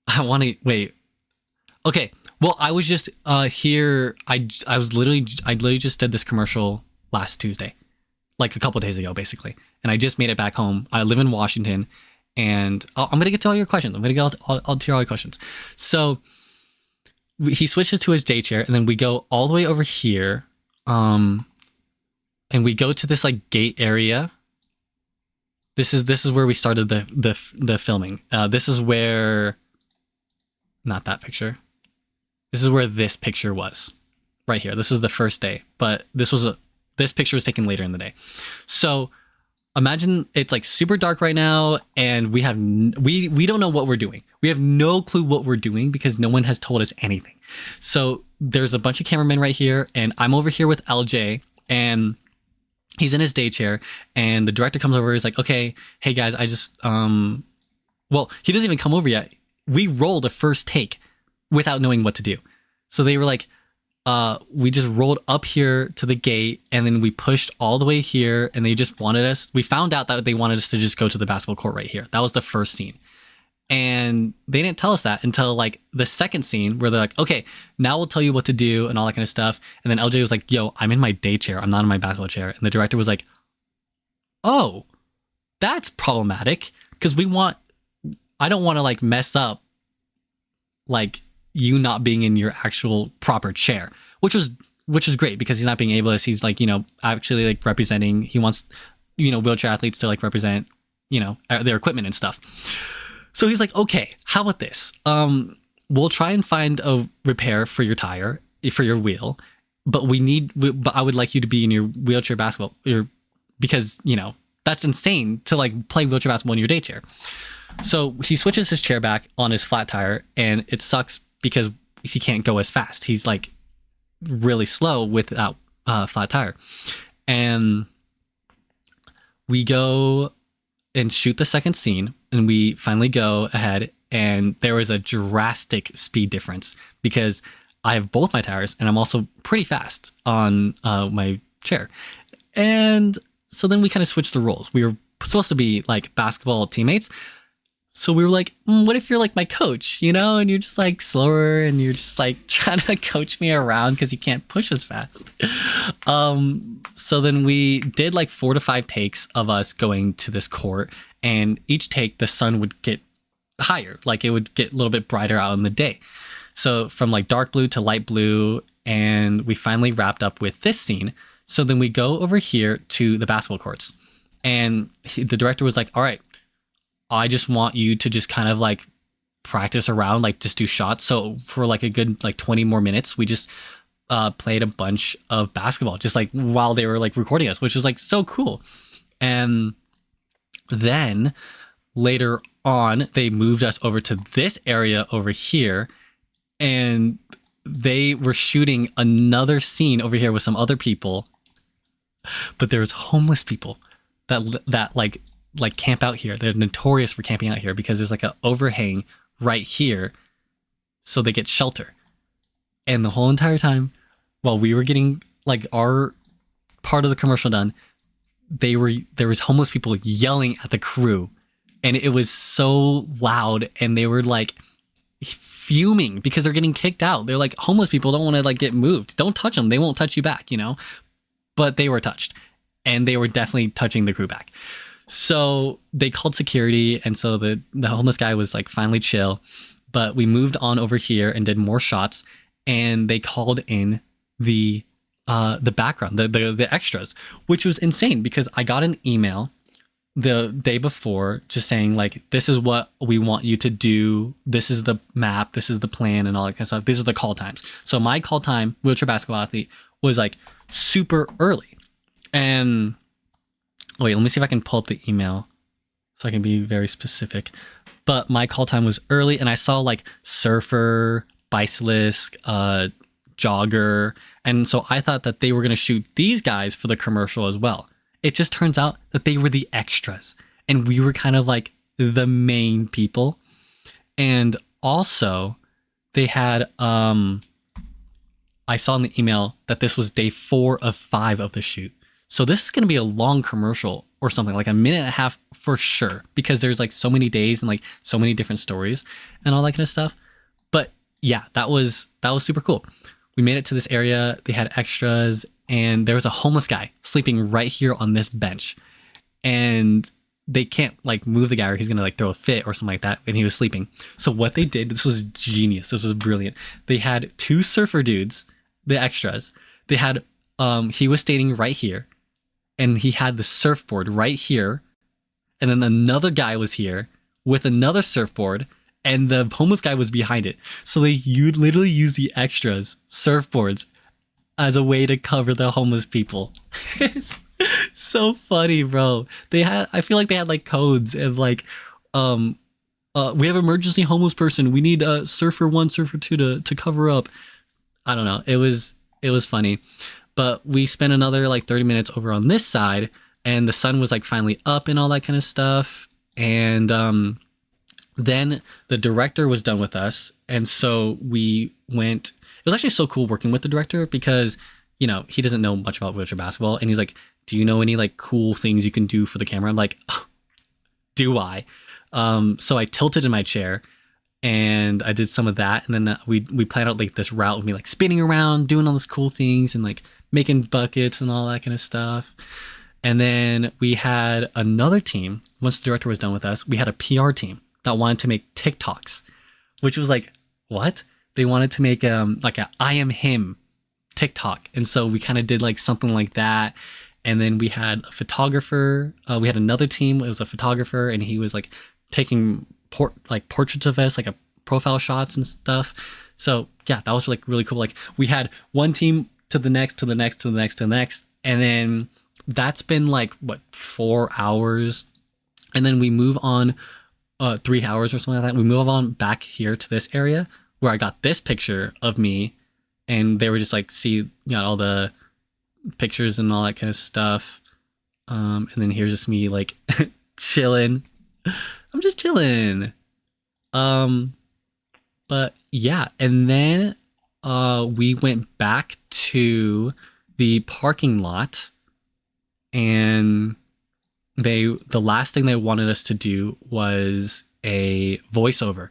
I want to wait. Okay. Well, I was just here. I literally just did this commercial last Tuesday, like a couple of days ago, basically. And I just made it back home. I live in Washington, and I'm going to get to all your questions. I'm going to get all to all your questions. So he switches to his day chair, and then we go all the way over here. And we go to this like gate area. This is where we started the filming. This is where, not that picture. This is where this picture was, right here. This is the first day, but this picture was taken later in the day. So imagine it's like super dark right now, and we don't know what we're doing. We have no clue what we're doing because no one has told us anything. So there's a bunch of cameramen right here, and I'm over here with LJ, and he's in his day chair, and the director comes over. He's like, okay, hey guys, I just, well, he doesn't even come over yet. We rolled a first take without knowing what to do. So they were like, we just rolled up here to the gate, and then we pushed all the way here, and they just wanted us, we found out that they wanted us to just go to the basketball court right here. That was the first scene. And they didn't tell us that until like the second scene, where they're like, okay, now we'll tell you what to do and all that kind of stuff. And then LJ was like, yo, I'm in my day chair. I'm not in my basketball chair. And the director was like, oh, that's problematic, because I don't want to like mess up like you not being in your actual proper chair, which was great, because he's not being ableist. He's like, actually like representing, he wants, wheelchair athletes to like represent, their equipment and stuff. So he's like, okay, how about this? We'll try and find a repair for your tire, for your wheel, but but I would like you to be in your wheelchair basketball, because, that's insane to like play wheelchair basketball in your day chair. So he switches his chair back on his flat tire, and it sucks because he can't go as fast. He's like really slow without flat tire. And we go and shoot the second scene, and we finally go ahead, and there was a drastic speed difference because I have both my tires and I'm also pretty fast on my chair. And so then we kind of switched the roles. We were supposed to be like basketball teammates. So we were like, what if you're like my coach, you know, and you're just like slower and you're just like trying to coach me around because you can't push as fast. So then we did like 4 to 5 takes of us going to this court, and each take the sun would get higher, like it would get a little bit brighter out in the day. So from like dark blue to light blue, and we finally wrapped up with this scene. So then we go over here to the basketball courts, and the director was like, all right, I just want you to just kind of like practice around, like just do shots. So for like a good like 20 more minutes, we just played a bunch of basketball, just like while they were like recording us, which was like so cool. And then later on, they moved us over to this area over here, and they were shooting another scene over here with some other people, but there was homeless people that like camp out here. They're notorious for camping out here because there's like an overhang right here, so they get shelter. And the whole entire time, while we were getting like our part of the commercial done, there was homeless people yelling at the crew, and it was so loud, and they were like fuming because they're getting kicked out. They're like, homeless people don't want to like get moved. Don't touch them. They won't touch you back, you know? But they were touched, and they were definitely touching the crew back. So they called security, and so the homeless guy was like finally chill. But we moved on over here and did more shots, and they called in the background, the extras, which was insane because I got an email the day before just saying like, this is what we want you to do, this is the map, this is the plan, and all that kind of stuff. These are the call times. So my call time, wheelchair basketball athlete, was like super early. And wait, let me see if I can pull up the email so I can be very specific. But my call time was early, and I saw like surfer, bicyclist, jogger, and so I thought that they were going to shoot these guys for the commercial as well. It just turns out that they were the extras, and we were kind of like the main people. And also they had I saw in the email that this was day 4 of 5 of the shoot. So this is going to be a long commercial or something, like a minute and a half for sure, because there's like so many days and like so many different stories and all that kind of stuff. But yeah, that was super cool. We made it to this area. They had extras, and there was a homeless guy sleeping right here on this bench, and they can't like move the guy or he's going to like throw a fit or something like that. And he was sleeping. So what they did, this was genius. This was brilliant. They had 2 surfer dudes, the extras. They had, he was standing right here, and he had the surfboard right here. And then another guy was here with another surfboard, and the homeless guy was behind it. So you'd literally use the extras surfboards as a way to cover the homeless people. It's so funny, bro. I feel like they had like codes of like, we have emergency homeless person. We need surfer 1, surfer 2 to cover up. I don't know. It was funny. But we spent another like 30 minutes over on this side, and the sun was like finally up and all that kind of stuff. And then the director was done with us, and so we went. It was actually so cool working with the director because, you know, he doesn't know much about wheelchair basketball, and he's like, do you know any like cool things you can do for the camera? I'm like, oh, do I? So I tilted in my chair, and I did some of that, and then we planned out like this route with me like spinning around, doing all these cool things, and like making buckets and all that kind of stuff. And then we had another team. Once the director was done with us, we had a PR team that wanted to make TikToks, which was like, what? They wanted to make like a I am him TikTok. And so we kind of did like something like that. And then we had a photographer. We had another team. It was a photographer, and he was like taking portraits of us, like a profile shots and stuff. So yeah, that was like really cool. Like we had one team to the next, to the next, to the next, to the next. And then that's been like, what, 4 hours. And then we move on 3 hours or something like that. We move on back here to this area where I got this picture of me, and they were just like, see, you know, all the pictures and all that kind of stuff. And then here's just me like chilling. I'm just chilling. But yeah, and then we went back to the parking lot, and the last thing they wanted us to do was a voiceover.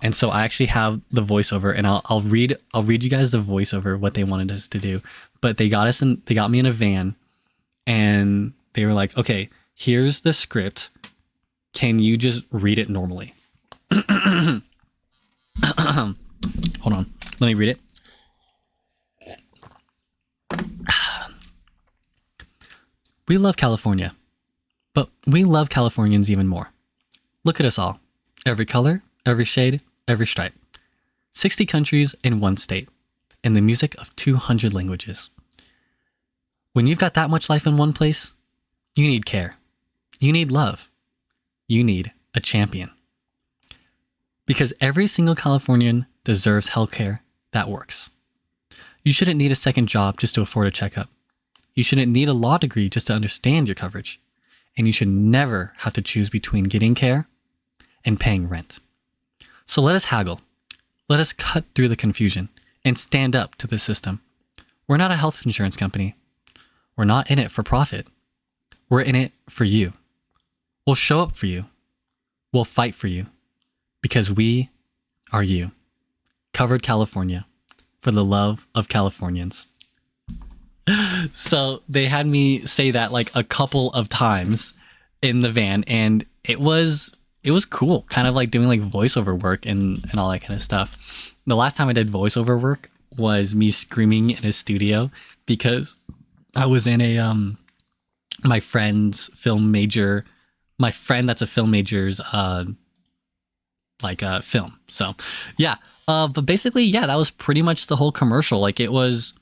And so I actually have the voiceover, and I'll read you guys the voiceover, what they wanted us to do. But they got me in a van, and they were like, okay, here's the script. Can you just read it normally? Hold on. Let me read it. We love California, but we love Californians even more. Look at us all. Every color, every shade, every stripe. 60 countries in one state, and the music of 200 languages. When you've got that much life in one place, you need care. You need love. You need a champion. Because every single Californian deserves healthcare that works. You shouldn't need a second job just to afford a checkup. You shouldn't need a law degree just to understand your coverage. And you should never have to choose between getting care and paying rent. So let us haggle. Let us cut through the confusion and stand up to the system. We're not a health insurance company. We're not in it for profit. We're in it for you. We'll show up for you. We'll fight for you. Because we are you. Covered California. For the love of Californians. So they had me say that like a couple of times in the van, and it was cool, kind of like doing like voiceover work and all that kind of stuff. The last time I did voiceover work was me screaming in a studio because I was in a my friend's film major, my friend that's a film major's film. So yeah, but basically, yeah, that was pretty much the whole commercial. Like it was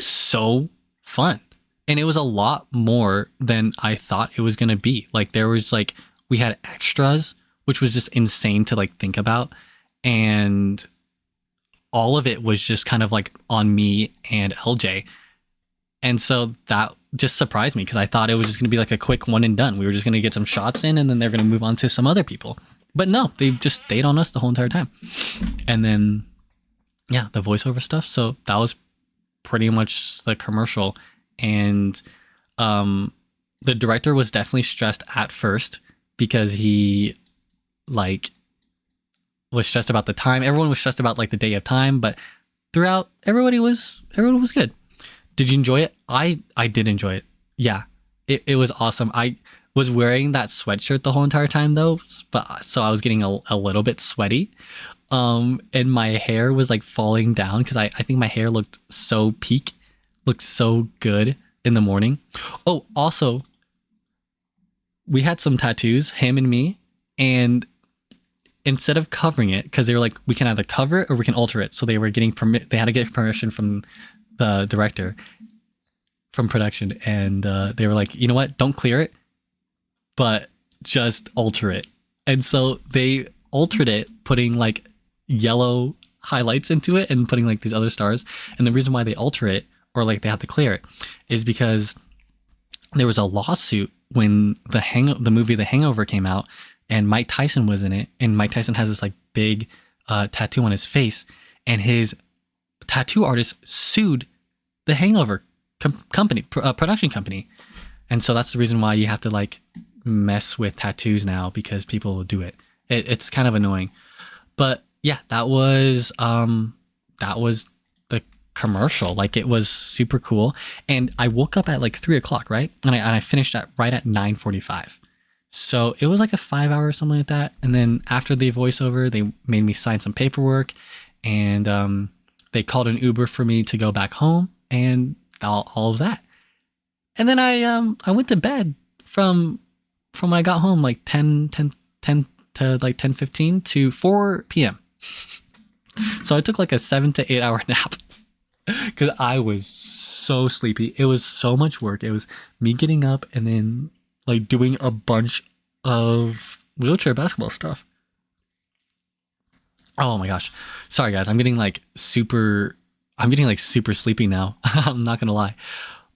so fun, and it was a lot more than I thought it was gonna be. Like there was like, we had extras, which was just insane to like think about, and all of it was just kind of like on me and LJ. And so that just surprised me because I thought it was just gonna be like a quick one and done. We were just gonna get some shots in and then they're gonna move on to some other people. But no, they just stayed on us the whole entire time. And then yeah, the voiceover stuff. So that was pretty much the commercial. And the director was definitely stressed at first because he like was stressed about the time. Everyone was stressed about like the day of time, but throughout everyone was good. Did you enjoy it? I did enjoy it. Yeah, it was awesome. I was wearing that sweatshirt the whole entire time though, but so I was getting a little bit sweaty. And my hair was like falling down because I think my hair looked so good in the morning. Oh, also, we had some tattoos, him and me, and instead of covering it, because they were like, we can either cover it or we can alter it. So they were getting they had to get permission from the director from production, and they were like, you know what, don't clear it, but just alter it. And so they altered it, putting like yellow highlights into it and putting like these other stars. And the reason why they alter it, or like they have to clear it, is because there was a lawsuit when the movie The Hangover came out, and Mike Tyson was in it, and Mike Tyson has this like big tattoo on his face, and his tattoo artist sued The Hangover production company. And so that's the reason why you have to like mess with tattoos now, because people will do it. It's kind of annoying. But yeah, that was the commercial. Like it was super cool. And I woke up at like 3:00, right? And I finished right at 9:45. So it was like a 5 hour or something like that. And then after the voiceover, they made me sign some paperwork, and they called an Uber for me to go back home, and all of that. And then I went to bed from when I got home, like 10 to like 10:15 to 4 p.m. So I took like a 7 to 8 hour nap because I was so sleepy. It was so much work. It was me getting up and then like doing a bunch of wheelchair basketball stuff. Oh my gosh. Sorry guys, I'm getting like super, I'm getting like super sleepy now. I'm not gonna lie.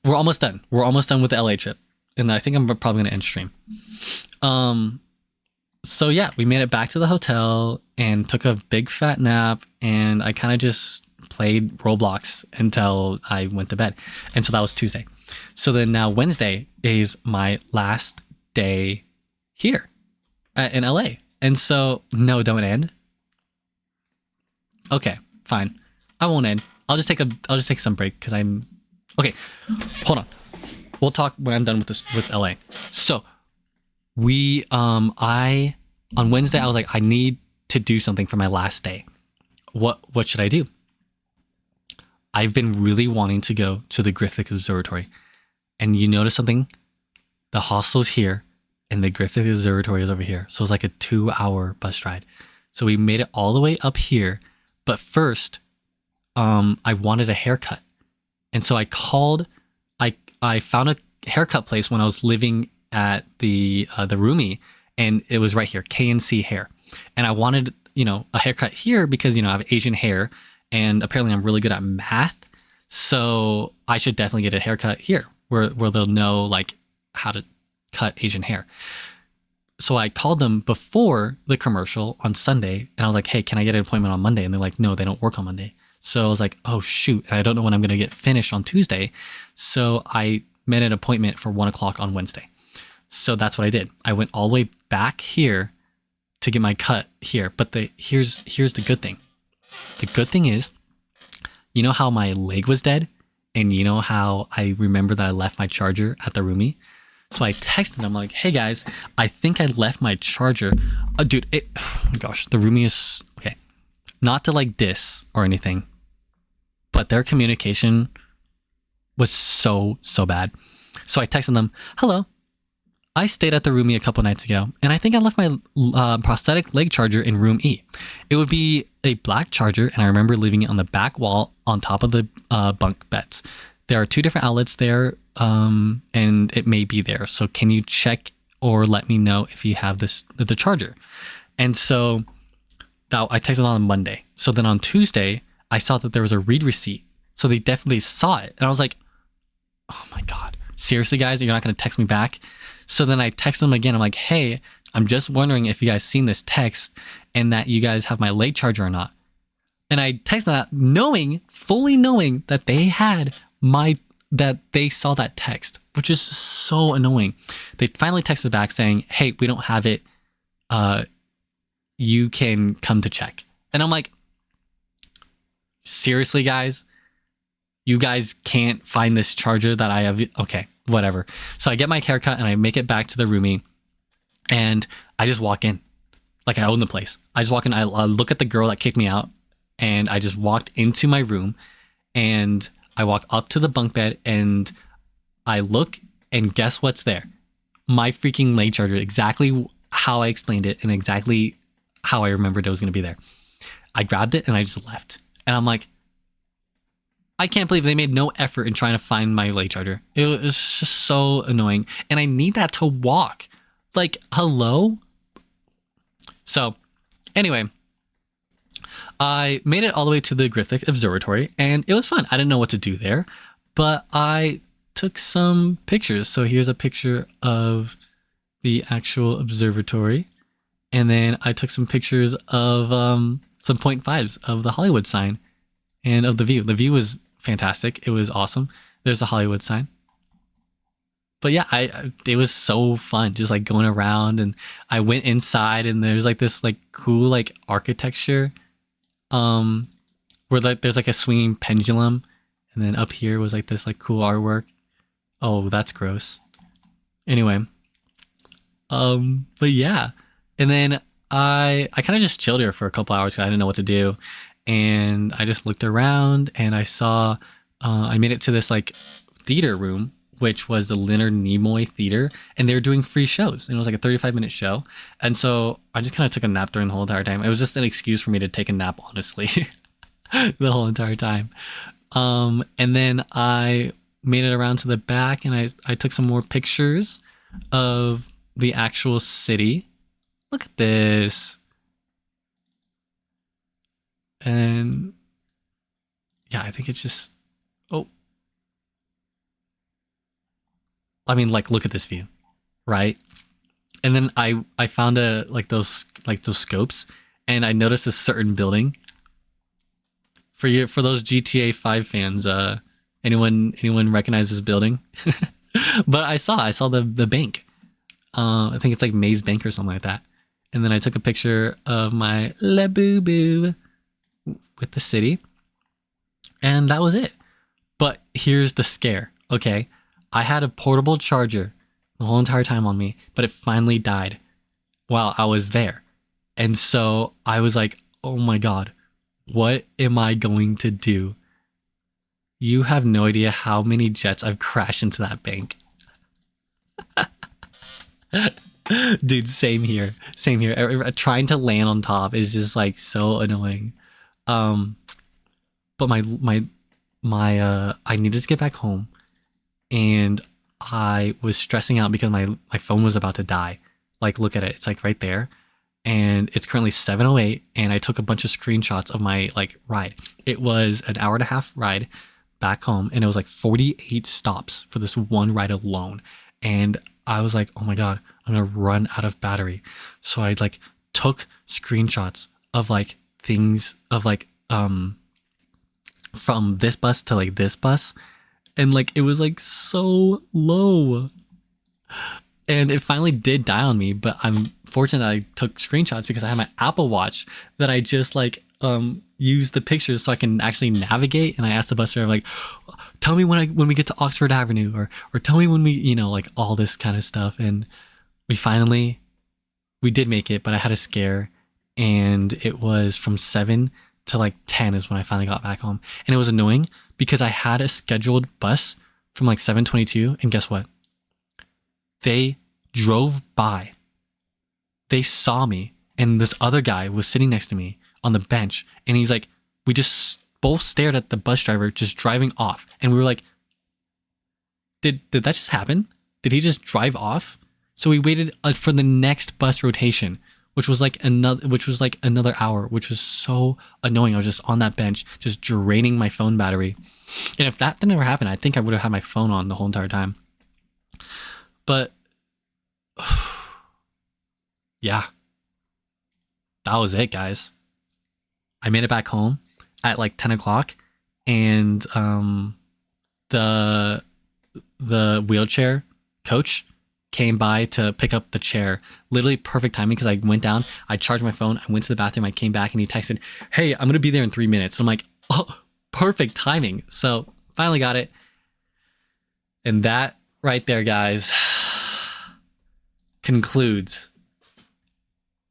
We're almost done. We're almost done with the LA trip, and I think I'm probably gonna end stream. So yeah, we made it back to the hotel and took a big fat nap, and I kind of just played Roblox until I went to bed. And so that was Tuesday. So then now Wednesday is my last day here in LA. And so no, don't end. Okay, fine. I won't end. I'll just take some break because I'm okay. Hold on. We'll talk when I'm done with this with LA. So we on Wednesday I was like, I need to do something for my last day. What should I do? I've been really wanting to go to the Griffith Observatory. And you notice something? The hostel's here and the Griffith Observatory is over here. So it's like a 2-hour bus ride. So we made it all the way up here. But first, I wanted a haircut. And so I found a haircut place when I was living at the roomie, and it was right here, K&C Hair. And I wanted, a haircut here because, I have Asian hair, and apparently I'm really good at math. So I should definitely get a haircut here where they'll know like how to cut Asian hair. So I called them before the commercial on Sunday, and I was like, hey, can I get an appointment on Monday? And they're like, no, they don't work on Monday. So I was like, oh shoot. And I don't know when I'm going to get finished on Tuesday. So I made an appointment for 1:00 on Wednesday. So that's what I did. I went all the way back here to get my cut here. But here's the good thing. The good thing is, you know how my leg was dead? And you know how I remember that I left my charger at the roomie? So I texted them like, hey guys, I think I left my charger. Dude, oh my gosh, the roomie is, okay. Not to like diss or anything, but their communication was so bad. So I texted them, hello, I stayed at the roomie a couple nights ago, and I think I left my prosthetic leg charger in room E. It would be a black charger, and I remember leaving it on the back wall on top of the bunk beds. There are 2 different outlets there, and it may be there. So can you check or let me know if you have the charger? And so I texted on Monday. So then on Tuesday, I saw that there was a read receipt. So they definitely saw it. And I was like, oh my God, seriously guys, you're not going to text me back? So then I text them again. I'm like, hey, I'm just wondering if you guys seen this text and that you guys have my leg charger or not. And I texted that fully knowing that they had that they saw that text, which is so annoying. They finally texted back saying, hey, we don't have it. You can come to check. And I'm like, seriously, guys? You guys can't find this charger that I have? Okay, whatever. So I get my haircut and I make it back to the roomie, and I just walk in. Like I own the place. I just walk in, I look at the girl that kicked me out, and I just walked into my room, and I walk up to the bunk bed, and I look, and guess what's there? My freaking leg charger, exactly how I explained it and exactly how I remembered it was going to be there. I grabbed it and I just left. And I'm like, I can't believe they made no effort in trying to find my leg charger. It was just so annoying. And I need that to walk. Like, hello? So, anyway, I made it all the way to the Griffith Observatory, and it was fun. I didn't know what to do there, but I took some pictures. So here's a picture of the actual observatory. And then I took some pictures of some 0.5s of the Hollywood sign and of the view. The view was fantastic. It was awesome. There's a Hollywood sign. But yeah, it was so fun just like going around, and I went inside, and there's like this like cool like architecture where like there's like a swinging pendulum, and then up here was like this like cool artwork. Oh, that's gross. Anyway, but yeah, and then I kind of just chilled here for a couple hours because I didn't know what to do, and I just looked around, and I saw I made it to this like theater room, which was the Leonard Nimoy Theater, and they were doing free shows, and it was like a 35-minute show. And so I just kind of took a nap during the whole entire time. It was just an excuse for me to take a nap, honestly, the whole entire time. And then I made it around to the back, and I took some more pictures of the actual city. Look at this. And yeah, I think it's just, oh, I mean, like, look at this view, right? And then I found those scopes, and I noticed a certain building. For those GTA 5 fans, anyone recognize this building? But I saw the bank. I think it's like Maze Bank or something like that. And then I took a picture of my La Boo Boo with the city, and that was it. But here's the scare. Okay, I had a portable charger the whole entire time on me, but it finally died while I was there. And so I was like, oh my God, what am I going to do? You have no idea how many jets I've crashed into that bank. Dude, same here. Same here. Trying to land on top is just like so annoying. But my I needed to get back home, and I was stressing out because my phone was about to die. Like, look at it. It's like right there. And it's currently 7:08, and I took a bunch of screenshots of my like ride. It was an hour and a half ride back home, and it was like 48 stops for this one ride alone. And I was like, oh my God, I'm gonna run out of battery. So I like took screenshots of like things of like from this bus to like this bus, and like it was like so low. And it finally did die on me, but I'm fortunate that I took screenshots because I have my Apple Watch that I just like used the pictures so I can actually navigate. And I asked the bus driver, like, tell me when we get to Oxford Avenue, or tell me when we, you know, like all this kind of stuff. And we did make it, but I had a scare, and it was from 7 to like 10 is when I finally got back home. And it was annoying because I had a scheduled bus from like 7:22, and guess what? They drove by. They saw me, and this other guy was sitting next to me on the bench, and he's like, we just both stared at the bus driver just driving off, and we were like, did that just happen? Did he just drive off? So we waited for the next bus rotation, which was like another hour, which was so annoying. I was just on that bench, just draining my phone battery. And if that didn't ever happen, I think I would have had my phone on the whole entire time. But yeah, that was it, guys. I made it back home at like 10 o'clock, and the wheelchair coach came by to pick up the chair. Literally perfect timing, because I went down, I charged my phone, I went to the bathroom, I came back, and he texted, hey, I'm gonna be there in 3 minutes. And I'm like, oh, perfect timing. So finally got it. And that right there, guys, concludes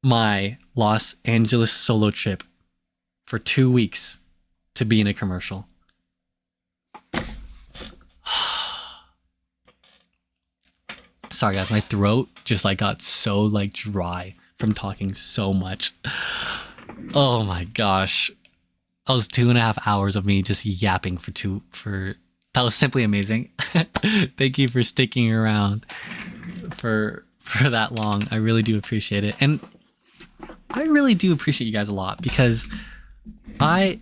my Los Angeles solo trip for 2 weeks to be in a commercial. Sorry guys, my throat just like got so like dry from talking so much. Oh my gosh. That was 2.5 hours of me just yapping that was simply amazing. Thank you for sticking around for that long. I really do appreciate it. And I really do appreciate you guys a lot, because I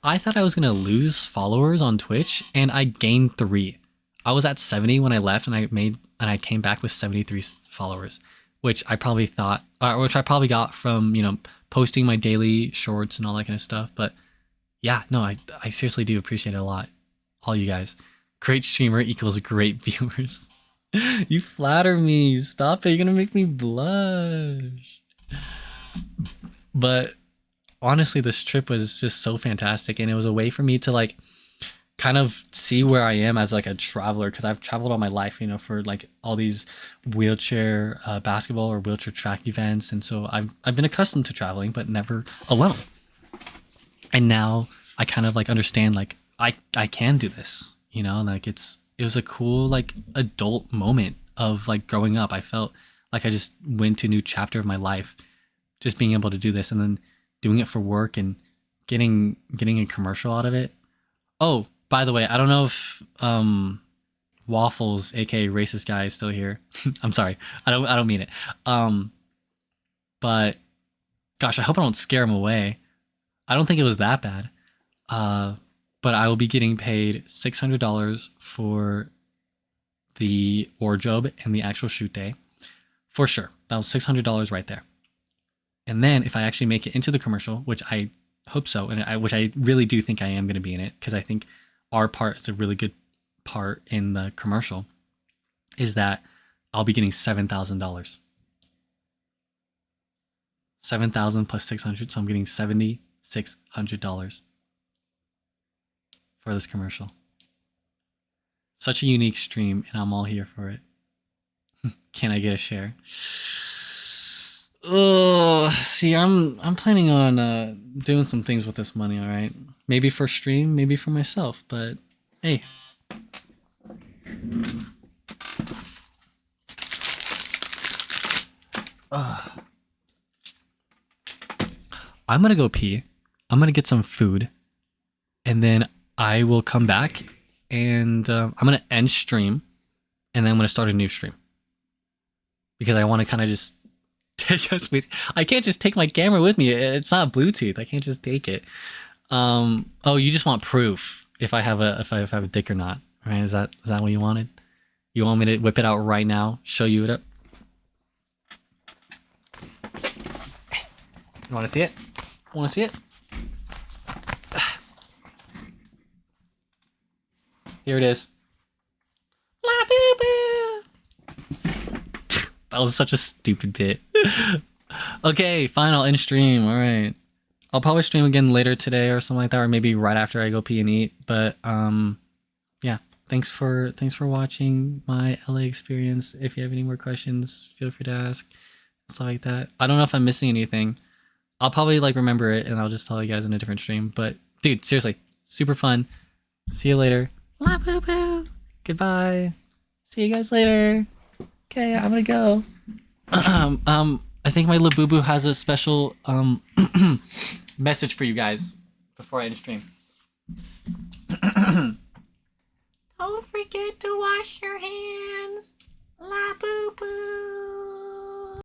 thought I was gonna lose followers on Twitch, and I gained 3. I was at 70 when I left, and I came back with 73 followers, which I probably got from, you know, posting my daily shorts and all that kind of stuff. But yeah, no, I seriously do appreciate it a lot. All you guys. Great streamer equals great viewers. You flatter me. Stop it. You're gonna make me blush. But honestly, this trip was just so fantastic, and it was a way for me to like kind of see where I am as like a traveler, because I've traveled all my life, you know, for like all these wheelchair basketball or wheelchair track events, and so I've been accustomed to traveling, but never alone. And now I kind of like understand, like I can do this, you know, like it was a cool like adult moment of like growing up. I felt like I just went to a new chapter of my life, just being able to do this, and then doing it for work and getting a commercial out of it. Oh, by the way, I don't know if Waffles, aka racist guy, is still here. I'm sorry. I don't mean it. But gosh, I hope I don't scare him away. I don't think it was that bad. but I will be getting paid $600 for the wardrobe and the actual shoot day. For sure. That was $600 right there. And then if I actually make it into the commercial, which I hope so, and which I really do think I am going to be in it, because I think our part is a really good part in the commercial, is that I'll be getting $7,000. 7,000 plus 600, so I'm getting $7,600 for this commercial. Such a unique stream, and I'm all here for it. Can I get a share? Oh, see, I'm planning on doing some things with this money. All right, maybe for stream, maybe for myself. But hey, I'm gonna go pee. I'm gonna get some food, and then I will come back, and I'm gonna end stream, and then I'm gonna start a new stream because I want to kind of just take us with. I can't just take my camera with me. It's not Bluetooth. I can't just take it. Oh, you just want proof if I have a dick or not, right? Is that what you wanted? You want me to whip it out right now? Show you it up? You want to see it? Want to see it? Here it is. La boo boo. That was such a stupid bit. Okay, fine. I'll end stream. All right. I'll probably stream again later today or something like that, or maybe right after I go pee and eat. But yeah. Thanks for watching my LA experience. If you have any more questions, feel free to ask. Stuff like that. I don't know if I'm missing anything. I'll probably like remember it and I'll just tell you guys in a different stream. But dude, seriously, super fun. See you later. La boo boo. Goodbye. See you guys later. Okay, I'm gonna go. I think my Labubu has a special message for you guys before I end stream. Don't forget to wash your hands. Labubu.